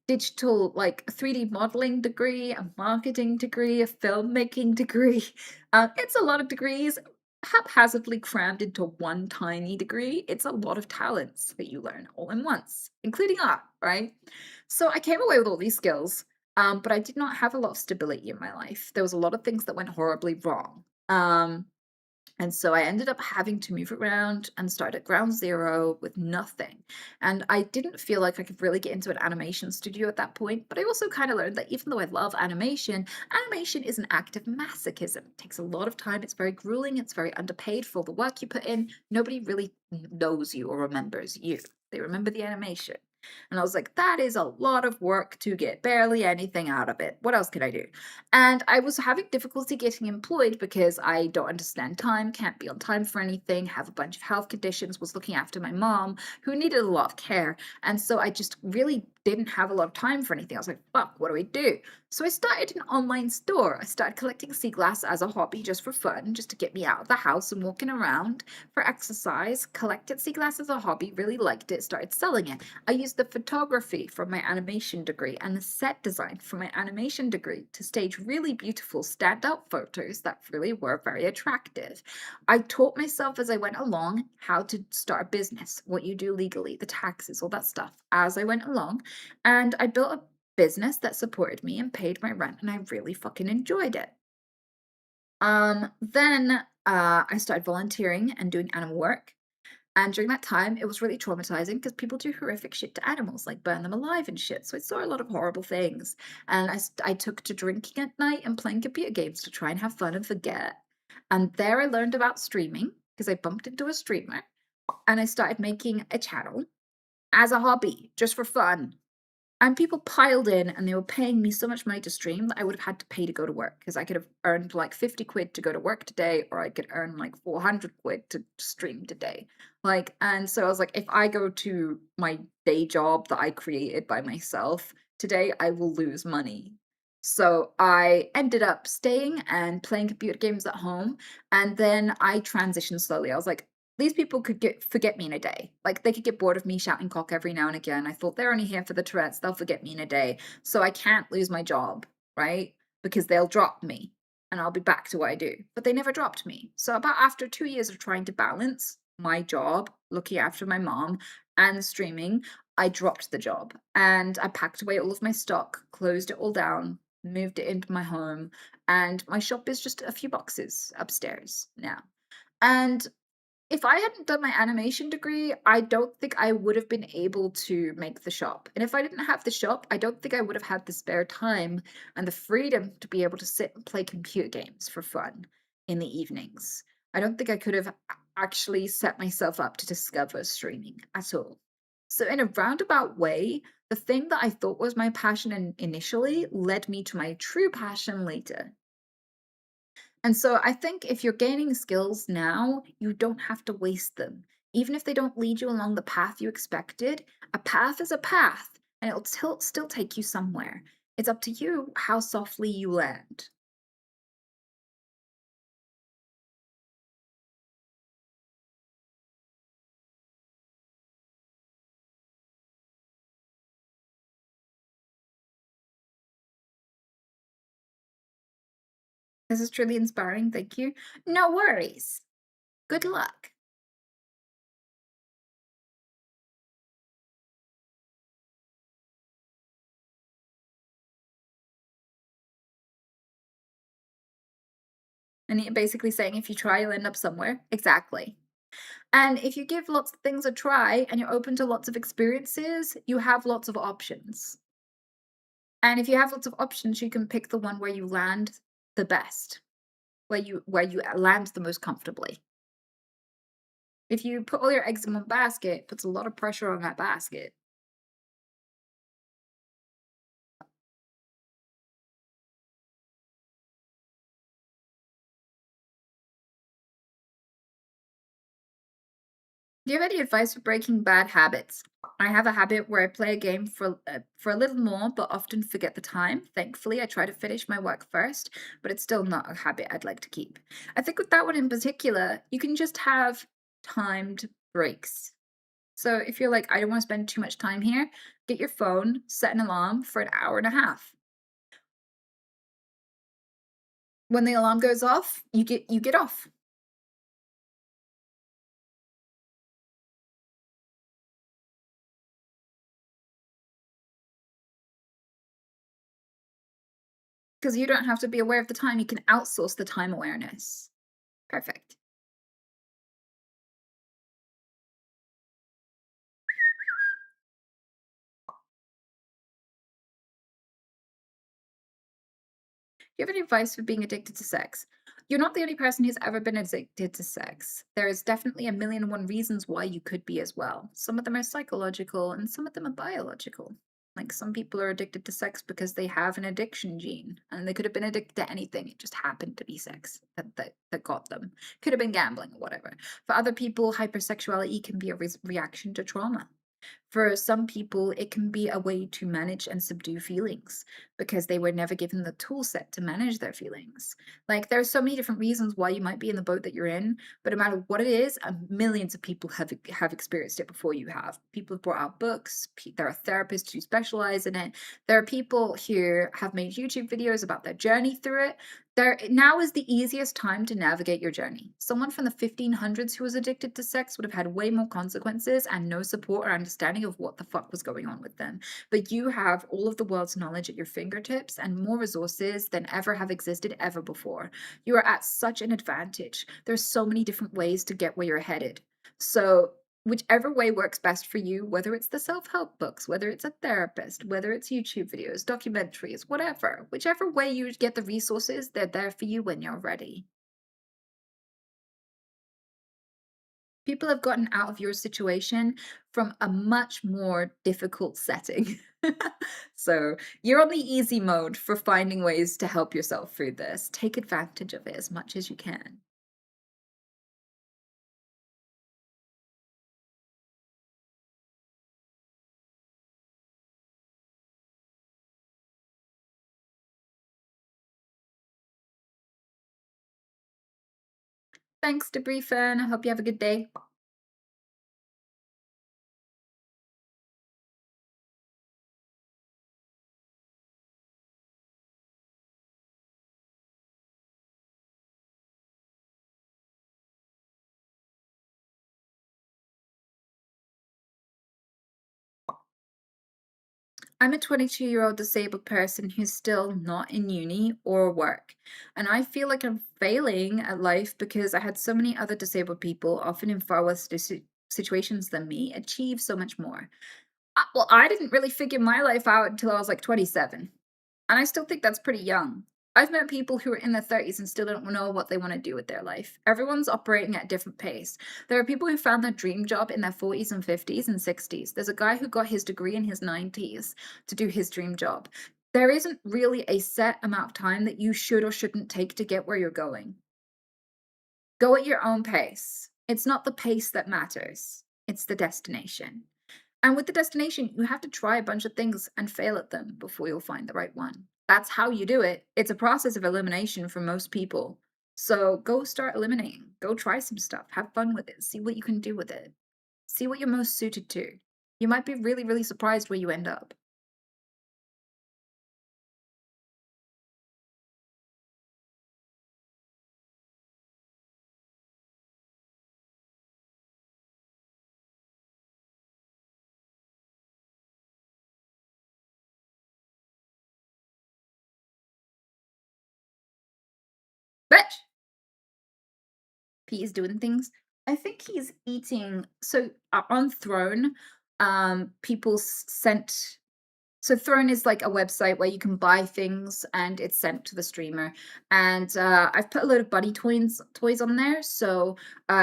digital like 3D modeling degree, a marketing degree, a filmmaking degree. It's a lot of degrees haphazardly crammed into one tiny degree. It's a lot of talents that you learn all in once, including art, right? So I came away with all these skills, but I did not have a lot of stability in my life. There was a lot of things that went horribly wrong. And so I ended up having to move around and start at ground zero with nothing. And I didn't feel like I could really get into an animation studio at that point. But I also kind of learned that even though I love animation, animation is an act of masochism. It takes a lot of time. It's very grueling. It's very underpaid for all the work you put in. Nobody really knows you or remembers you. They remember the animation. And I was like, that is a lot of work to get barely anything out of it. What else could I do? And I was having difficulty getting employed because I don't understand time, can't be on time for anything, have a bunch of health conditions, was looking after my mom who needed a lot of care. And so I just really didn't have a lot of time for anything. I was like, fuck, what do I do? So I started an online store. I started collecting sea glass as a hobby just for fun, just to get me out of the house and walking around for exercise. Collected sea glass as a hobby, really liked it, started selling it. I used the photography from my animation degree and the set design from my animation degree to stage really beautiful standout photos that really were very attractive. I taught myself as I went along how to start a business, what you do legally, the taxes, all that stuff as I went along. And I built a business that supported me and paid my rent, and I really fucking enjoyed it. Then I started volunteering and doing animal work. And during that time, it was really traumatizing because people do horrific shit to animals, like burn them alive and shit. So I saw a lot of horrible things. And I took to drinking at night and playing computer games to try and have fun and forget. And there I learned about streaming because I bumped into a streamer and I started making a channel as a hobby, just for fun. And people piled in and they were paying me so much money to stream that I would have had to pay to go to work because I could have earned like 50 quid to go to work today, or I could earn like 400 quid to stream today. Like, and so I was like, if I go to my day job that I created by myself today, I will lose money. So I ended up staying and playing computer games at home. And then I transitioned slowly. I was like, these people could forget me in a day. Like, they could get bored of me shouting cock every now and again. I thought, they're only here for the Tourette's, they'll forget me in a day. So I can't lose my job, right? Because they'll drop me and I'll be back to what I do. But they never dropped me. So about after 2 years of trying to balance my job, looking after my mom, and streaming, I dropped the job and I packed away all of my stock, closed it all down, moved it into my home, and my shop is just a few boxes upstairs now. And if I hadn't done my animation degree, I don't think I would have been able to make the shop. And if I didn't have the shop, I don't think I would have had the spare time and the freedom to be able to sit and play computer games for fun in the evenings. I don't think I could have actually set myself up to discover streaming at all. So, in a roundabout way, the thing that I thought was my passion initially led me to my true passion later. And so I think if you're gaining skills now, you don't have to waste them. Even if they don't lead you along the path you expected, a path is a path and it'll still take you somewhere. It's up to you how softly you land. This is truly inspiring. Thank you. No worries. Good luck. And you're basically saying if you try, you'll end up somewhere. Exactly. And if you give lots of things a try and you're open to lots of experiences, you have lots of options. And if you have lots of options, you can pick the one where you land the best, where you land the most comfortably. If you put all your eggs in one basket, it puts a lot of pressure on that basket. Do you have any advice for breaking bad habits? I have a habit where I play a game for a little more, but often forget the time. Thankfully, I try to finish my work first, but it's still not a habit I'd like to keep. I think with that one in particular, you can just have timed breaks. So if you're like, I don't want to spend too much time here, get your phone, set an alarm for an hour and a half. When the alarm goes off, you get off. Because you don't have to be aware of the time, you can outsource the time awareness. Perfect. Do you have any advice for being addicted to sex? You're not the only person who's ever been addicted to sex. There is definitely a million and one reasons why you could be as well. Some of them are psychological and some of them are biological. Like, some people are addicted to sex because they have an addiction gene, and they could have been addicted to anything. It just happened to be sex that got them. Could have been gambling or whatever. For other people, hypersexuality can be a reaction to trauma. For some people, it can be a way to manage and subdue feelings because they were never given the tool set to manage their feelings. Like, there are so many different reasons why you might be in the boat that you're in, but no matter what it is, millions of people have experienced it before you have. People have brought out books. There are therapists who specialize in it. There are people who have made YouTube videos about their journey through it. Now is the easiest time to navigate your journey. Someone from the 1500s who was addicted to sex would have had way more consequences and no support or understanding of what the fuck was going on with them. But you have all of the world's knowledge at your fingertips and more resources than ever have existed ever before. You are at such an advantage. There's so many different ways to get where you're headed. So whichever way works best for you, whether it's the self-help books, whether it's a therapist, whether it's YouTube videos, documentaries, whatever, whichever way you get the resources, they're there for you when you're ready. People have gotten out of your situation from a much more difficult setting. So you're on the easy mode for finding ways to help yourself through this. Take advantage of it as much as you can. Thanks, Debriefing. I hope you have a good day. I'm a 22-year-old disabled person who's still not in uni or work, and I feel like I'm failing at life because I had so many other disabled people, often in far worse situations than me, achieve so much more. Well, I didn't really figure my life out until I was like 27. And I still think that's pretty young. I've met people who are in their 30s and still don't know what they want to do with their life. Everyone's operating at a different pace. There are people who found their dream job in their 40s and 50s and 60s. There's a guy who got his degree in his 90s to do his dream job. There isn't really a set amount of time that you should or shouldn't take to get where you're going. Go at your own pace. It's not the pace that matters, it's the destination. And with the destination, you have to try a bunch of things and fail at them before you'll find the right one. That's how you do it. It's a process of elimination for most people. So go start eliminating. Go try some stuff. Have fun with it. See what you can do with it. See what you're most suited to. You might be really, really surprised where you end up. Bitch! Pete is doing things. I think he's eating. So on Throne, people sent. So Throne is like a website where you can buy things and it's sent to the streamer. And I've put a load of bunny toys on there. So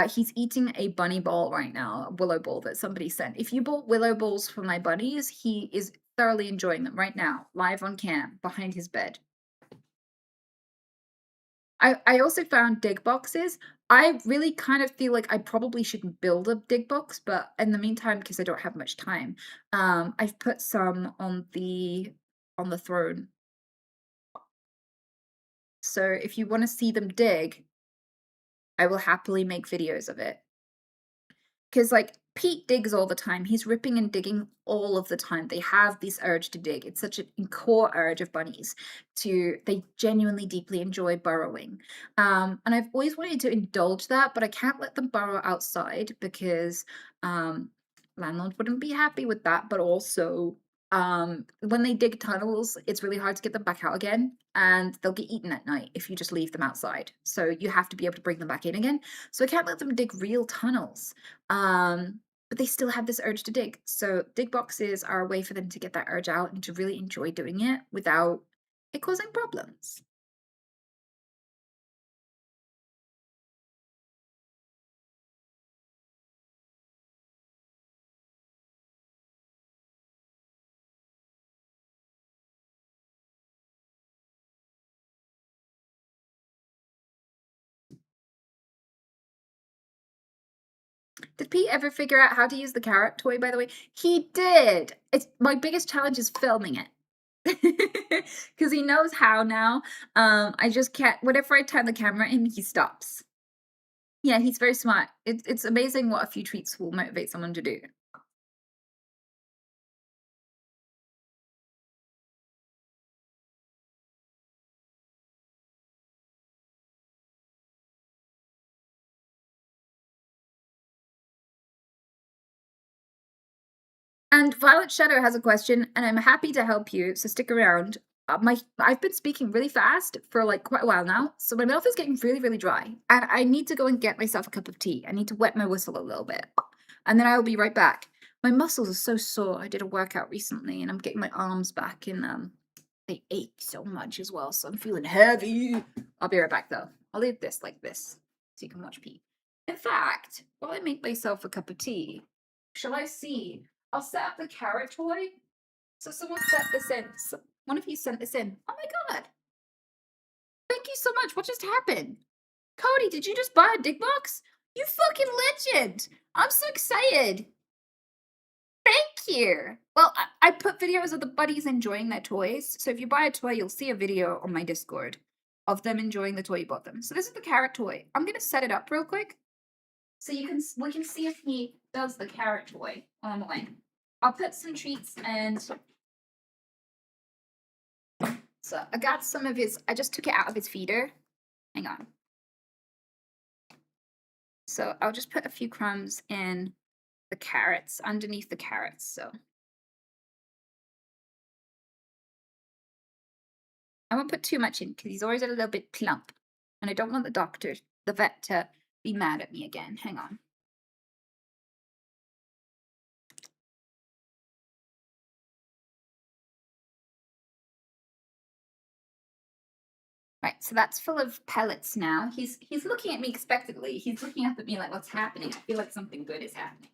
he's eating a bunny ball right now, a willow ball that somebody sent. If you bought willow balls for my bunnies, he is thoroughly enjoying them right now, live on cam, behind his bed. I also found dig boxes. I really kind of feel like I probably should build a dig box, but in the meantime, because I don't have much time, I've put some on the throne. So if you want to see them dig, I will happily make videos of it. Because, like, Pete digs all the time. He's ripping and digging all of the time. They have this urge to dig. It's such a core urge of bunnies they genuinely deeply enjoy burrowing. And I've always wanted to indulge that, but I can't let them burrow outside because landlords wouldn't be happy with that. But also, when they dig tunnels, it's really hard to get them back out again, and they'll get eaten at night if you just leave them outside. So you have to be able to bring them back in again. So I can't let them dig real tunnels. But they still have this urge to dig. So dig boxes are a way for them to get that urge out and to really enjoy doing it without it causing problems. Did Pete ever figure out how to use the carrot toy, by the way? He did. It's my biggest challenge is filming it. Because he knows how now. I just can't whenever I turn the camera in, he stops. Yeah, he's very smart. It's amazing what a few treats will motivate someone to do. And Violet Shadow has a question, and I'm happy to help you, so stick around. I've been speaking really fast for like quite a while now, so my mouth is getting really, really dry, and I need to go and get myself a cup of tea. I need to wet my whistle a little bit, and then I will be right back. My muscles are so sore. I did a workout recently, and I'm getting my arms back, and they ache so much as well, so I'm feeling heavy. I'll be right back though. I'll leave this like this, so you can watch pee. In fact, while I make myself a cup of tea, shall I see? I'll set up the carrot toy. So someone sent this in. One of you sent this in. Oh my god. Thank you so much. What just happened? Cody, did you just buy a dig box? You fucking legend. I'm so excited. Thank you. Well, I put videos of the buddies enjoying their toys. So if you buy a toy, you'll see a video on my Discord of them enjoying the toy you bought them. So this is the carrot toy. I'm going to set it up real quick. So we can see if he does the carrot toy on the way. I'll put some treats and so I got some of his, I just took it out of his feeder. Hang on. So I'll just put a few crumbs in the carrots, underneath the carrots, so. I won't put too much in because he's always a little bit plump. And I don't want the vet to be mad at me again. Hang on. Right, so that's full of pellets now. He's looking at me expectantly. He's looking up at me like, what's happening? I feel like something good is happening.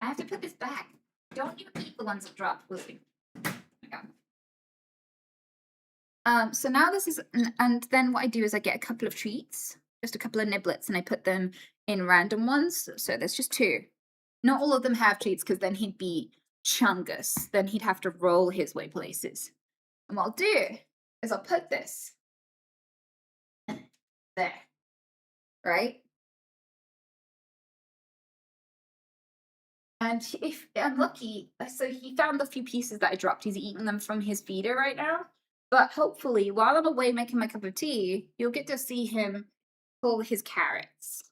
I have to put this back. Don't you eat the ones that dropped, Lily. So now this is, and then what I do is I get a couple of treats, just a couple of niblets, and I put them in random ones. So there's just two. Not all of them have treats because then he'd be chungus. Then he'd have to roll his way places. And what I'll do is I'll put this there, right? And if I'm lucky, so he found the few pieces that I dropped. He's eating them from his feeder right now. But hopefully, while I'm away making my cup of tea, you'll get to see him pull his carrots.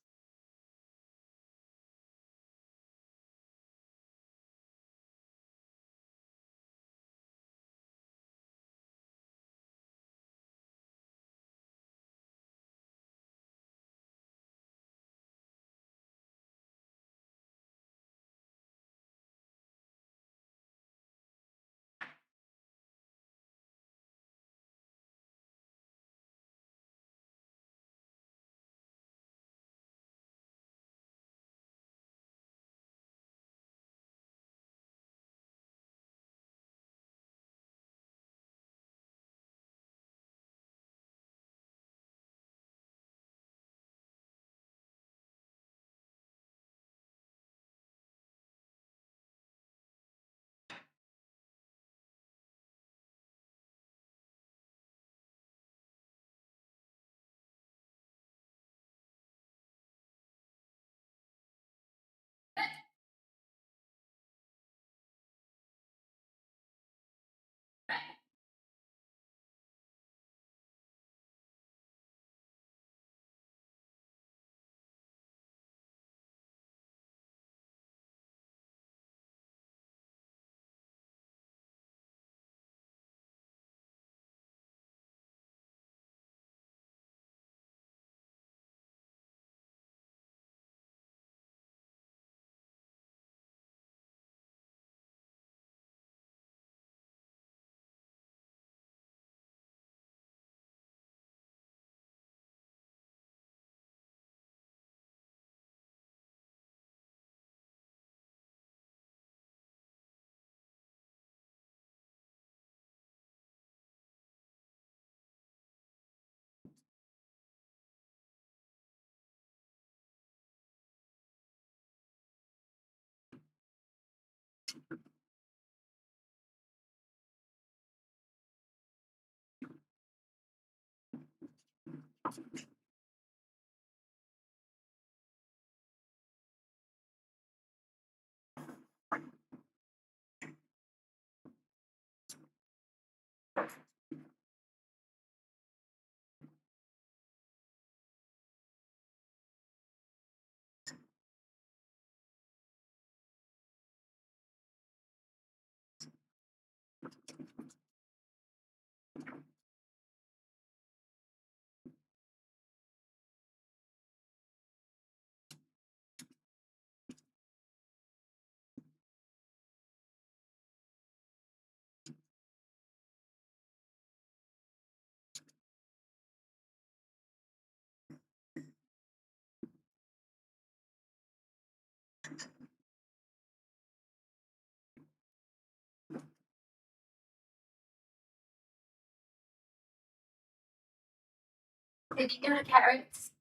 Did you get carrots?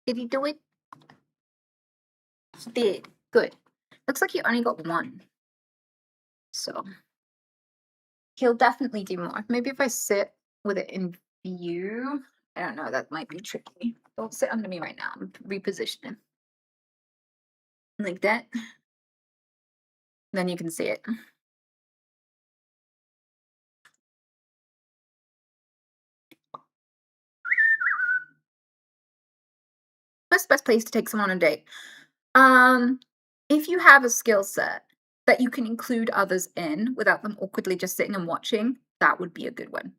Did you do it? He did. Good. Looks like you only got one. So he'll definitely do more. Maybe if I sit with it in view. I don't know, that might be tricky. Don't sit under me right now. I'm repositioning. Like that. Then you can see it. What's the best place to take someone on a date? If you have a skill set that you can include others in without them awkwardly just sitting and watching, that would be a good one.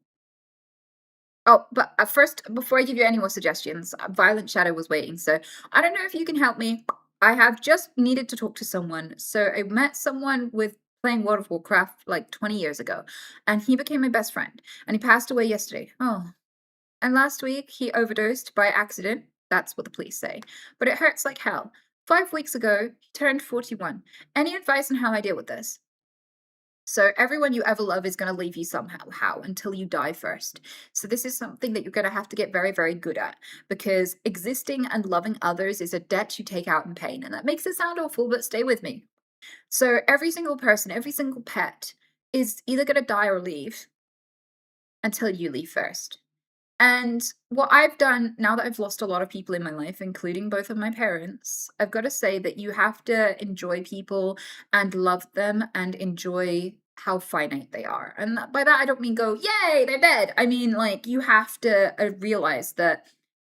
Oh, but first, before I give you any more suggestions, Violent Shadow was waiting, so I don't know if you can help me. I have just needed to talk to someone. So I met someone with playing World of Warcraft like 20 years ago, and he became my best friend, and he passed away yesterday. Oh, and last week he overdosed by accident. That's what the police say. But it hurts like hell. 5 weeks ago, he turned 41. Any advice on how I deal with this? So everyone you ever love is going to leave you somehow, how, until you die first. So this is something that you're going to have to get very, very good at, because existing and loving others is a debt you take out in pain. And that makes it sound awful, but stay with me. So every single person, every single pet is either going to die or leave until you leave first. And what I've done now that I've lost a lot of people in my life, including both of my parents, I've got to say that you have to enjoy people and love them and enjoy how finite they are. And by that, I don't mean go, yay, they're dead. I mean, like, you have to realize that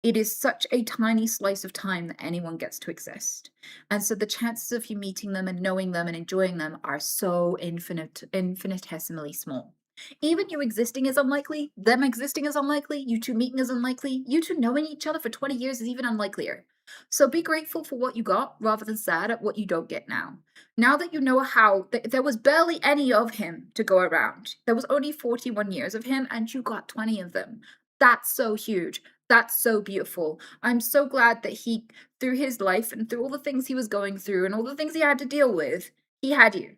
it is such a tiny slice of time that anyone gets to exist. And so the chances of you meeting them and knowing them and enjoying them are so infinitesimally small. Even you existing is unlikely, them existing is unlikely, you two meeting is unlikely, you two knowing each other for 20 years is even unlikelier. So be grateful for what you got rather than sad at what you don't get now. Now that you know how, there was barely any of him to go around. There was only 41 years of him and you got 20 of them. That's so huge. That's so beautiful. I'm so glad that he, through his life and through all the things he was going through and all the things he had to deal with, he had you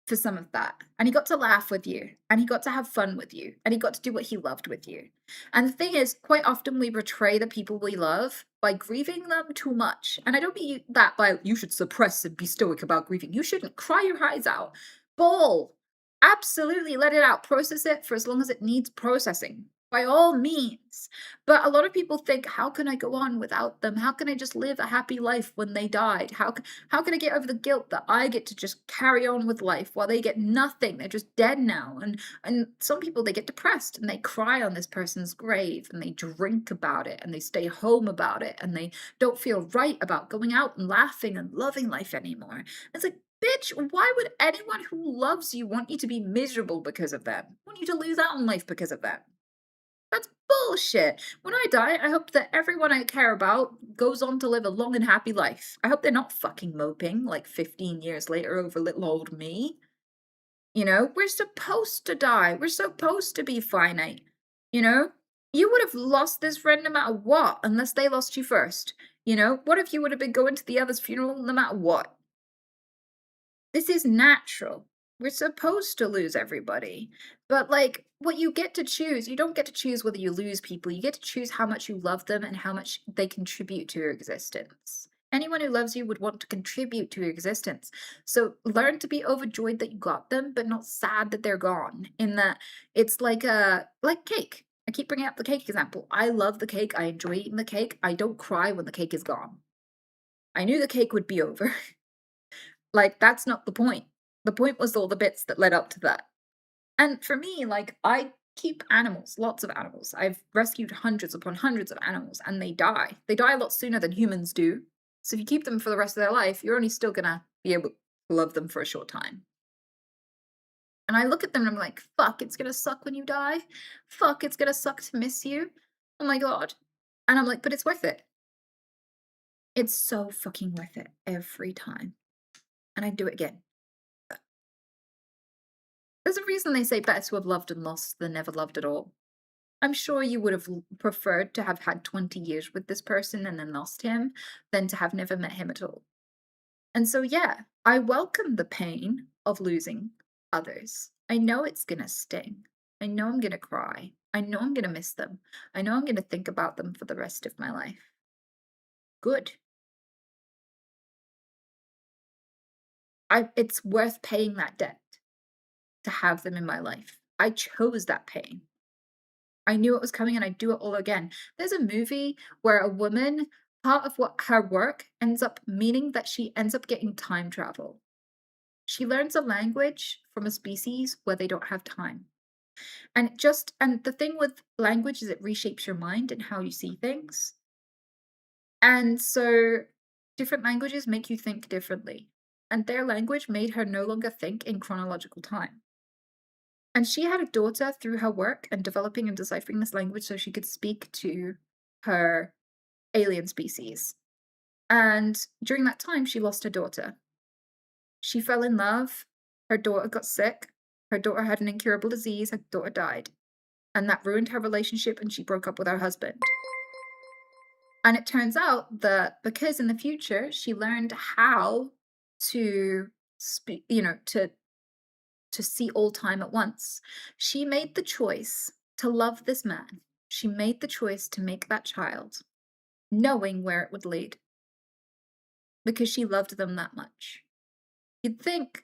for some of that. And he got to laugh with you, and he got to have fun with you, and he got to do what he loved with you. And the thing is, quite often we betray the people we love by grieving them too much. And I don't mean that by you should suppress and be stoic about grieving. You shouldn't cry your eyes out. Bawl. Absolutely let it out. Process it for as long as it needs processing. By all means. But a lot of people think, how can I go on without them? How can I just live a happy life when they died? How can I get over the guilt that I get to just carry on with life while they get nothing? They're just dead now. And some people, they get depressed and they cry on this person's grave and they drink about it and they stay home about it and they don't feel right about going out and laughing and loving life anymore. It's like, bitch, why would anyone who loves you want you to be miserable because of them? Want you to lose out on life because of them? That's bullshit. When I die, I hope that everyone I care about goes on to live a long and happy life. I hope they're not fucking moping like 15 years later over little old me. You know, we're supposed to die. We're supposed to be finite. You know, you would have lost this friend no matter what, unless they lost you first. You know, what if you would have been going to the other's funeral no matter what? This is natural. We're supposed to lose everybody. But, like, what you get to choose, you don't get to choose whether you lose people. You get to choose how much you love them and how much they contribute to your existence. Anyone who loves you would want to contribute to your existence. So learn to be overjoyed that you got them, but not sad that they're gone. In that it's like cake. I keep bringing up the cake example. I love the cake. I enjoy eating the cake. I don't cry when the cake is gone. I knew the cake would be over. Like, that's not the point. The point was all the bits that led up to that. And for me, like, I keep animals, lots of animals. I've rescued hundreds upon hundreds of animals, and they die. They die a lot sooner than humans do. So if you keep them for the rest of their life, you're only still gonna be able to love them for a short time. And I look at them and I'm like, fuck, it's gonna suck when you die. Fuck, it's gonna suck to miss you. Oh my god. And I'm like, but it's worth it. It's so fucking worth it every time. And I'd do it again. There's a reason they say better to have loved and lost than never loved at all. I'm sure you would have preferred to have had 20 years with this person and then lost him than to have never met him at all. And so, yeah, I welcome the pain of losing others. I know it's gonna sting. I know I'm gonna cry. I know I'm gonna miss them. I know I'm gonna think about them for the rest of my life. Good. It's worth paying that debt to have them in my life. I chose that pain. I knew it was coming and I'd do it all again. There's a movie where a woman, part of what her work ends up meaning that she ends up getting time travel. She learns a language from a species where they don't have time. And the thing with language is it reshapes your mind and how you see things. And so different languages make you think differently. And their language made her no longer think in chronological time. And she had a daughter through her work and developing and deciphering this language so she could speak to her alien species. And during that time, she lost her daughter. She fell in love. Her daughter got sick. Her daughter had an incurable disease. Her daughter died. And that ruined her relationship and she broke up with her husband. And it turns out that because in the future she learned how to speak, to see all time at once, she made the choice to love this man. She made the choice to make that child, knowing where it would lead, because she loved them that much. You'd think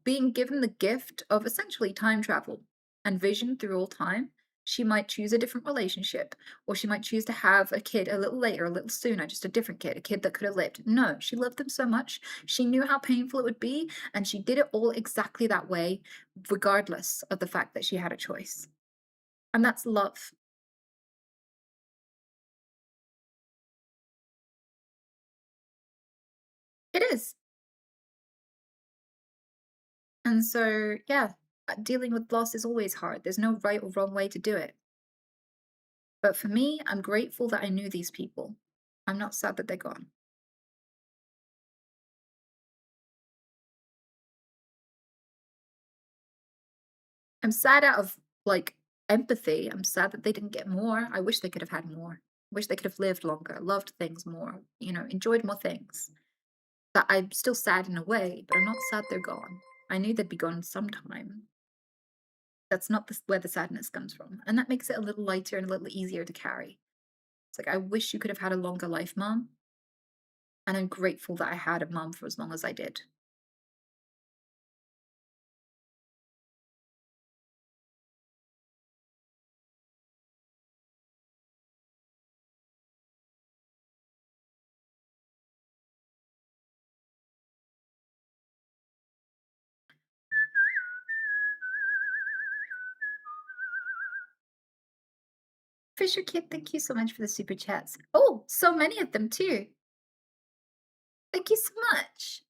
being given the gift of essentially time travel and vision through all time, she might choose a different relationship, or she might choose to have a kid a little later, a little sooner, just a different kid, a kid that could have lived. No, she loved them so much. She knew how painful it would be, and she did it all exactly that way, regardless of the fact that she had a choice. And that's love. It is. And so, yeah, dealing with loss is always hard. There's no right or wrong way to do it. But for me, I'm grateful that I knew these people. I'm not sad that they're gone. I'm sad out of like empathy. I'm sad that they didn't get more. I wish they could have had more. I wish they could have lived longer, loved things more, enjoyed more things. That I'm still sad in a way, but I'm not sad they're gone. I knew they'd be gone sometime. That's not where the sadness comes from. And that makes it a little lighter and a little easier to carry. It's like, I wish you could have had a longer life, Mom. And I'm grateful that I had a mom for as long as I did. Fisher Kid, thank you so much for the super chats. Oh, so many of them too. Thank you so much.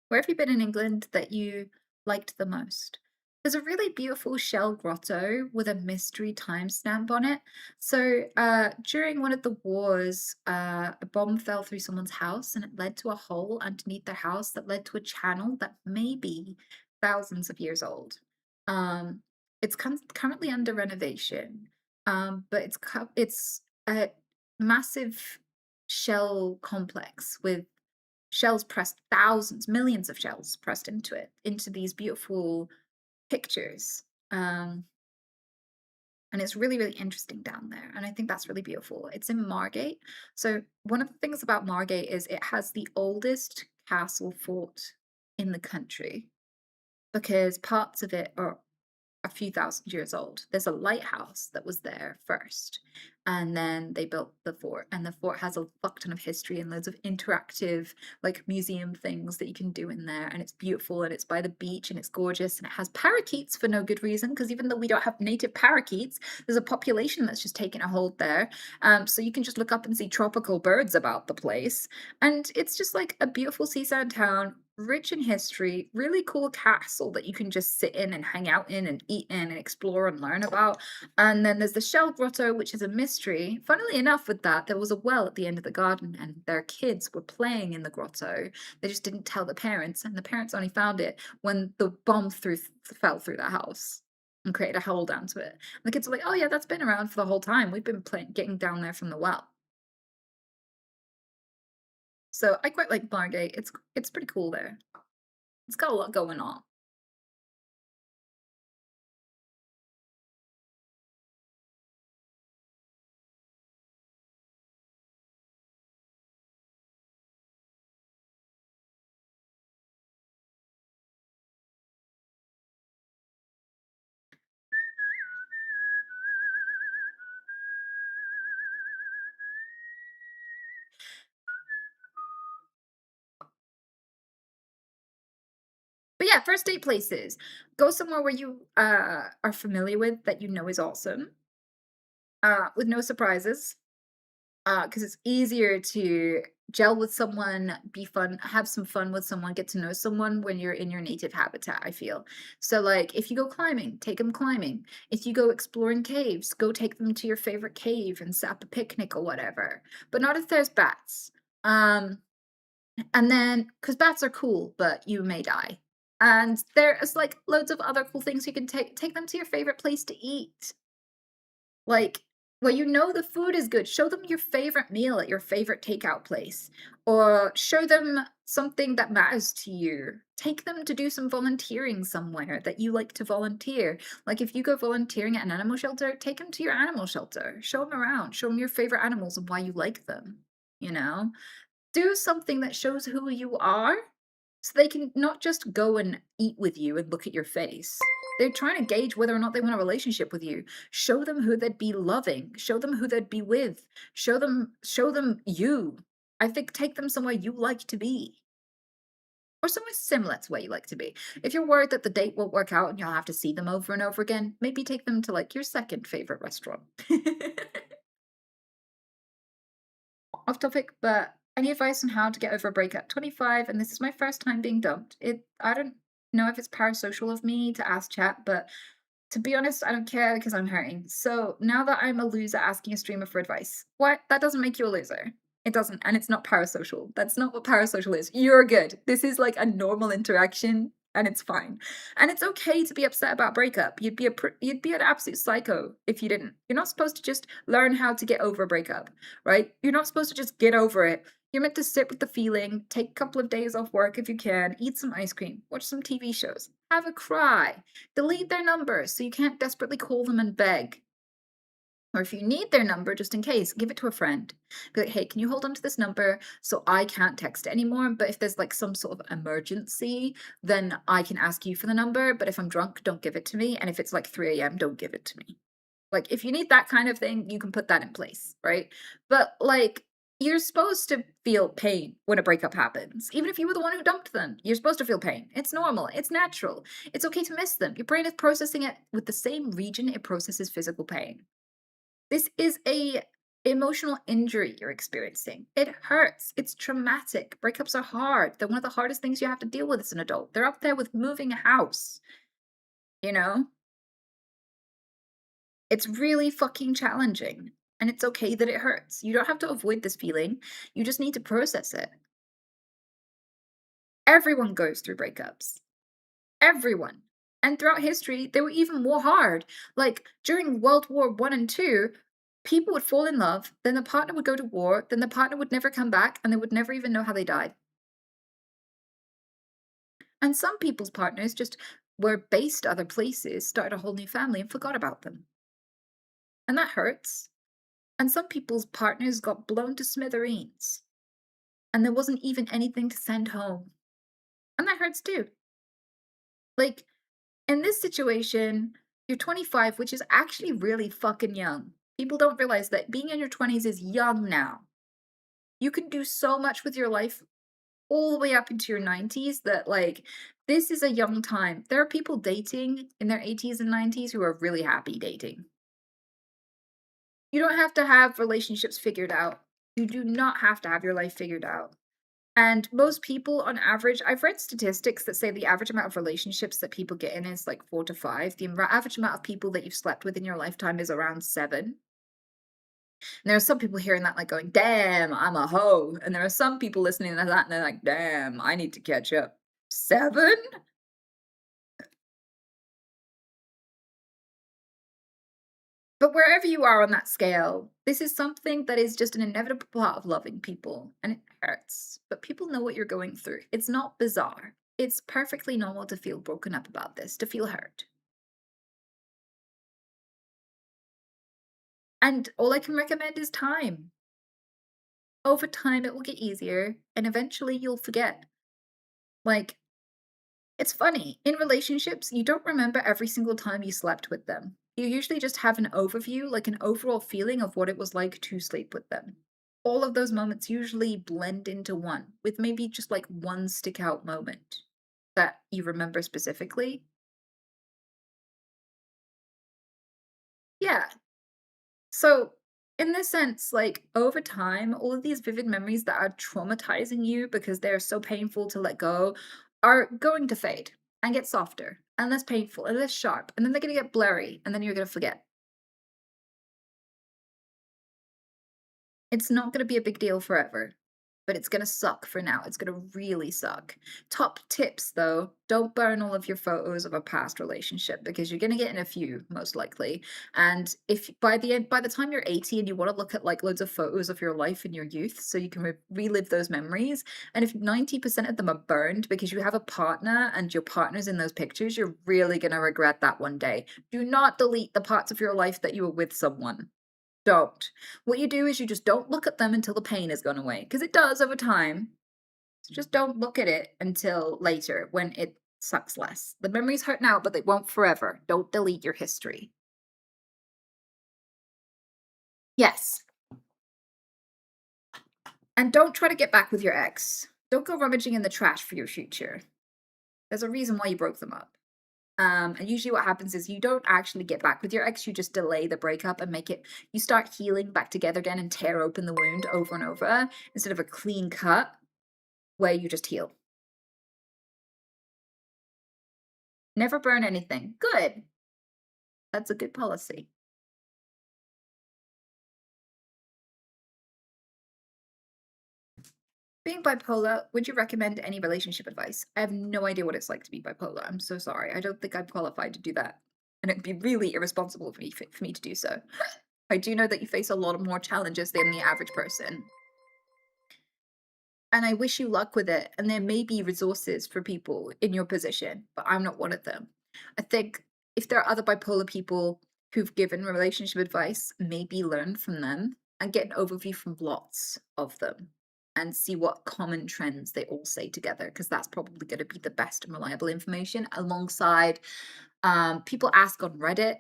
Where have you been in England that you liked the most? There's a really beautiful shell grotto with a mystery timestamp on it. So during one of the wars, a bomb fell through someone's house and it led to a hole underneath their house that led to a channel that may be thousands of years old. It's currently under renovation, but it's a massive shell complex with shells pressed, thousands, millions of shells pressed into it, into these beautiful pictures. And it's really, really interesting down there. And I think that's really beautiful. It's in Margate. So one of the things about Margate is it has the oldest castle fort in the country because parts of it are a few thousand years old. There's a lighthouse that was there first, and then they built the fort. And the fort has a fuck ton of history and loads of interactive, like museum things that you can do in there. And it's beautiful, and it's by the beach, and it's gorgeous, and it has parakeets for no good reason. Because even though we don't have native parakeets, there's a population that's just taken a hold there. So you can just look up and see tropical birds about the place, and it's just like a beautiful seaside town, rich in history, really cool castle that you can just sit in and hang out in and eat in and explore and learn about. And then there's the Shell Grotto, which is a mystery. Funnily enough, with that, there was a well at the end of the garden, and their kids were playing in the grotto. They just didn't tell the parents, and the parents only found it when the bomb fell through the house and created a hole down to it. And the kids were like, "Oh yeah, that's been around for the whole time. We've been getting down there from the well." So I quite like Margate. It's pretty cool there. It's got a lot going on. But yeah, first date places. Go somewhere where you are familiar with, that you know is awesome, with no surprises. Because it's easier to gel with someone, be fun, have some fun with someone, get to know someone when you're in your native habitat, I feel. So, like, if you go climbing, take them climbing. If you go exploring caves, go take them to your favorite cave and set up a picnic or whatever. But not if there's bats. Um, and then, because bats are cool, but you may die. And there's like loads of other cool things you can take them to your favorite place to eat. Like, well, you know the food is good. Show them your favorite meal at your favorite takeout place, or show them something that matters to you. Take them to do some volunteering somewhere that you like to volunteer. Like, if you go volunteering at an animal shelter, take them to your animal shelter. Show them around. Show them your favorite animals and why you like them. You know? Do something that shows who you are so they can not just go and eat with you and look at your face. They're trying to gauge whether or not they want a relationship with you. Show them who they'd be loving. Show them who they'd be with. Show them you. I think take them somewhere you like to be. Or somewhere similar to where you like to be. If you're worried that the date won't work out and you'll have to see them over and over again, maybe take them to like your second favorite restaurant. Off topic, but any advice on how to get over a breakup? 25, and this is my first time being dumped. I don't know if it's parasocial of me to ask chat, but to be honest, I don't care because I'm hurting. So now that I'm a loser asking a streamer for advice, what? That doesn't make you a loser. It doesn't, and it's not parasocial. That's not what parasocial is. You're good. This is like a normal interaction, and it's fine. And it's okay to be upset about breakup. You'd be an absolute psycho if you didn't. You're not supposed to just learn how to get over a breakup, right? You're not supposed to just get over it. You're meant to sit with the feeling, take a couple of days off work if you can, eat some ice cream, watch some TV shows, have a cry, delete their numbers so you can't desperately call them and beg. Or if you need their number, just in case, give it to a friend. Be like, hey, can you hold on to this number so I can't text it anymore? But if there's like some sort of emergency, then I can ask you for the number. But if I'm drunk, don't give it to me. And if it's like 3 a.m., don't give it to me. Like, if you need that kind of thing, you can put that in place, right? But like, you're supposed to feel pain when a breakup happens. Even if you were the one who dumped them, you're supposed to feel pain. It's normal. It's natural. It's okay to miss them. Your brain is processing it with the same region it processes physical pain. This is a emotional injury you're experiencing. It hurts. It's traumatic. Breakups are hard. They're one of the hardest things you have to deal with as an adult. They're up there with moving a house. You know? It's really fucking challenging. And it's okay that it hurts. You don't have to avoid this feeling. You just need to process it. Everyone goes through breakups. Everyone. And throughout history, they were even more hard. Like during World War One and Two, people would fall in love, then the partner would go to war, then the partner would never come back, and they would never even know how they died. And some people's partners just were based other places, started a whole new family, and forgot about them. And that hurts. And some people's partners got blown to smithereens, and there wasn't even anything to send home. And that hurts too. Like, in this situation, you're 25, which is actually really fucking young. People don't realize that being in your 20s is young now. You can do so much with your life all the way up into your 90s that, like, this is a young time. There are people dating in their 80s and 90s who are really happy dating. You don't have to have relationships figured out. You do not have to have your life figured out. And most people, on average, I've read statistics that say the average amount of relationships that people get in is like 4 to 5. The average amount of people that you've slept with in your lifetime is around 7. And there are some people hearing that, like, going, damn, I'm a hoe. And there are some people listening to that and they're like, damn, I need to catch up. 7? But wherever you are on that scale, this is something that is just an inevitable part of loving people, and it hurts. But people know what you're going through. It's not bizarre. It's perfectly normal to feel broken up about this, to feel hurt. And all I can recommend is time. Over time, it will get easier, and eventually you'll forget. Like, it's funny. In relationships, you don't remember every single time you slept with them. You usually just have an overview, like an overall feeling of what it was like to sleep with them. All of those moments usually blend into one, with maybe just like one stick out moment that you remember specifically. Yeah. So, in this sense, like over time, all of these vivid memories that are traumatizing you because they're so painful to let go are going to fade and get softer and less painful and less sharp. And then they're going to get blurry and then you're going to forget. It's not going to be a big deal forever, but it's going to suck for now. It's going to really suck. Top tips though, don't burn all of your photos of a past relationship because you're going to get in a few most likely. And if by the time you're 80 and you want to look at like loads of photos of your life in your youth so you can relive those memories, and if 90% of them are burned because you have a partner and your partner's in those pictures, you're really going to regret that one day. Do not delete the parts of your life that you were with someone. Don't. What you do is you just don't look at them until the pain has gone away, because it does over time. So just don't look at it until later when it sucks less. The memories hurt now, but they won't forever. Don't delete your history. Yes. And don't try to get back with your ex. Don't go rummaging in the trash for your future. There's a reason why you broke them up. And usually what happens is you don't actually get back with your ex, you just delay the breakup and you start healing back together again and tear open the wound over and over instead of a clean cut where you just heal. Never burn anything. Good. That's a good policy. Being bipolar, would you recommend any relationship advice? I have no idea what it's like to be bipolar. I'm so sorry. I don't think I'm qualified to do that. And it'd be really irresponsible for me to do so. I do know that you face a lot more challenges than the average person. And I wish you luck with it. And there may be resources for people in your position, but I'm not one of them. I think if there are other bipolar people who've given relationship advice, maybe learn from them and get an overview from lots of them and see what common trends they all say together, because that's probably going to be the best and reliable information alongside people ask on Reddit,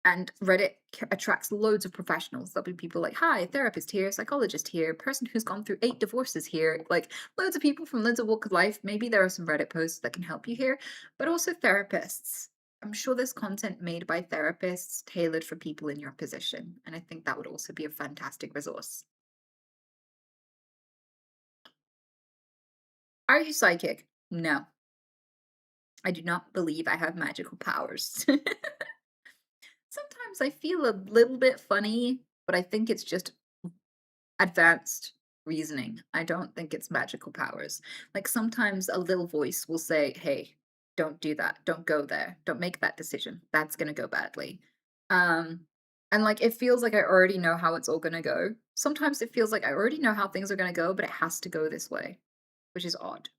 and Reddit attracts loads of professionals. There'll be people like, hi, therapist here, psychologist here, person who's gone through 8 divorces here, like loads of people from loads of walk of life. Maybe there are some Reddit posts that can help you here, but also therapists. I'm sure there's content made by therapists tailored for people in your position, and I think that would also be a fantastic resource. Are you psychic? No. I do not believe I have magical powers. Sometimes I feel a little bit funny, but I think it's just advanced reasoning. I don't think it's magical powers. Like sometimes a little voice will say, hey, don't do that. Don't go there. Don't make that decision. That's gonna go badly. Um, and like it feels like I already know how it's all gonna go. Sometimes it feels like I already know how things are gonna go, but it has to go this way, which is odd.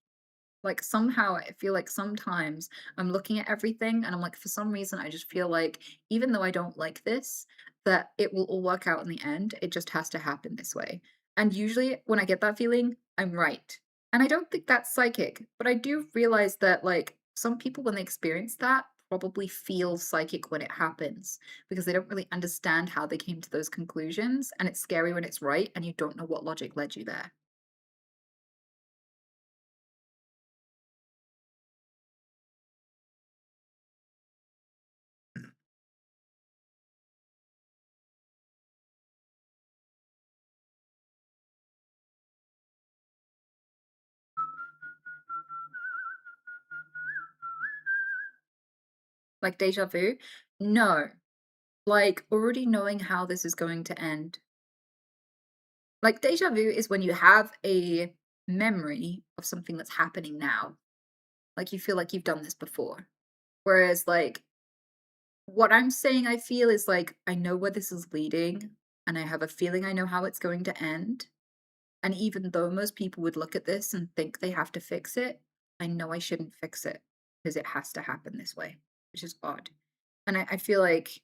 Like somehow I feel like sometimes I'm looking at everything and I'm like, for some reason, I just feel like even though I don't like this, that it will all work out in the end. It just has to happen this way. And usually when I get that feeling, I'm right. And I don't think that's psychic, but I do realize that like some people when they experience that probably feel psychic when it happens because they don't really understand how they came to those conclusions. And it's scary when it's right and you don't know what logic led you there. Like deja vu? No. Like, already knowing how this is going to end. Like, deja vu is when you have a memory of something that's happening now. Like, you feel like you've done this before. Whereas, like, what I'm saying I feel is like, I know where this is leading, and I have a feeling I know how it's going to end. And even though most people would look at this and think they have to fix it, I know I shouldn't fix it because it has to happen this way, which is odd. And I feel like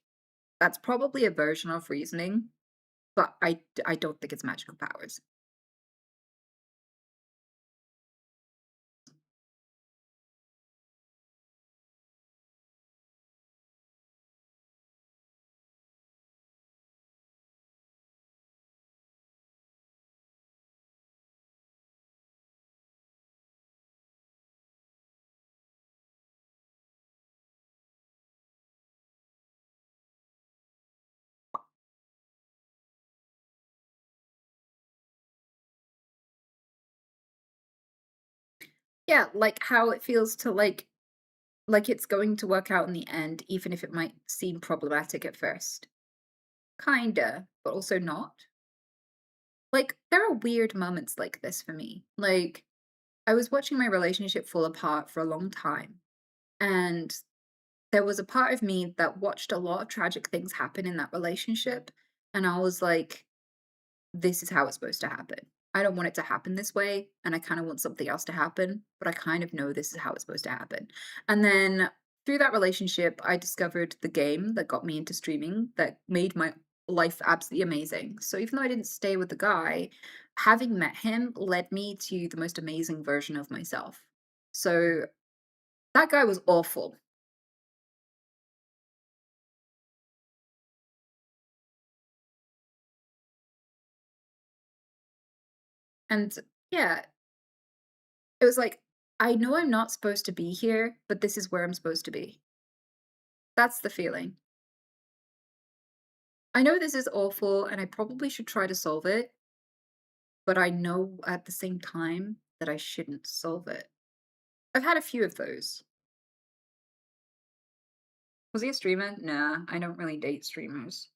that's probably a version of reasoning, but I don't think it's magical powers. Yeah, like how it feels to like it's going to work out in the end, even if it might seem problematic at first. Kinda, but also not. Like, there are weird moments like this for me. Like, I was watching my relationship fall apart for a long time, and there was a part of me that watched a lot of tragic things happen in that relationship, and I was like, this is how it's supposed to happen. I don't want it to happen this way, and I kind of want something else to happen, but I kind of know this is how it's supposed to happen. And then through that relationship, I discovered the game that got me into streaming that made my life absolutely amazing. So even though I didn't stay with the guy, having met him led me to the most amazing version of myself. So that guy was awful. And yeah, it was like, I know I'm not supposed to be here, but this is where I'm supposed to be. That's the feeling. I know this is awful and I probably should try to solve it, but I know at the same time that I shouldn't solve it. I've had a few of those. Was he a streamer? Nah, I don't really date streamers.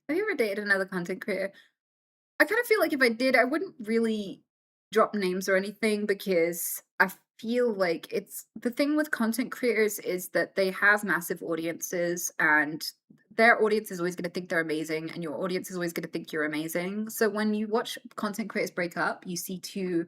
Have you ever dated another content creator? I kind of feel like if I did, I wouldn't really drop names or anything because I feel like it's the thing with content creators is that they have massive audiences and their audience is always going to think they're amazing and your audience is always going to think you're amazing. So when you watch content creators break up, you see two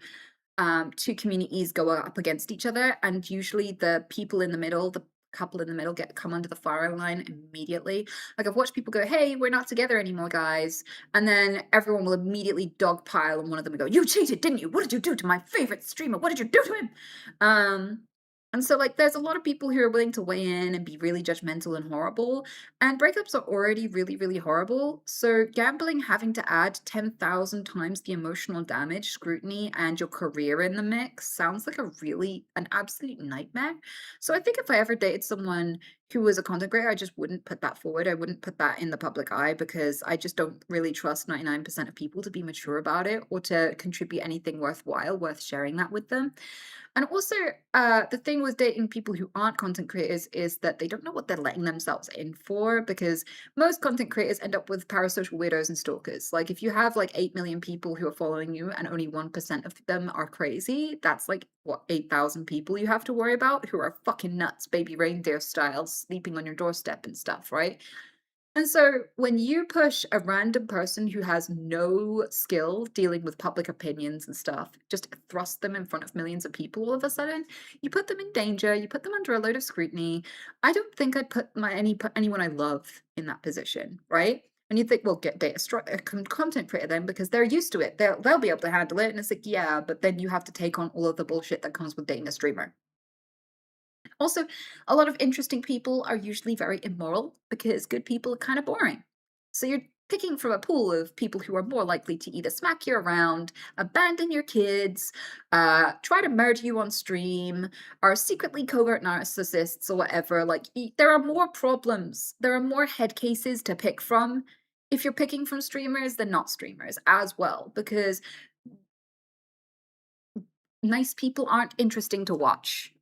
communities go up against each other, and usually the people in the middle, the couple in the middle, get come under the firing line immediately. Like I've watched people go, "Hey, we're not together anymore, guys," and then everyone will immediately dogpile on one of them and go, "You cheated, didn't you? What did you do to my favorite streamer? What did you do to him?" And so, like, there's a lot of people who are willing to weigh in and be really judgmental and horrible. And breakups are already really, really horrible. So, gambling having to add 10,000 times the emotional damage, scrutiny, and your career in the mix sounds like an absolute nightmare. So, I think if I ever dated someone who was a content creator, I just wouldn't put that forward. I wouldn't put that in the public eye because I just don't really trust 99% of people to be mature about it or to contribute anything worthwhile, worth sharing that with them. And also, the thing with dating people who aren't content creators is that they don't know what they're letting themselves in for because most content creators end up with parasocial weirdos and stalkers. Like, if you have like 8 million people who are following you and only 1% of them are crazy, that's like, what, 8,000 people you have to worry about who are fucking nuts, baby reindeer style, sleeping on your doorstep and stuff, right? And so when you push a random person who has no skill dealing with public opinions and stuff, just thrust them in front of millions of people all of a sudden, you put them in danger, you put them under a load of scrutiny. I don't think I'd put anyone I love in that position, right? And you think, well, get a content creator then because they're used to it. They'll be able to handle it. And it's like, yeah, but then you have to take on all of the bullshit that comes with dating a streamer. Also, a lot of interesting people are usually very immoral because good people are kind of boring. So you're picking from a pool of people who are more likely to either smack you around, abandon your kids, try to murder you on stream, are secretly covert narcissists or whatever. Like, there are more problems, there are more head cases to pick from if you're picking from streamers than not streamers as well, because nice people aren't interesting to watch.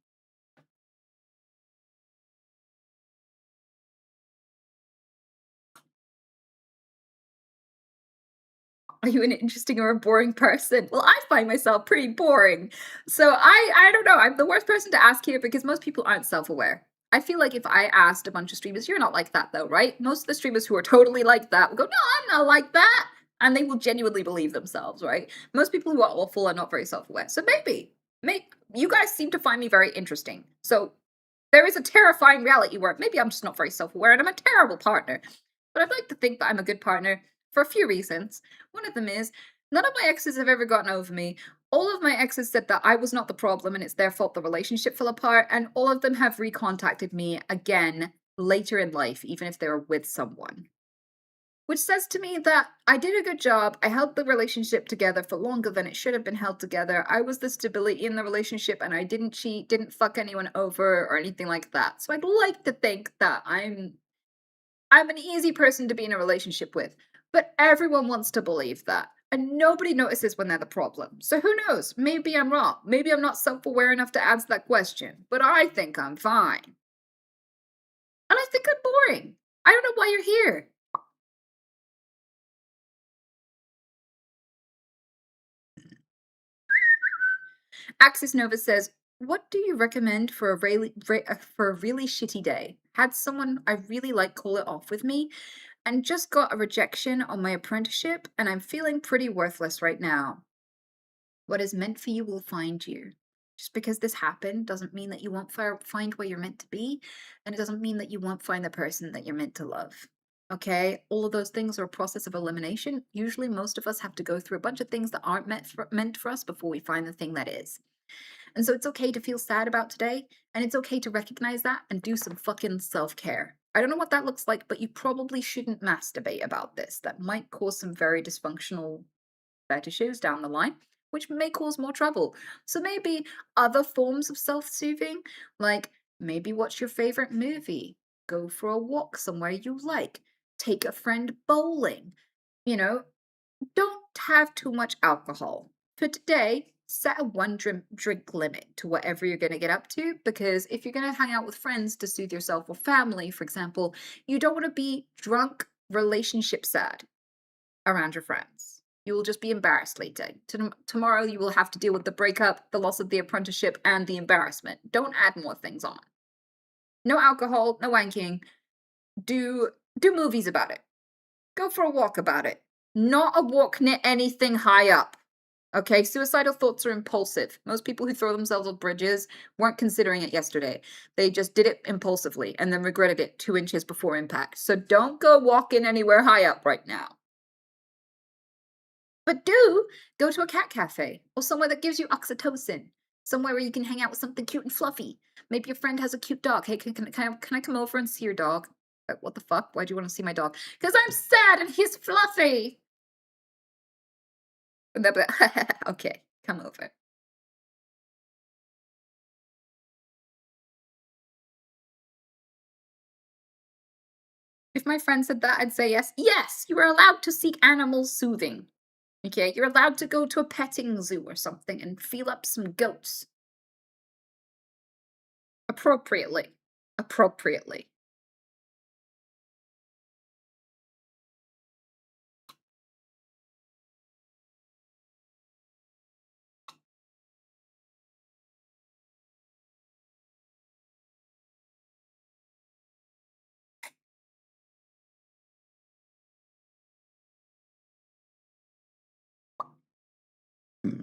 Are you an interesting or a boring person? Well, I find myself pretty boring. So I don't know. I'm the worst person to ask here because most people aren't self-aware. I feel like if I asked a bunch of streamers, you're not like that though, right? Most of the streamers who are totally like that will go, no, I'm not like that. And they will genuinely believe themselves, right? Most people who are awful are not very self-aware. So maybe you guys seem to find me very interesting. So there is a terrifying reality where maybe I'm just not very self-aware and I'm a terrible partner. But I'd like to think that I'm a good partner for a few reasons. One of them is none of my exes have ever gotten over me. All of my exes said that I was not the problem and it's their fault the relationship fell apart, and all of them have recontacted me again later in life, even if they were with someone. Which says to me that I did a good job. I held the relationship together for longer than it should have been held together. I was the stability in the relationship and I didn't cheat, didn't fuck anyone over or anything like that. So I'd like to think that I'm an easy person to be in a relationship with. But everyone wants to believe that. And nobody notices when they're the problem. So who knows? Maybe I'm wrong. Maybe I'm not self-aware enough to answer that question. But I think I'm fine. And I think I'm boring. I don't know why you're here. Axis Nova says, "What do you recommend for a really shitty day? Had someone I really like call it off with me, and just got a rejection on my apprenticeship, and I'm feeling pretty worthless right now. What is meant for you will find you. Just because this happened doesn't mean that you won't find where you're meant to be, and it doesn't mean that you won't find the person that you're meant to love." Okay, all of those things are a process of elimination. Usually, most of us have to go through a bunch of things that aren't meant for us before we find the thing that is. And so it's okay to feel sad about today, and it's okay to recognize that and do some fucking self-care. I don't know what that looks like, but you probably shouldn't masturbate about this. That might cause some very dysfunctional fetishes down the line, which may cause more trouble. So maybe other forms of self-soothing, like maybe watch your favorite movie, go for a walk somewhere you like, take a friend bowling, you know, don't have too much alcohol. For today, set a one drink limit to whatever you're going to get up to, because if you're going to hang out with friends to soothe yourself or family, for example, you don't want to be drunk, relationship sad around your friends. You will just be embarrassed later. Tomorrow you will have to deal with the breakup, the loss of the apprenticeship, and the embarrassment. Don't add more things on. No alcohol, no wanking. Do movies about it. Go for a walk about it. Not a walk near anything high up. Okay, suicidal thoughts are impulsive. Most people who throw themselves off bridges weren't considering it yesterday. They just did it impulsively and then regretted it 2 inches before impact. So don't go walking anywhere high up right now. But do go to a cat cafe or somewhere that gives you oxytocin. Somewhere where you can hang out with something cute and fluffy. Maybe your friend has a cute dog. Hey, can I come over and see your dog? What the fuck? Why do you want to see my dog? Because I'm sad and he's fluffy. Okay, come over. If my friend said that, I'd say yes. Yes, you are allowed to seek animal soothing. Okay, you're allowed to go to a petting zoo or something and feel up some goats. Appropriately. Appropriately.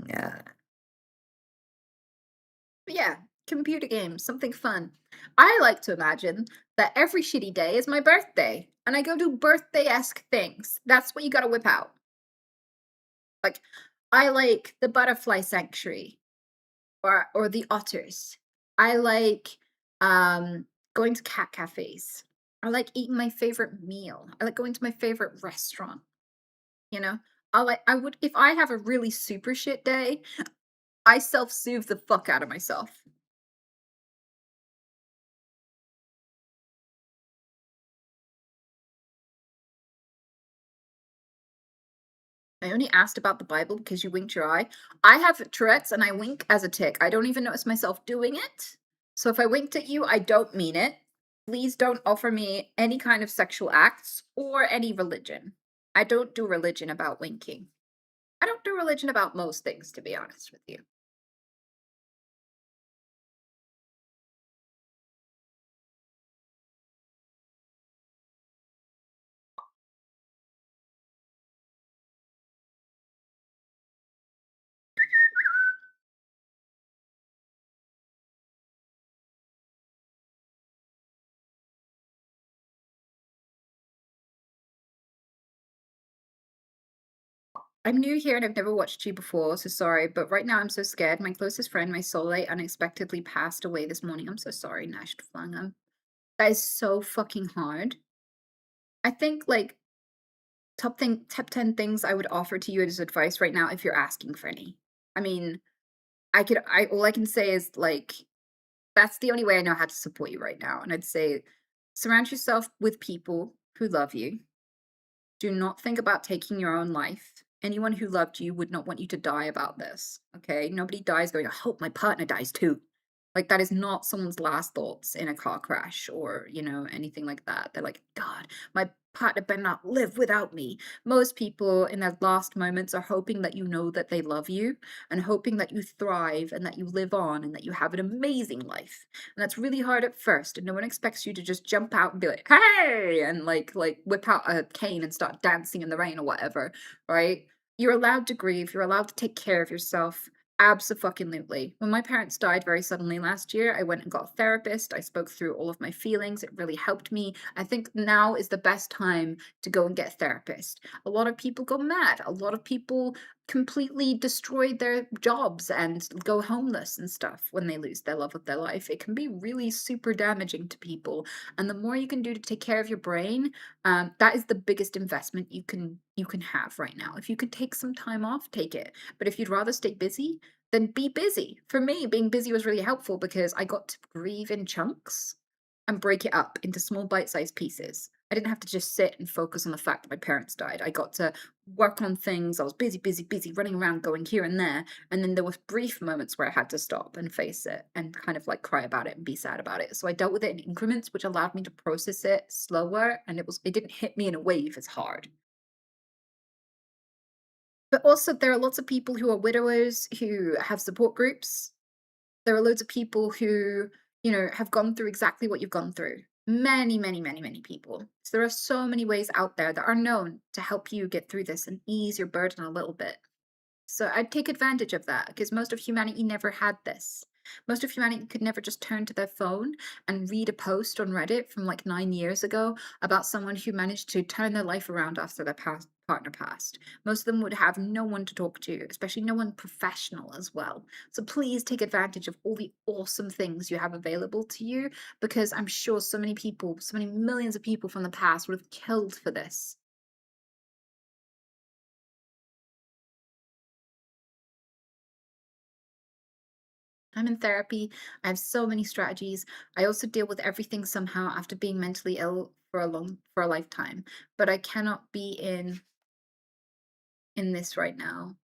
Yeah. Yeah, computer games, something fun. I like to imagine that every shitty day is my birthday, and I go do birthday-esque things. That's what you gotta whip out. Like, I like the butterfly sanctuary, or the otters. I like going to cat cafes. I like eating my favorite meal. I like going to my favorite restaurant. You know, I would if I have a really super shit day, I self-soothe the fuck out of myself. I only asked about the Bible because you winked your eye. I have Tourette's and I wink as a tick. I don't even notice myself doing it. So if I winked at you, I don't mean it. Please don't offer me any kind of sexual acts or any religion. I don't do religion about winking. I don't do religion about most things, to be honest with you. I'm new here and I've never watched you before, so sorry, but right now I'm so scared. My closest friend, my soulmate, unexpectedly passed away this morning. I'm so sorry, Nash Flangam. That is so fucking hard. I think like top 10 things I would offer to you as advice right now if you're asking for any. I mean, I all I can say is like that's the only way I know how to support you right now. And I'd say surround yourself with people who love you. Do not think about taking your own life. Anyone who loved you would not want you to die about this. Okay? Nobody dies going, I hope my partner dies too. Like that is not someone's last thoughts in a car crash or, anything like that. They're like, God, my partner better not live without me. Most people in their last moments are hoping that you know that they love you and hoping that you thrive and that you live on and that you have an amazing life. And that's really hard at first. And no one expects you to just jump out and be like, hey, and like whip out a cane and start dancing in the rain or whatever, right? You're allowed to grieve. You're allowed to take care of yourself. Abso-fucking-lutely. When my parents died very suddenly last year, I went and got a therapist. I spoke through all of my feelings. It really helped me. I think now is the best time to go and get a therapist. A lot of people go mad. A lot of people completely destroy their jobs and go homeless and stuff when they lose their love of their life. It can be really super damaging to people. And the more you can do to take care of your brain, that is the biggest investment you can have right now. If you could take some time off, take it. But if you'd rather stay busy, then be busy. For me, being busy was really helpful because I got to grieve in chunks and break it up into small bite-sized pieces. I didn't have to just sit and focus on the fact that my parents died. I got to work on things. I was busy, busy, busy, running around, going here and there. And then there was brief moments where I had to stop and face it and kind of like cry about it and be sad about it. So I dealt with it in increments, which allowed me to process it slower. And it didn't hit me in a wave as hard. But also, there are lots of people who are widowers who have support groups. There are loads of people who, have gone through exactly what you've gone through. Many, many, many, many people. So there are so many ways out there that are known to help you get through this and ease your burden a little bit. So I'd take advantage of that because most of humanity never had this. Most of humanity could never just turn to their phone and read a post on Reddit from like 9 years ago about someone who managed to turn their life around after their partner passed. Most of them would have no one to talk to, especially no one professional as well. So please take advantage of all the awesome things you have available to you, because I'm sure so many people, so many millions of people from the past would have killed for this. I'm in therapy. I have so many strategies. I also deal with everything somehow after being mentally ill for a lifetime. But I cannot be in this right now.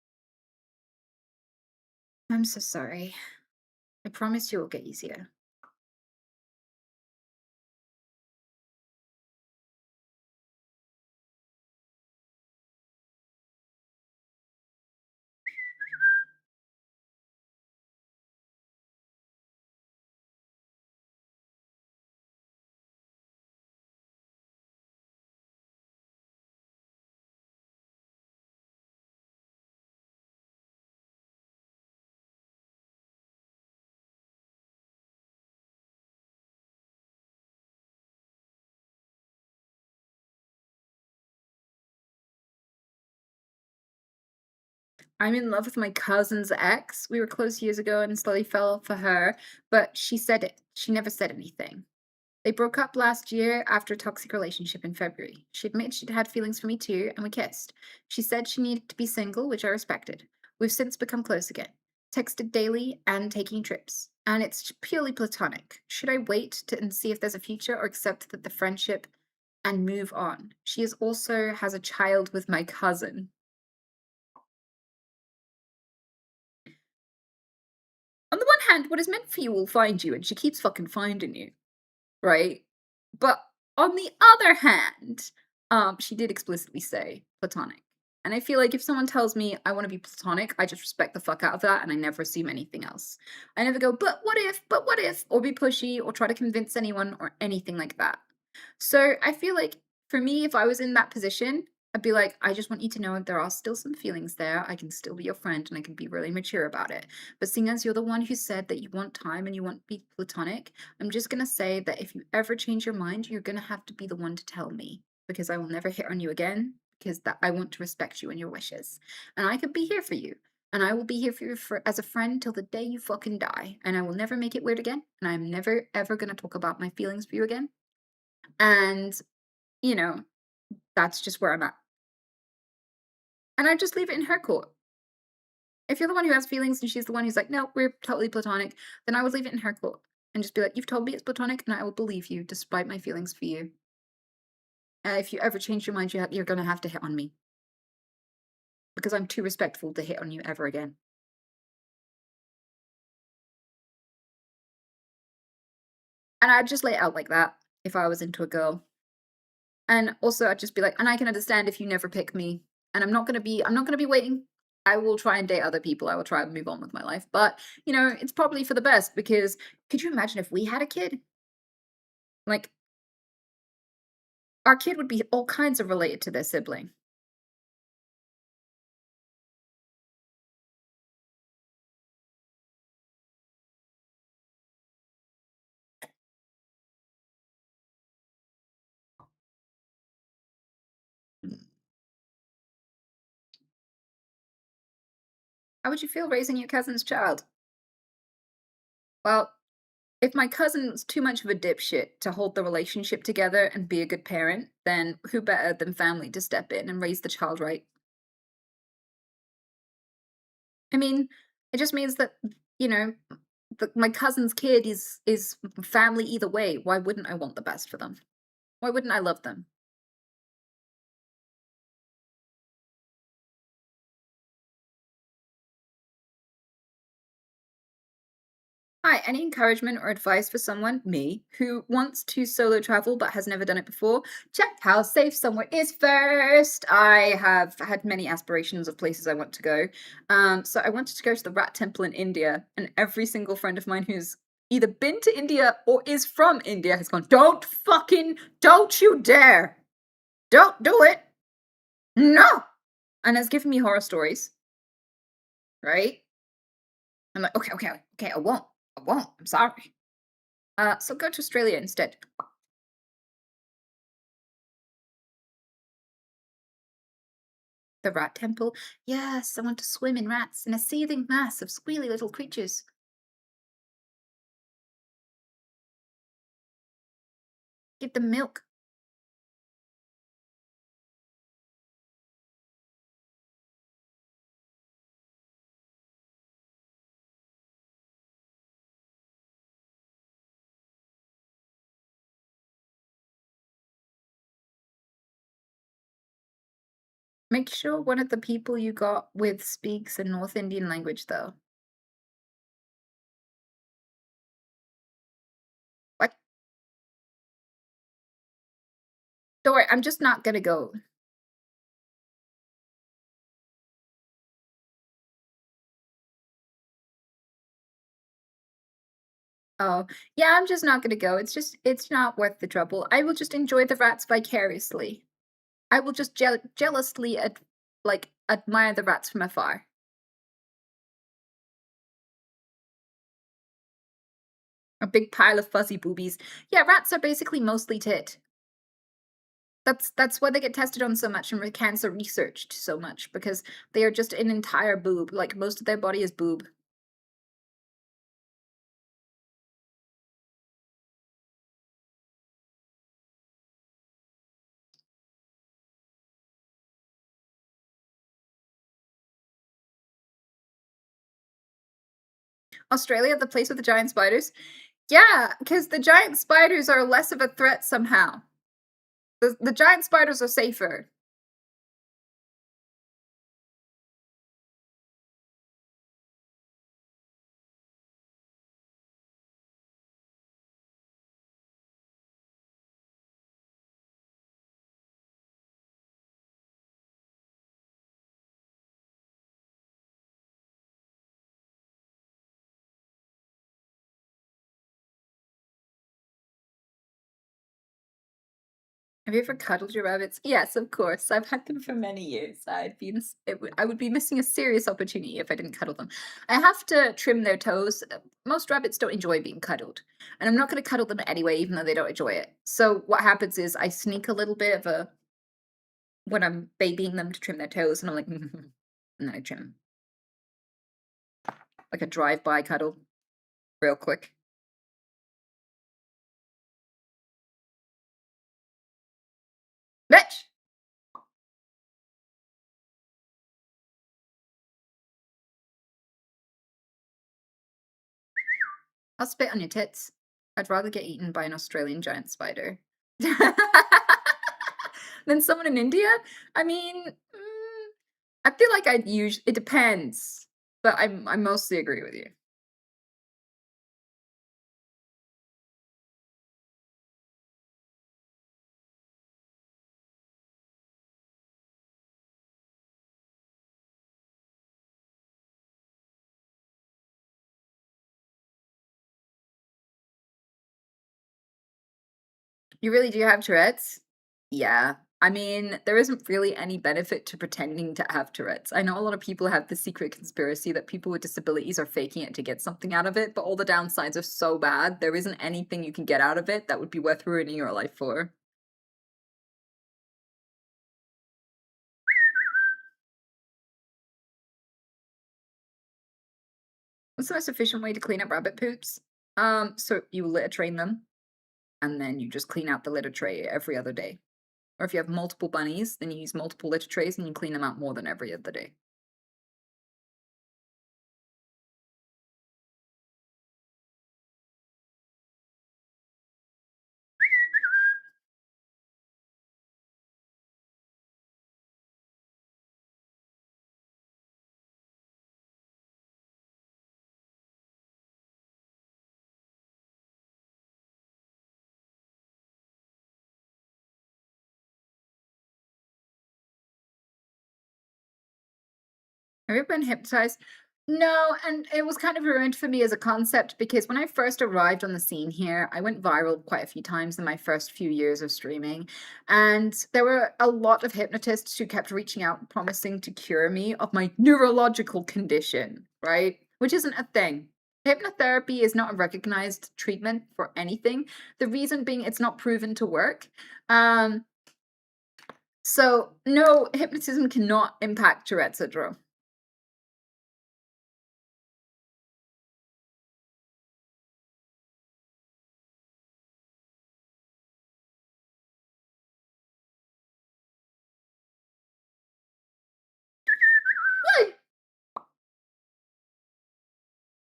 I'm so sorry. I promise you it'll get easier. I'm in love with my cousin's ex. We were close years ago and slowly fell for her, but she said it. She never said anything. They broke up last year after a toxic relationship in February. She admitted she'd had feelings for me too, and we kissed. She said she needed to be single, which I respected. We've since become close again, texted daily and taking trips. And it's purely platonic. Should I wait and see if there's a future or accept that the friendship and move on? She is also has a child with my cousin. On the one hand, what is meant for you will find you, and she keeps fucking finding you, right? But on the other hand, she did explicitly say platonic. And I feel like if someone tells me I want to be platonic, I just respect the fuck out of that and I never assume anything else. I never go, but what if, or be pushy, or try to convince anyone, or anything like that. So I feel like for me, if I was in that position, I'd be like, I just want you to know there are still some feelings there. I can still be your friend and I can be really mature about it. But seeing as you're the one who said that you want time and you want to be platonic, I'm just going to say that if you ever change your mind, you're going to have to be the one to tell me, because I will never hit on you again, because that I want to respect you and your wishes. And I could be here for you. And I will be here for you as a friend till the day you fucking die. And I will never make it weird again. And I'm never, ever going to talk about my feelings for you again. And, you know, that's just where I'm at. And I just leave it in her court. If you're the one who has feelings and she's the one who's like, no, we're totally platonic, then I would leave it in her court and just be like, you've told me it's platonic and I will believe you despite my feelings for you. If you ever change your mind, you're going to have to hit on me, because I'm too respectful to hit on you ever again. And I'd just lay it out like that if I was into a girl. And also I'd just be like, and I can understand if you never pick me, and I'm not going to be waiting. I will try and date other people. I will try and move on with my life. But, it's probably for the best, because could you imagine if we had a kid? Like, our kid would be all kinds of related to their sibling. How would you feel raising your cousin's child? Well, if my cousin was too much of a dipshit to hold the relationship together and be a good parent, then who better than family to step in and raise the child right? I mean, it just means that, you know, my cousin's kid is family either way. Why wouldn't I want the best for them? Why wouldn't I love them? Hi, any encouragement or advice for someone, me, who wants to solo travel but has never done it before? Check how safe somewhere is first. I have had many aspirations of places I want to go. So I wanted to go to the Rat Temple in India, and every single friend of mine who's either been to India or is from India has gone, don't you dare! Don't do it! No! And has given me horror stories, right? I'm like, okay, I won't. I won't. I'm sorry. So go to Australia instead. The rat temple? Yes, I want to swim in rats in a seething mass of squealy little creatures. Give them milk. Make sure one of the people you got with speaks a North Indian language, though. What? Don't worry, I'm just not gonna go. Oh, yeah, I'm just not gonna go. It's not worth the trouble. I will just enjoy the rats vicariously. I will just jealously admire the rats from afar. A big pile of fuzzy boobies. Yeah, rats are basically mostly tit. That's why they get tested on so much and cancer researched so much, because they are just an entire boob. Like, most of their body is boob. Australia, the place with the giant spiders? Yeah, because the giant spiders are less of a threat somehow. The giant spiders are safer. Have you ever cuddled your rabbits? Yes, of course. I've had them for many years. I would be missing a serious opportunity if I didn't cuddle them. I have to trim their toes. Most rabbits don't enjoy being cuddled, and I'm not going to cuddle them anyway, even though they don't enjoy it. So what happens is I sneak a little bit of a when I'm babying them to trim their toes, and I'm like, and then I trim like a drive-by cuddle, real quick. Bitch. I'll spit on your tits. I'd rather get eaten by an Australian giant spider than someone in India. I mean, I feel like I'd use it depends, but I mostly agree with you. You really do have Tourette's? Yeah. I mean, there isn't really any benefit to pretending to have Tourette's. I know a lot of people have the secret conspiracy that people with disabilities are faking it to get something out of it, but all the downsides are so bad, there isn't anything you can get out of it that would be worth ruining your life for. What's the most efficient way to clean up rabbit poops? So you litter train them, and then you just clean out the litter tray every other day. Or if you have multiple bunnies, then you use multiple litter trays and you clean them out more than every other day. Have you ever been hypnotized? No, and it was kind of ruined for me as a concept because when I first arrived on the scene here, I went viral quite a few times in my first few years of streaming. And there were a lot of hypnotists who kept reaching out promising to cure me of my neurological condition, right? Which isn't a thing. Hypnotherapy is not a recognized treatment for anything. The reason being it's not proven to work. So no, hypnotism cannot impact Tourette syndrome. Why?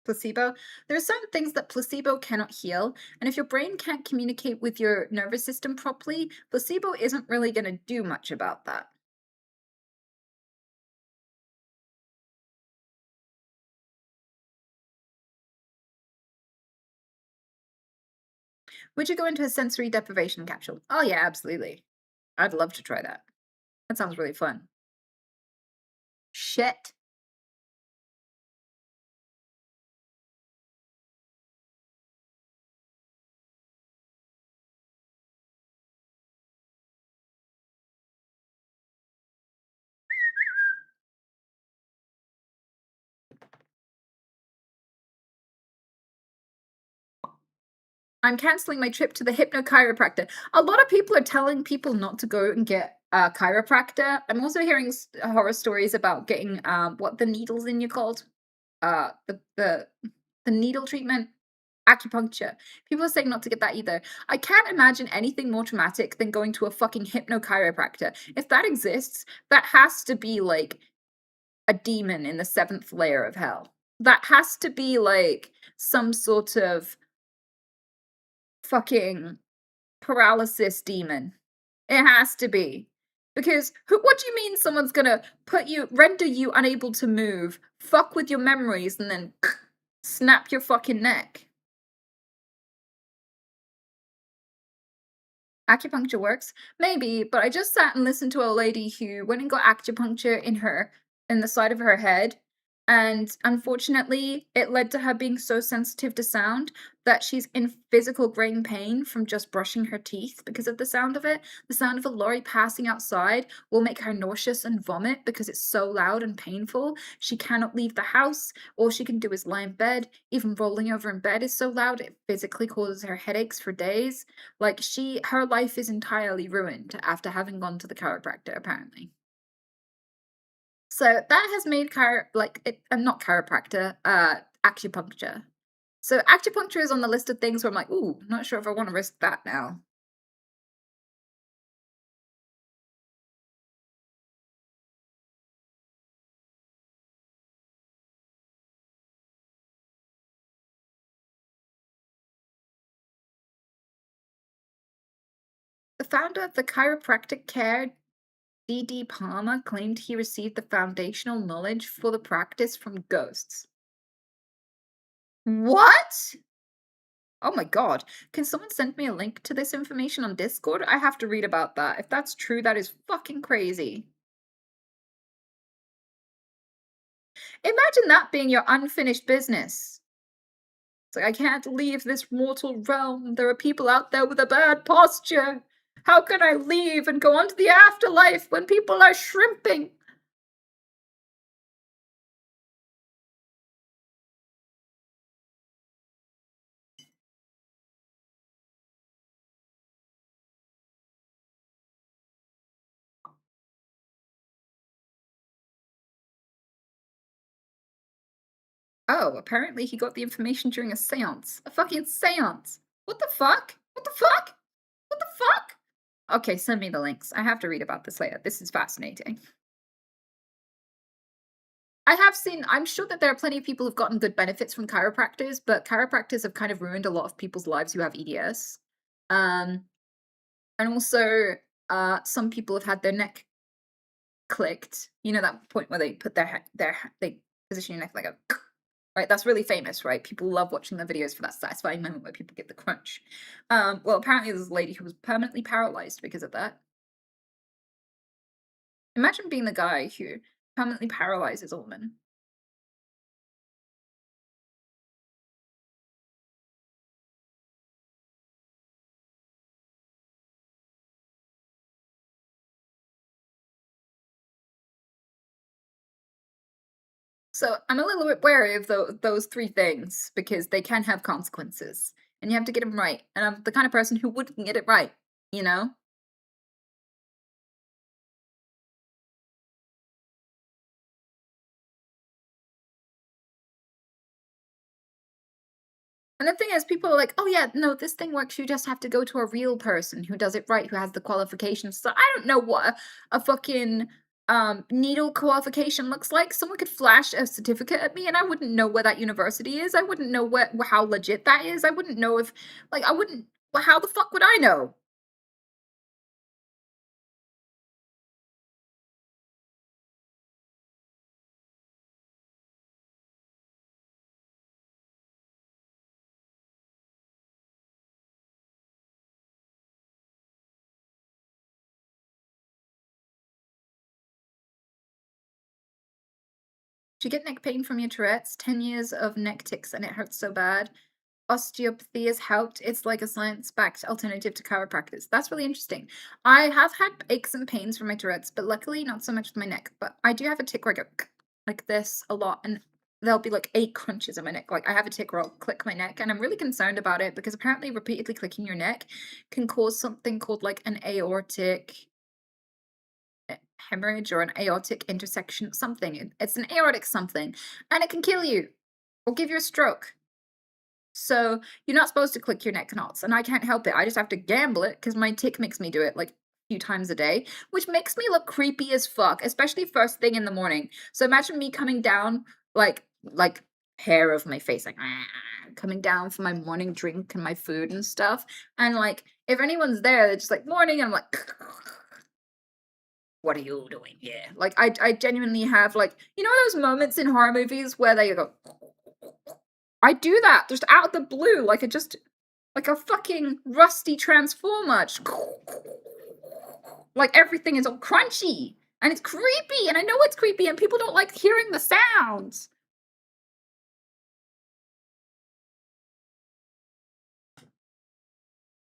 Placebo. There are certain things that placebo cannot heal, and if your brain can't communicate with your nervous system properly, placebo isn't really going to do much about that. Would you go into a sensory deprivation capsule? Oh yeah, absolutely. I'd love to try that. That sounds really fun. Shit. I'm canceling my trip to the hypnochiropractor. A lot of people are telling people not to go and get a chiropractor. I'm also hearing horror stories about getting what the needles in you called? The needle treatment, acupuncture. People are saying not to get that either. I can't imagine anything more traumatic than going to a fucking hypnochiropractor. If that exists, that has to be like a demon in the 7th layer of hell. That has to be like some sort of fucking paralysis demon. It has to be. Because what do you mean someone's gonna render you unable to move, fuck with your memories, and then snap your fucking neck? Acupuncture works? Maybe, but I just sat and listened to a lady who went and got acupuncture in the side of her head, and unfortunately, it led to her being so sensitive to sound that she's in physical brain pain from just brushing her teeth because of the sound of it. The sound of a lorry passing outside will make her nauseous and vomit because it's so loud and painful. She cannot leave the house. All she can do is lie in bed. Even rolling over in bed is so loud it physically causes her headaches for days. Like her life is entirely ruined after having gone to the chiropractor, apparently. So that has made not chiropractor, acupuncture. So acupuncture is on the list of things where I'm like, ooh, not sure if I want to risk that now. The founder of the chiropractic care, D.D. Palmer, claimed he received the foundational knowledge for the practice from ghosts. What? Oh my god. Can someone send me a link to this information on Discord? I have to read about that. If that's true, that is fucking crazy. Imagine that being your unfinished business. It's like, I can't leave this mortal realm. There are people out there with a bad posture. How can I leave and go on to the afterlife when people are shrimping? Oh, apparently he got the information during a seance. A fucking seance. What the fuck? What the fuck? What the fuck? Okay, send me the links. I have to read about this later. This is fascinating. I'm sure that there are plenty of people who've gotten good benefits from chiropractors, but chiropractors have kind of ruined a lot of people's lives who have EDS. And also, some people have had their neck clicked. You know that point where they put they position your neck like a right. That's really famous, right? People love watching the videos for that satisfying moment where people get the crunch. Well, apparently there's a lady who was permanently paralyzed because of that. Imagine being the guy who permanently paralyzes a woman. So I'm a little bit wary of those three things because they can have consequences, and you have to get them right. And I'm the kind of person who wouldn't get it right, you know? And the thing is, people are like, "Oh yeah, no, this thing works. You just have to go to a real person who does it right, who has the qualifications." So I don't know what a fucking needle qualification looks like. Someone could flash a certificate at me, and I wouldn't know where that university is. I wouldn't know how legit that is. I wouldn't know if, like, I wouldn't. Well, how the fuck would I know? Do you get neck pain from your Tourette's? 10 years of neck tics and it hurts so bad. Osteopathy has helped. It's like a science-backed alternative to chiropractors. That's really interesting. I have had aches and pains from my Tourette's, but luckily not so much with my neck. But I do have a tick where I go like this a lot, and there'll be like 8 crunches in my neck. Like I have a tick where I'll click my neck, and I'm really concerned about it because apparently repeatedly clicking your neck can cause something called like an aortic hemorrhage or an aortic intersection, something. It's an aortic something, and it can kill you or give you a stroke. So you're not supposed to click your neck knots, and I can't help it. I just have to gamble it because my tick makes me do it like a few times a day, which makes me look creepy as fuck, especially first thing in the morning. So imagine me coming down like hair of my face, like coming down for my morning drink and my food and stuff. And like if anyone's there, they're just like morning, and I'm like what are you doing here? Like I genuinely have like those moments in horror movies where they go I do that just out of the blue, like a fucking rusty transformer. Like everything is all crunchy and it's creepy, and I know it's creepy, and people don't like hearing the sounds.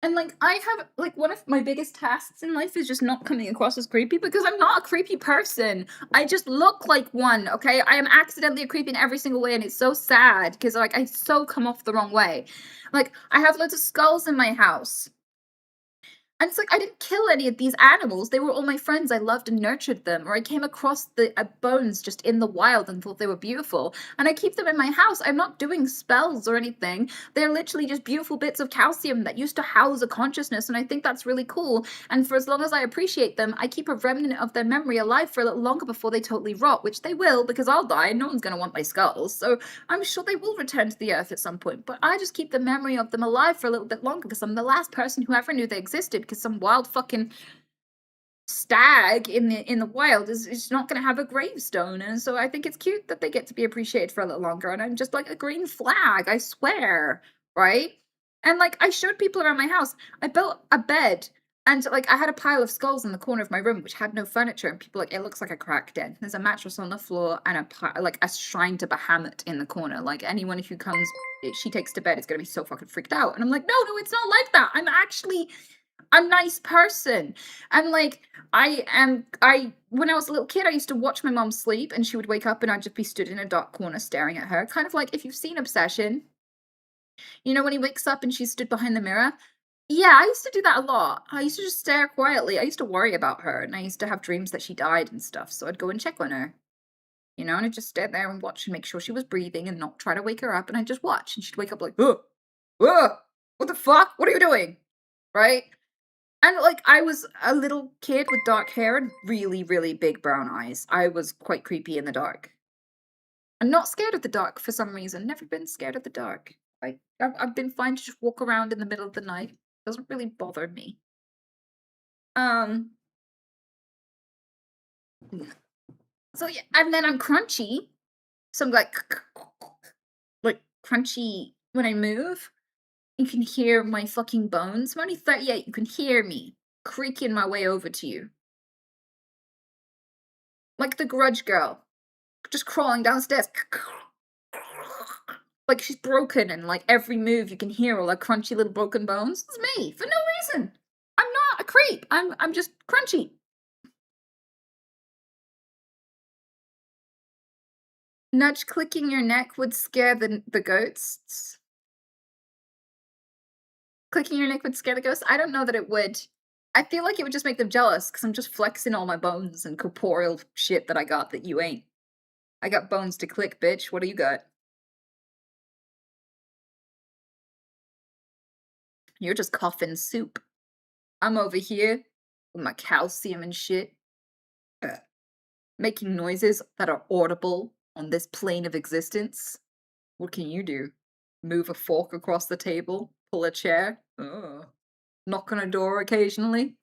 And like I have like one of my biggest tasks in life is just not coming across as creepy because I'm not a creepy person. I just look like one, okay? I am accidentally a creepy in every single way, and it's so sad because like I so come off the wrong way. Like I have loads of skulls in my house. And it's like I didn't kill any of these animals. They were all my friends. I loved and nurtured them. Or I came across the bones just in the wild and thought they were beautiful. And I keep them in my house. I'm not doing spells or anything. They're literally just beautiful bits of calcium that used to house a consciousness. And I think that's really cool. And for as long as I appreciate them, I keep a remnant of their memory alive for a little longer before they totally rot, which they will because I'll die and no one's going to want my skulls. So I'm sure they will return to the earth at some point. But I just keep the memory of them alive for a little bit longer because I'm the last person who ever knew they existed, because some wild fucking stag in the wild is not going to have a gravestone. And so I think it's cute that they get to be appreciated for a little longer, and I'm just like a green flag, I swear, right? And like I showed people around my house, I built a bed, and like I had a pile of skulls in the corner of my room which had no furniture, and people like, it looks like a crack den. There's a mattress on the floor and a shrine to Bahamut in the corner. Like anyone who comes, she takes to bed, is going to be so fucking freaked out. And I'm like, no, it's not like that. I'm actually a nice person. And like I when I was a little kid, I used to watch my mom sleep, and she would wake up and I'd just be stood in a dark corner staring at her, kind of like if you've seen Obsession, when he wakes up and she's stood behind the mirror. Yeah, I used to do that a lot. I used to just stare quietly. I used to worry about her, and I used to have dreams that she died and stuff, so I'd go and check on her, and I'd just stand there and watch and make sure she was breathing and not try to wake her up, and I'd just watch, and she'd wake up like, oh, what the fuck, what are you doing, right? And, like, I was a little kid with dark hair and really, really big brown eyes. I was quite creepy in the dark. I'm not scared of the dark for some reason. Never been scared of the dark. I've been fine to just walk around in the middle of the night. Doesn't really bother me. Um. So yeah, and then I'm crunchy. So I'm like crunchy when I move. You can hear my fucking bones. I'm only 38. You can hear me creaking my way over to you. Like the Grudge girl. Just crawling downstairs. Like she's broken, and like every move you can hear all her crunchy little broken bones. It's me, for no reason. I'm not a creep. I'm just crunchy. Nudge clicking your neck would scare the ghosts? Clicking your neck would scare the ghosts? I don't know that it would. I feel like it would just make them jealous, because I'm just flexing all my bones and corporeal shit that I got that you ain't. I got bones to click, bitch. What do you got? You're just coughing soup. I'm over here with my calcium and shit, making noises that are audible on this plane of existence. What can you do? Move a fork across the table? Pull a chair? Knock on a door occasionally?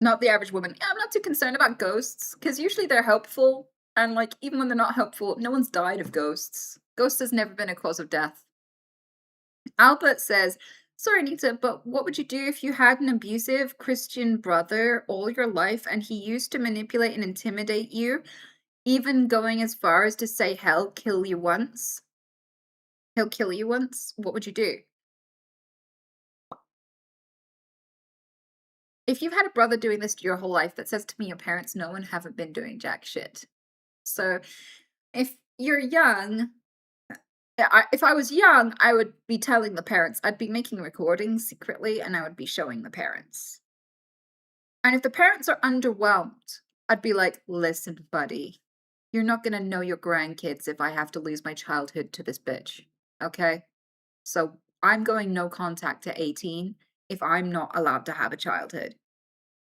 Not the average woman. Yeah, I'm not too concerned about ghosts, because usually they're helpful, and, like, even when they're not helpful, no one's died of ghosts. Ghosts has never been a cause of death. Albert says, sorry, Anita, but what would you do if you had an abusive Christian brother all your life and he used to manipulate and intimidate you, even going as far as to say, he'll kill you once? He'll kill you once? What would you do? If you've had a brother doing this your whole life, that says to me your parents know and haven't been doing jack shit. So if you're young, if I was young, I would be telling the parents. I'd be making recordings secretly, and I would be showing the parents. And if the parents are underwhelmed, I'd be like, listen, buddy, you're not gonna know your grandkids if I have to lose my childhood to this bitch, okay? So I'm going no contact to 18 if I'm not allowed to have a childhood.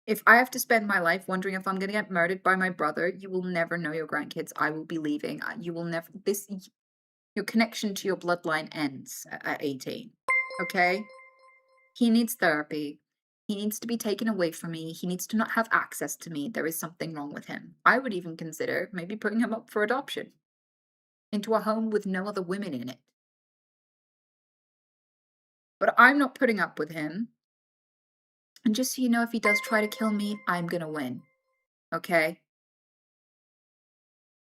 If I have to spend my life wondering if I'm gonna get murdered by my brother, you will never know your grandkids. I will be leaving. You will never, your connection to your bloodline ends at 18, okay? He needs therapy. He needs to be taken away from me. He needs to not have access to me. There is something wrong with him. I would even consider maybe putting him up for adoption into a home with no other women in it. But I'm not putting up with him. And just so you know, if he does try to kill me, I'm gonna win. Okay?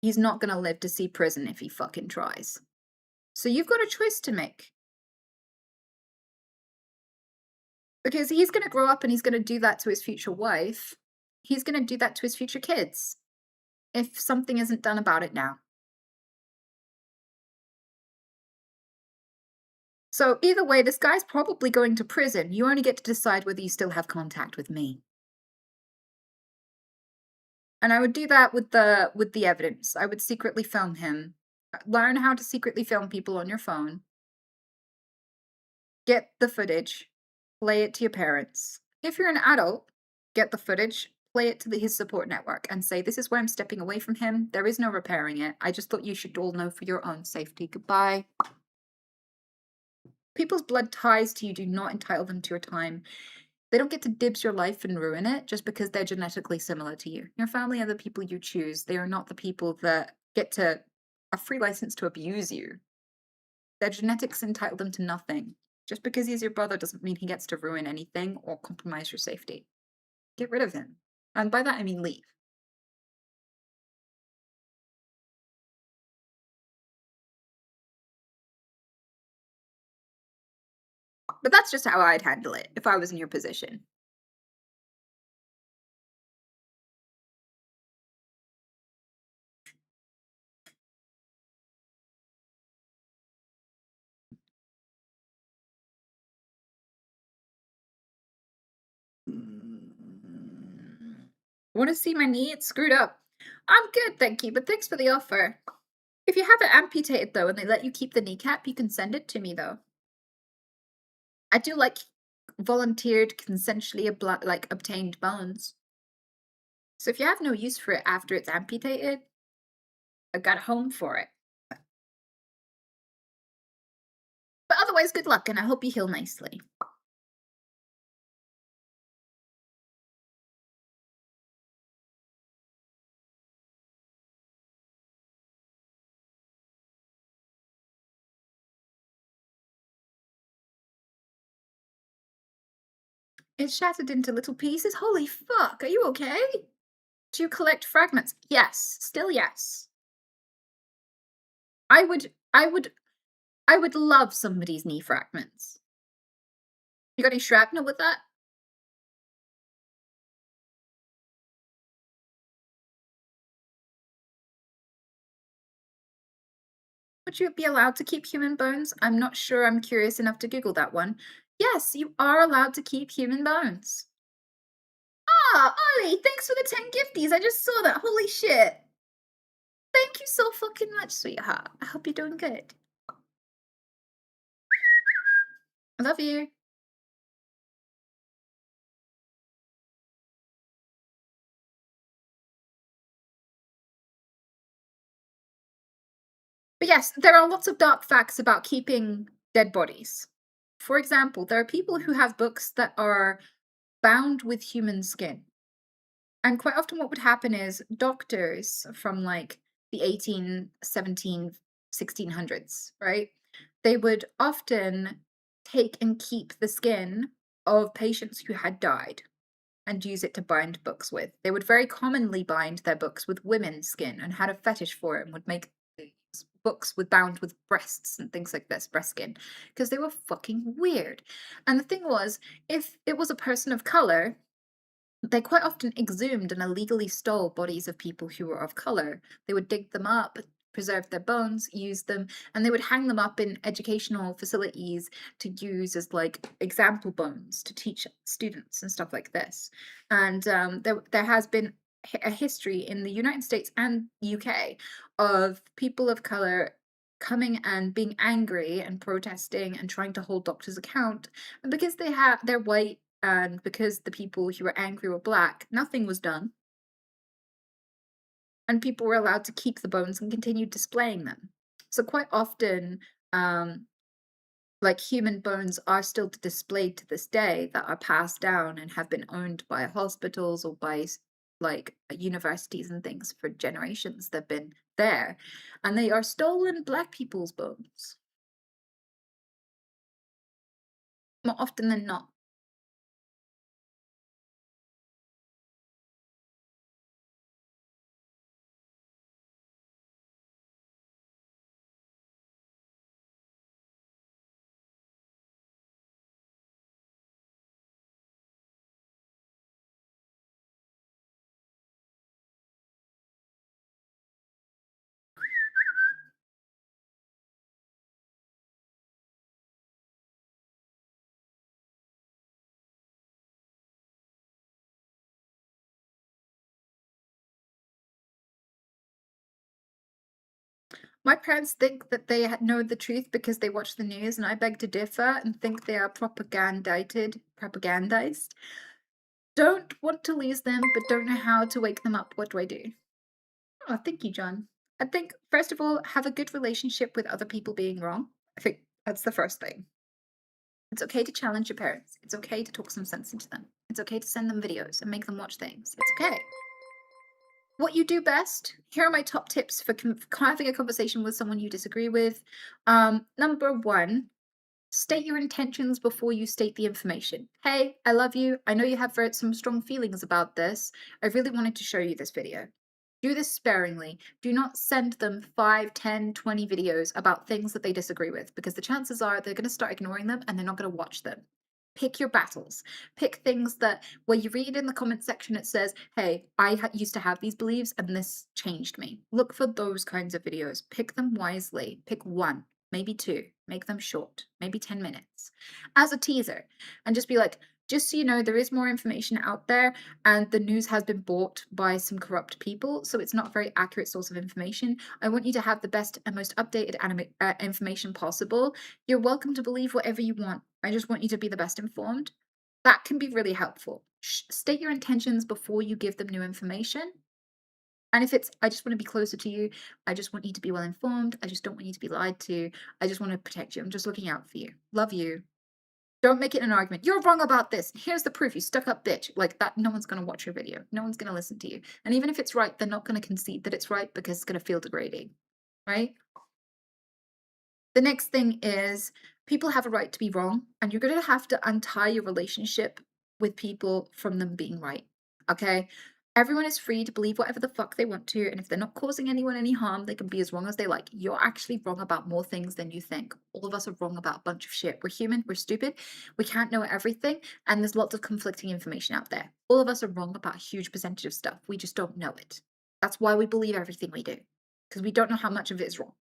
He's not gonna live to see prison if he fucking tries. So you've got a choice to make. Because he's gonna grow up and he's gonna do that to his future wife. He's gonna do that to his future kids. If something isn't done about it now. So either way, this guy's probably going to prison. You only get to decide whether you still have contact with me. And I would do that with the evidence. I would secretly film him. Learn how to secretly film people on your phone. Get the footage. Play it to your parents. If you're an adult, get the footage. Play it to his support network and say, this is why I'm stepping away from him. There is no repairing it. I just thought you should all know for your own safety. Goodbye. People's blood ties to you do not entitle them to your time. They don't get to dibs your life and ruin it just because they're genetically similar to you. Your family are the people you choose. They are not the people that get a free license to abuse you. Their genetics entitle them to nothing. Just because he's your brother doesn't mean he gets to ruin anything or compromise your safety. Get rid of him. And by that I mean leave. But that's just how I'd handle it if I was in your position. Want to see my knee? It's screwed up. I'm good, thank you, but thanks for the offer. If you have it amputated, though, and they let you keep the kneecap, you can send it to me, though. I do like volunteered, consensually obtained bones. So if you have no use for it after it's amputated, I've got a home for it. But otherwise, good luck, and I hope you heal nicely. It's shattered into little pieces. Holy fuck, are you okay? Do you collect fragments? Yes, still yes. I would love somebody's knee fragments. You got any shrapnel with that? Would you be allowed to keep human bones? I'm not sure I'm curious enough to Google that one. Yes, you are allowed to keep human bones. Ah, Ollie, thanks for the 10 gifties. I just saw that. Holy shit. Thank you so fucking much, sweetheart. I hope you're doing good. I love you. But yes, there are lots of dark facts about keeping dead bodies. For example, there are people who have books that are bound with human skin. And quite often what would happen is doctors from like the 18, 17, 1600s, right? They would often take and keep the skin of patients who had died and use it to bind books with. They would very commonly bind their books with women's skin and had a fetish for it and would make books with bound with breasts and things like this, breast skin, because they were fucking weird. And the thing was, if it was a person of color, they quite often exhumed and illegally stole bodies of people who were of color. They would dig them up, preserve their bones, use them, and they would hang them up in educational facilities to use as like example bones to teach students and stuff like this. And there has been a history in the United States and UK of people of color coming and being angry and protesting and trying to hold doctors account, and because they're white and because the people who were angry were black, nothing was done. And people were allowed to keep the bones and continue displaying them. So quite often, like human bones are still displayed to this day that are passed down and have been owned by hospitals or by like universities and things for generations. They've been there, and they are stolen black people's bones more often than not. My parents think that they know the truth because they watch the news, and I beg to differ and think they are propagandized. Don't want to lose them, but don't know how to wake them up. What do I do? Oh, thank you, John. I think, first of all, have a good relationship with other people being wrong. I think that's the first thing. It's okay to challenge your parents. It's okay to talk some sense into them. It's okay to send them videos and make them watch things. It's okay. What you do best, here are my top tips for having a conversation with someone you disagree with. Number one, state your intentions before you state the information. Hey, I love you. I know you have some strong feelings about this. I really wanted to show you this video. Do this sparingly. Do not send them 5, 10, 20 videos about things that they disagree with, because the chances are they're going to start ignoring them and they're not going to watch them. Pick your battles. Pick things that where you read in the comment section it says, hey, I used to have these beliefs and this changed me. Look for those kinds of videos. Pick them wisely. Pick one, maybe two. Make them short, maybe 10 minutes as a teaser, and just be like, just so you know, there is more information out there, and the news has been bought by some corrupt people, so it's not a very accurate source of information. I want you to have the best and most updated information possible. You're welcome to believe whatever you want. I just want you to be the best informed. That can be really helpful. State your intentions before you give them new information. And if it's, I just want to be closer to you, I just want you to be well informed, I just don't want you to be lied to, I just want to protect you, I'm just looking out for you, love you. Don't make it an argument. You're wrong about this. Here's the proof. You stuck up bitch. Like that, no one's going to watch your video. No one's going to listen to you. And even if it's right, they're not going to concede that it's right because it's going to feel degrading, right? The next thing is people have a right to be wrong, and you're going to have to untie your relationship with people from them being right, okay? Everyone is free to believe whatever the fuck they want to, and if they're not causing anyone any harm, they can be as wrong as they like. You're actually wrong about more things than you think. All of us are wrong about a bunch of shit. We're human, we're stupid, we can't know everything, and there's lots of conflicting information out there. All of us are wrong about a huge percentage of stuff. We just don't know it. That's why we believe everything we do, because we don't know how much of it is wrong.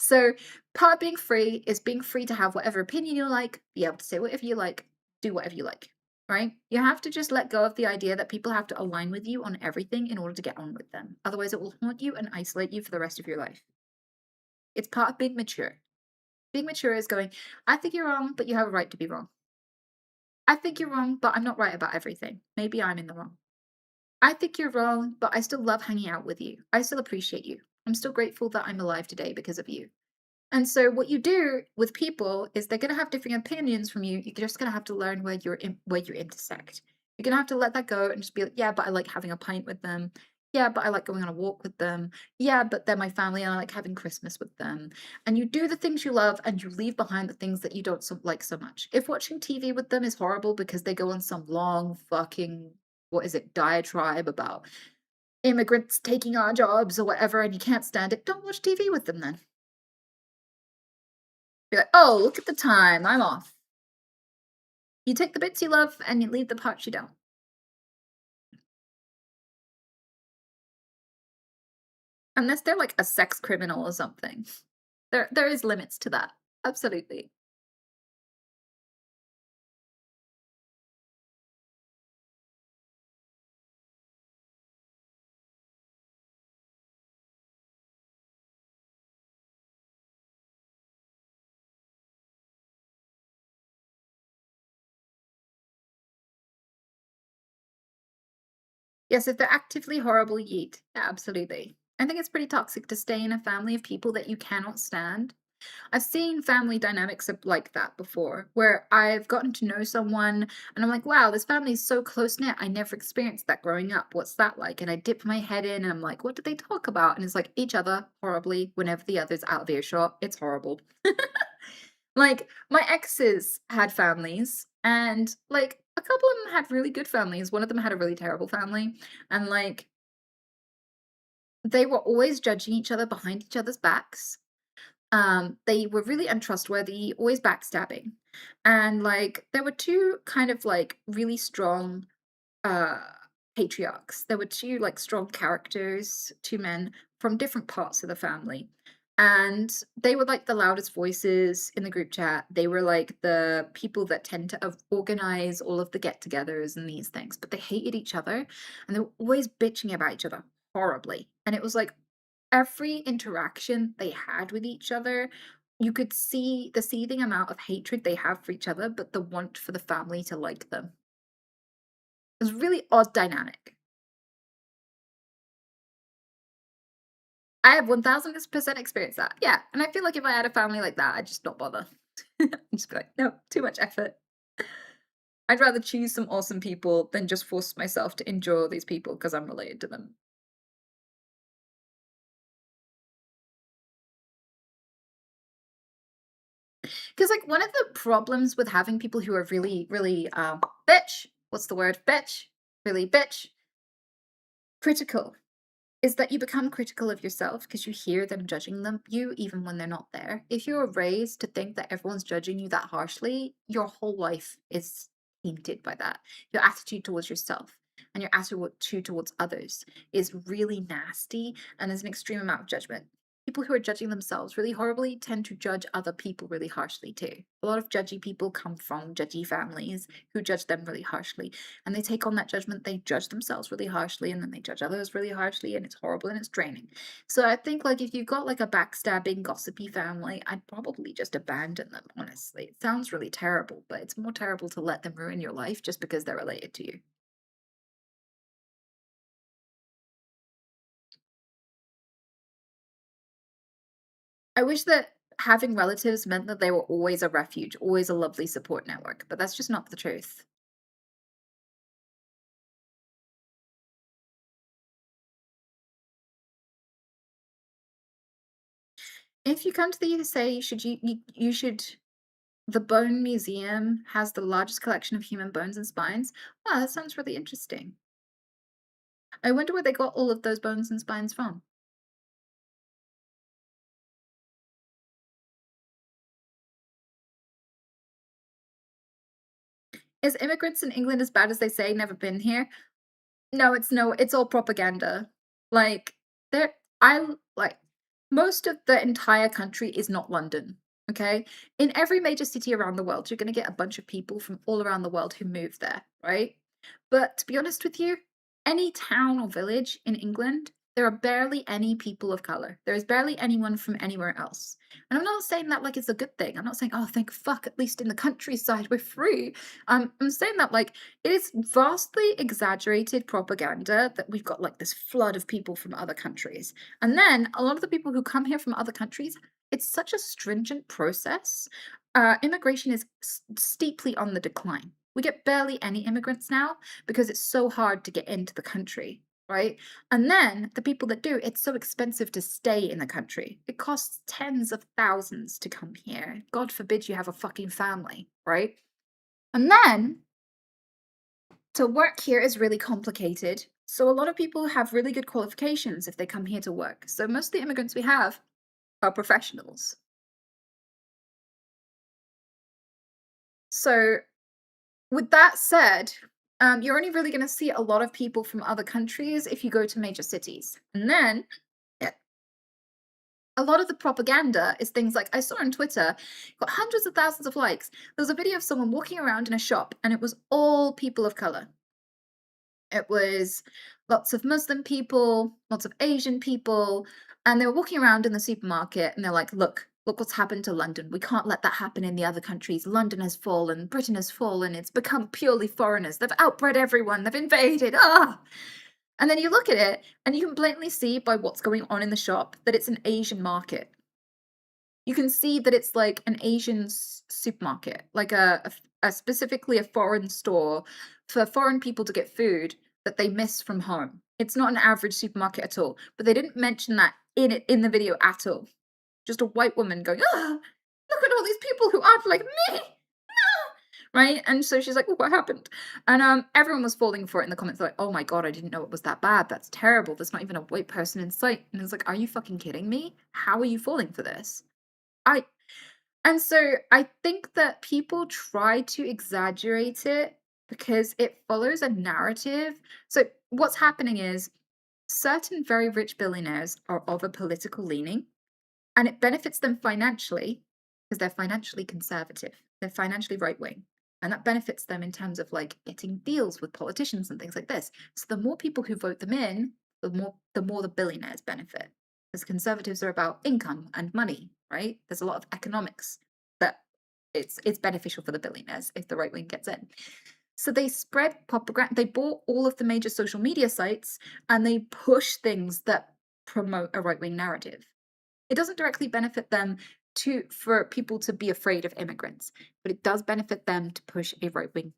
So, part of being free is being free to have whatever opinion you like, be able to say whatever you like, do whatever you like, right? You have to just let go of the idea that people have to align with you on everything in order to get on with them. Otherwise, it will haunt you and isolate you for the rest of your life. It's part of being mature. Being mature is going, I think you're wrong, but you have a right to be wrong. I think you're wrong, but I'm not right about everything. Maybe I'm in the wrong. I think you're wrong, but I still love hanging out with you. I still appreciate you. I'm still grateful that I'm alive today because of you. And so what you do with people is they're going to have different opinions from you. You're just going to have to learn where you intersect. You're going to have to let that go and just be like, yeah, but I like having a pint with them. Yeah, but I like going on a walk with them. Yeah, but they're my family and I like having Christmas with them. And you do the things you love and you leave behind the things that you don't like so much. If watching TV with them is horrible because they go on some long fucking, what is it, diatribe about immigrants taking our jobs or whatever and you can't stand it, don't watch TV with them then. Be like, oh, look at the time, I'm off. You take the bits you love and you leave the parts you don't. Unless they're like a sex criminal or something. There is limits to that. Absolutely. Yes, if they're actively horrible, yeet. Absolutely. I think it's pretty toxic to stay in a family of people that you cannot stand. I've seen family dynamics like that before, where I've gotten to know someone and I'm like, wow, this family is so close knit. I never experienced that growing up. What's that like? And I dip my head in and I'm like, what did they talk about? And it's like each other horribly whenever the other's out of earshot. It's horrible. Like, my exes had families, and like a couple of them had really good families. One of them had a really terrible family, and like they were always judging each other behind each other's backs. They were really untrustworthy, always backstabbing. And like there were two kind of like really strong uh patriarchs. There were two like strong characters, two men from different parts of the family. And they were like the loudest voices in the group chat. They were like the people that tend to organize all of the get-togethers and these things, but they hated each other and they were always bitching about each other horribly. And it was like every interaction they had with each other, you could see the seething amount of hatred they have for each other, but the want for the family to like them. It was a really odd dynamic. I have 1000% experienced that. Yeah, and I feel like if I had a family like that, I'd just not bother. I'd just be like, no, too much effort. I'd rather choose some awesome people than just force myself to endure these people because I'm related to them. Because like one of the problems with having people who are really, really bitch, what's the word? Bitch, really bitch, critical, is that you become critical of yourself because you hear them judging you even when they're not there. If you're raised to think that everyone's judging you that harshly, your whole life is tainted by that. Your attitude towards yourself and your attitude towards others is really nasty, and there's an extreme amount of judgment. People who are judging themselves really horribly tend to judge other people really harshly too. A lot of judgy people come from judgy families who judge them really harshly, and they take on that judgment. They judge themselves really harshly, and then they judge others really harshly, and it's horrible and it's draining. So I think like if you've got like a backstabbing, gossipy family, I'd probably just abandon them, honestly. It sounds really terrible, but it's more terrible to let them ruin your life just because they're related to you. I wish that having relatives meant that they were always a refuge, always a lovely support network, but that's just not the truth. If you come to the USA, you should. The Bone Museum has the largest collection of human bones and spines. Wow, that sounds really interesting. I wonder where they got all of those bones and spines from. Is immigrants in England as bad as they say? Never been here. No, it's all propaganda. Like, there like, most of the entire country is not London, okay? In every major city around the world, you're gonna get a bunch of people from all around the world who move there, right? But to be honest with you, any town or village in England, there are barely any people of color. There is barely anyone from anywhere else. And I'm not saying that like it's a good thing. I'm not saying, oh, thank fuck, at least in the countryside we're free. I'm saying that like it is vastly exaggerated propaganda that we've got like this flood of people from other countries. And then a lot of the people who come here from other countries, it's such a stringent process. Immigration is steeply on the decline. We get barely any immigrants now because it's so hard to get into the country, right? And then the people that do, it's so expensive to stay in the country. It costs tens of thousands to come here. God forbid you have a fucking family, right? And then to work here is really complicated. So a lot of people have really good qualifications if they come here to work. So most of the immigrants we have are professionals. So with that said, you're only really going to see a lot of people from other countries if you go to major cities. And then a lot of the propaganda is things like I saw on Twitter, got hundreds of thousands of likes. There was a video of someone walking around in a shop and it was all people of color. It was lots of Muslim people, lots of Asian people, and they were walking around in the supermarket and they're like, look what's happened to London. We can't let that happen in the other countries. London has fallen, Britain has fallen, it's become purely foreigners. They've outbred everyone, they've invaded. Ah! And then you look at it and you can blatantly see by what's going on in the shop that it's an Asian market. You can see that it's like an Asian supermarket, like a specifically a foreign store for foreign people to get food that they miss from home. It's not an average supermarket at all, but they didn't mention that in the video at all. Just a white woman going, "Ah, look at all these people who aren't like me." Right? And so she's like, oh, what happened? And everyone was falling for it in the comments, like, oh my god, I didn't know it was that bad. That's terrible. There's not even a white person in sight. And it's like, are you fucking kidding me? How are you falling for this? And so I think that people try to exaggerate it because it follows a narrative. So what's happening is certain very rich billionaires are of a political leaning, and it benefits them financially because they're financially conservative. They're financially right wing. And that benefits them in terms of like getting deals with politicians and things like this. So the more people who vote them in, the more the billionaires benefit. Because conservatives are about income and money, right? There's a lot of economics that it's beneficial for the billionaires if the right wing gets in. So they spread propaganda. They bought all of the major social media sites and they push things that promote a right wing narrative. It doesn't directly benefit them for people to be afraid of immigrants, but it does benefit them to push a right wing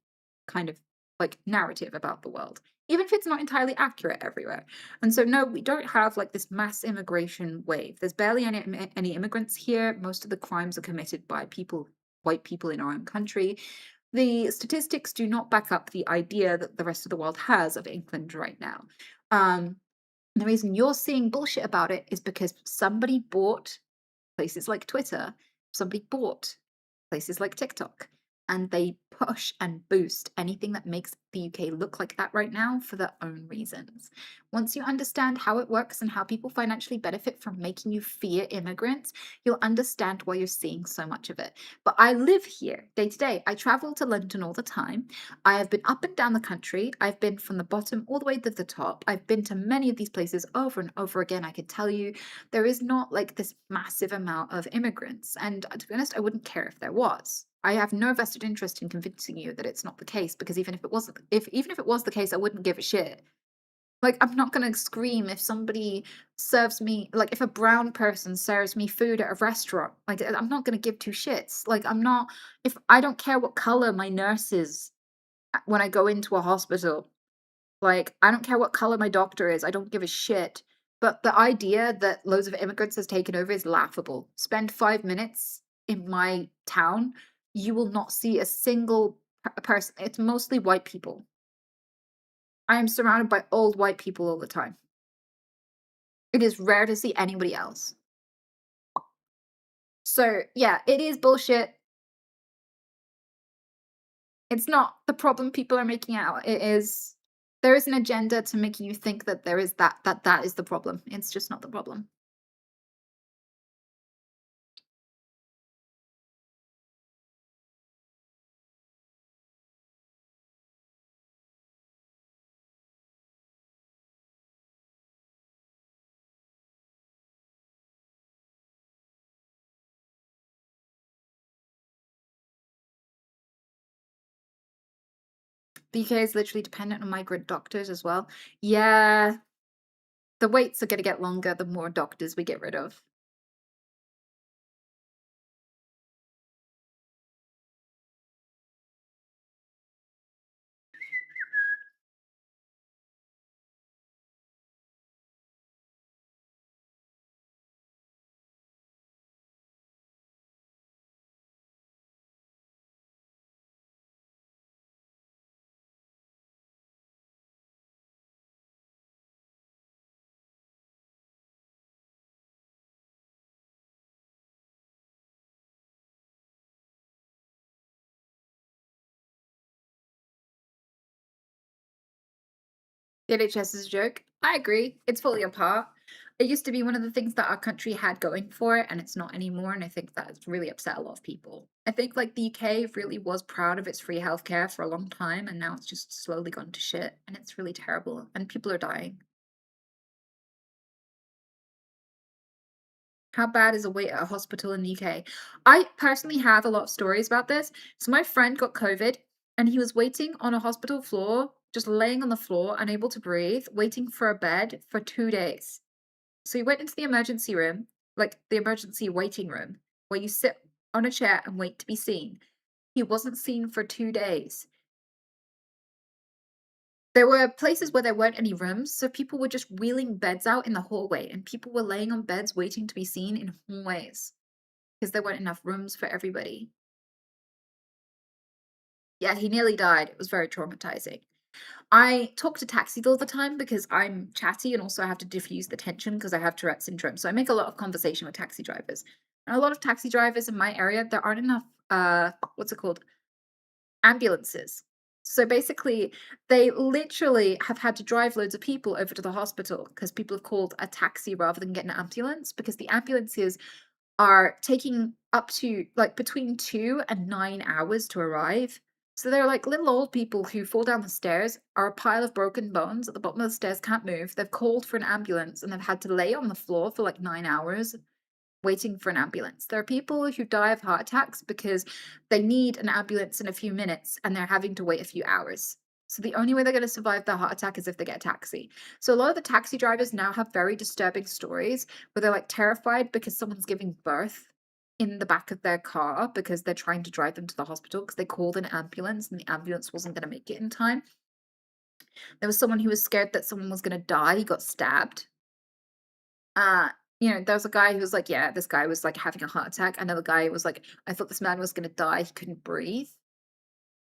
kind of like narrative about the world, even if it's not entirely accurate everywhere. And so, no, we don't have like this mass immigration wave. There's barely any immigrants here. Most of the crimes are committed by white people in our own country. The statistics do not back up the idea that the rest of the world has of England right now. The reason you're seeing bullshit about it is because somebody bought places like Twitter, somebody bought places like TikTok, and they push and boost anything that makes the UK look like that right now for their own reasons. Once you understand how it works and how people financially benefit from making you fear immigrants, you'll understand why you're seeing so much of it. But I live here day to day. I travel to London all the time. I have been up and down the country. I've been from the bottom all the way to the top. I've been to many of these places over and over again. I could tell you there is not like this massive amount of immigrants. And to be honest, I wouldn't care if there was. I have no vested interest in convincing you that it's not the case, because even if it wasn't, even if it was the case, I wouldn't give a shit. Like, I'm not gonna scream if somebody serves me, like, if a brown person serves me food at a restaurant. Like, I'm not gonna give two shits. Like, if I don't care what color my nurse is when I go into a hospital. Like, I don't care what color my doctor is. I don't give a shit. But the idea that loads of immigrants has taken over is laughable. Spend 5 minutes in my town, you will not see a single person. It's mostly white people. I am surrounded by old white people all the time. It is rare to see anybody else. So, yeah, it is bullshit. It's not the problem people are making out. It is, there is an agenda to make you think that there is that is the problem. It's just not the problem. The UK is literally dependent on migrant doctors as well. Yeah, the waits are going to get longer the more doctors we get rid of. The NHS is a joke. I agree. It's falling apart. It used to be one of the things that our country had going for it, and it's not anymore. And I think that's really upset a lot of people. I think like the UK really was proud of its free healthcare for a long time, and now it's just slowly gone to shit, and it's really terrible, and people are dying. How bad is a wait at a hospital in the UK? I personally have a lot of stories about this. So my friend got COVID and he was waiting on a hospital floor, just laying on the floor, unable to breathe, waiting for a bed for 2 days. So he went into the emergency room, like the emergency waiting room, where you sit on a chair and wait to be seen. He wasn't seen for 2 days. There were places where there weren't any rooms, so people were just wheeling beds out in the hallway, and people were laying on beds waiting to be seen in hallways because there weren't enough rooms for everybody. Yeah, he nearly died. It was very traumatizing. I talk to taxis all the time because I'm chatty and also I have to diffuse the tension because I have Tourette syndrome. So I make a lot of conversation with taxi drivers. And a lot of taxi drivers in my area, there aren't enough, what's it called? Ambulances. So basically, they literally have had to drive loads of people over to the hospital because people have called a taxi rather than get an ambulance because the ambulances are taking up to like between 2 and 9 hours to arrive. So they're like little old people who fall down the stairs, are a pile of broken bones at the bottom of the stairs, can't move. They've called for an ambulance and they've had to lay on the floor for like 9 hours waiting for an ambulance. There are people who die of heart attacks because they need an ambulance in a few minutes and they're having to wait a few hours. So the only way they're going to survive their heart attack is if they get a taxi. So a lot of the taxi drivers now have very disturbing stories where they're like terrified because someone's giving birth in the back of their car because they're trying to drive them to the hospital because they called an ambulance and the ambulance wasn't going to make it in time. There was someone who was scared that someone was going to die. He got stabbed. There was a guy who was like, yeah, this guy was like having a heart attack. Another guy was like, I thought this man was going to die. He couldn't breathe.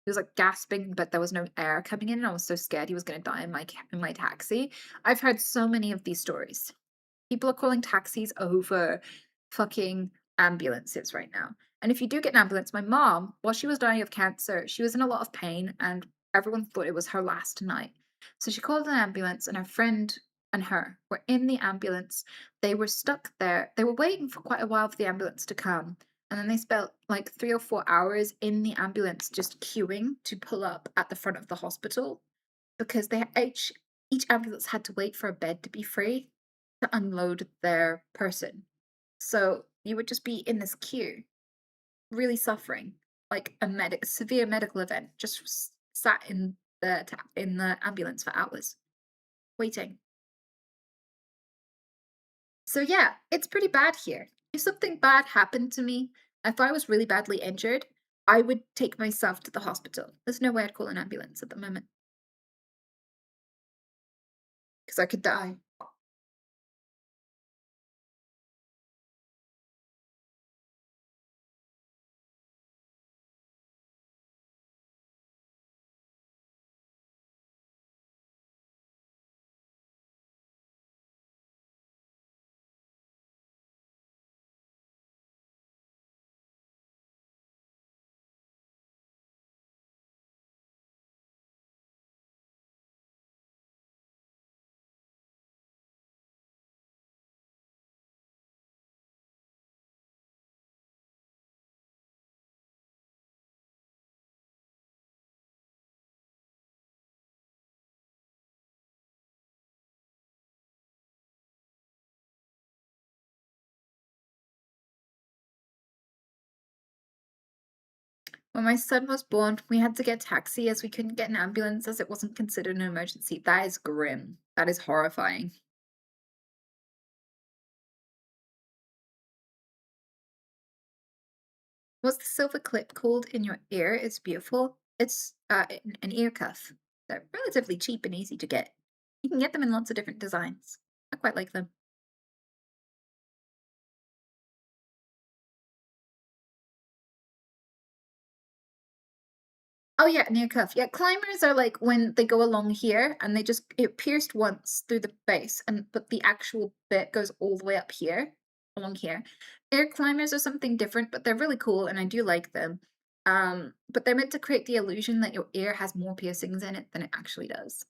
He was like gasping, but there was no air coming in. And I was so scared he was going to die in my taxi. I've heard so many of these stories. People are calling taxis over fucking ambulances right now. And if you do get an ambulance, my mom, while she was dying of cancer, she was in a lot of pain and everyone thought it was her last night. So she called an ambulance and her friend and her were in the ambulance. They were stuck there. They were waiting for quite a while for the ambulance to come. And then they spent like 3 or 4 hours in the ambulance just queuing to pull up at the front of the hospital because each ambulance had to wait for a bed to be free to unload their person. So you would just be in this queue, really suffering, like a severe medical event, just sat in the ambulance for hours, waiting. So yeah, it's pretty bad here. If something bad happened to me, if I was really badly injured, I would take myself to the hospital. There's no way I'd call an ambulance at the moment. Because I could die. When my son was born, we had to get a taxi as we couldn't get an ambulance as it wasn't considered an emergency. That is grim. That is horrifying. What's the silver clip called in your ear? It's beautiful. It's an ear cuff. They're relatively cheap and easy to get. You can get them in lots of different designs. I quite like them. Oh yeah, an ear cuff. Yeah, climbers are like when they go along here and they just it pierced once through the base and but the actual bit goes all the way up here, along here. Ear climbers are something different, but they're really cool and I do like them. But they're meant to create the illusion that your ear has more piercings in it than it actually does.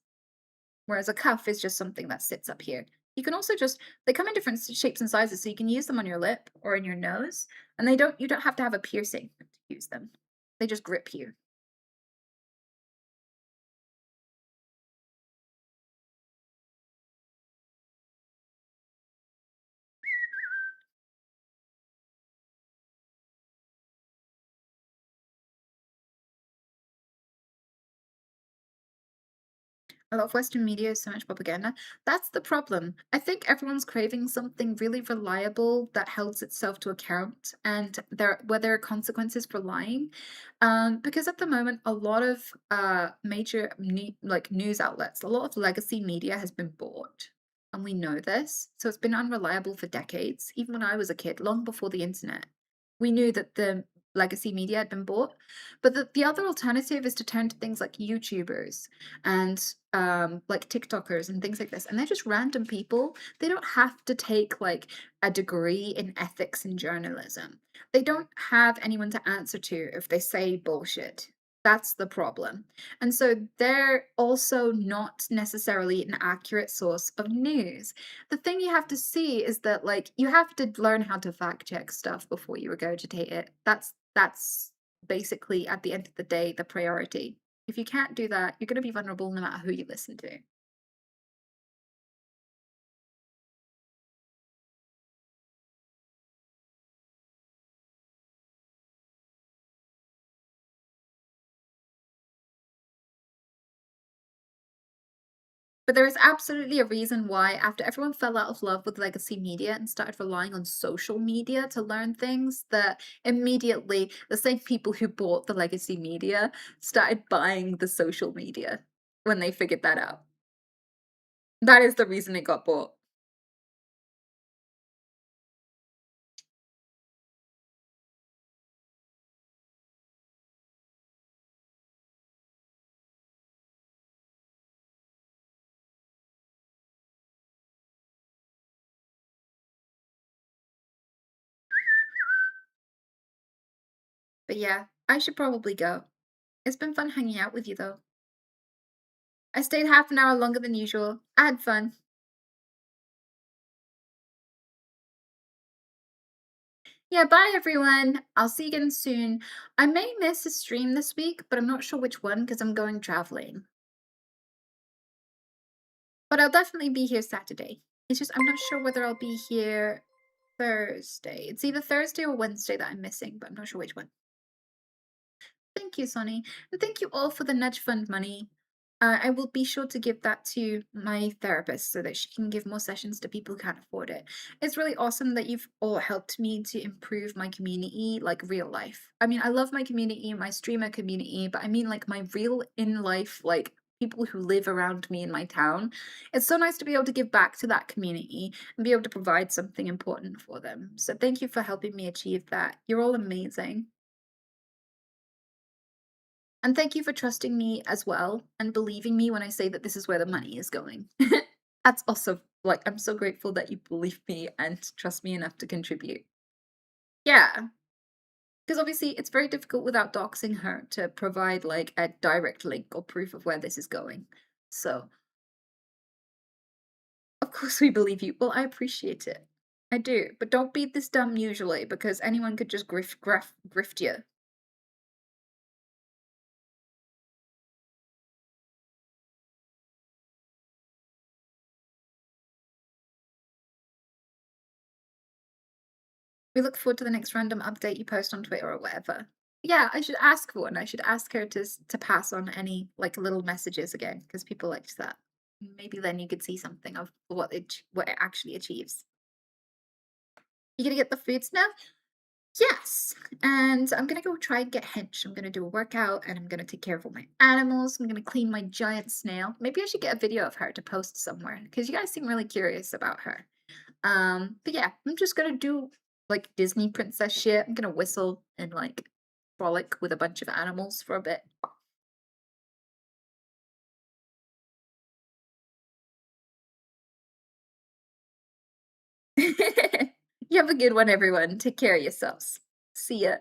Whereas a cuff is just something that sits up here. You can also just they come in different shapes and sizes, so you can use them on your lip or in your nose, and you don't have to have a piercing to use them. They just grip you. A lot of Western media is so much propaganda. That's the problem. I think everyone's craving something really reliable that holds itself to account, and where there are consequences for lying. Because at the moment, a lot of major news outlets, a lot of legacy media has been bought, and we know this. So it's been unreliable for decades. Even when I was a kid, long before the internet, we knew that the legacy media had been bought. But the other alternative is to turn to things like YouTubers and like TikTokers and things like this. And they're just random people. They don't have to take like a degree in ethics and journalism. They don't have anyone to answer to if they say bullshit. That's the problem. And so they're also not necessarily an accurate source of news. The thing you have to see is that like you have to learn how to fact check stuff before you regurgitate it. That's basically at the end of the day the priority. If you can't do that, you're gonna be vulnerable no matter who you listen to. But there is absolutely a reason why, after everyone fell out of love with legacy media and started relying on social media to learn things, that immediately the same people who bought the legacy media started buying the social media when they figured that out. That is the reason it got bought. But yeah, I should probably go. It's been fun hanging out with you though. I stayed half an hour longer than usual. I had fun. Yeah, bye everyone. I'll see you again soon. I may miss a stream this week, but I'm not sure which one because I'm going traveling. But I'll definitely be here Saturday. It's just I'm not sure whether I'll be here Thursday. It's either Thursday or Wednesday that I'm missing, but I'm not sure which one. Thank you, Sonny. And thank you all for the nudge fund money. I will be sure to give that to my therapist so that she can give more sessions to people who can't afford it. It's really awesome that you've all helped me to improve my community, like real life. I mean, I love my community, my streamer community, but I mean like my real in life, like people who live around me in my town. It's so nice to be able to give back to that community and be able to provide something important for them. So thank you for helping me achieve that. You're all amazing. And thank you for trusting me as well and believing me when I say that this is where the money is going. That's also like I'm so grateful that you believe me and trust me enough to contribute. Yeah, because obviously it's very difficult without doxing her to provide like a direct link or proof of where this is going. So, of course we believe you. Well, I appreciate it. I do, but don't be this dumb usually because anyone could just grift you. We look forward to the next random update you post on Twitter or whatever. Yeah, I should ask for one. I should ask her to pass on any like little messages again because people liked that. Maybe then you could see something of what it actually achieves. You gonna get the foods now? Yes. And I'm gonna go try and get hench. I'm gonna do a workout and I'm gonna take care of all my animals. I'm gonna clean my giant snail. Maybe I should get a video of her to post somewhere because you guys seem really curious about her. But yeah, I'm just gonna do like Disney princess shit. I'm gonna whistle and like frolic with a bunch of animals for a bit. You have a good one, everyone. Take care of yourselves. See ya.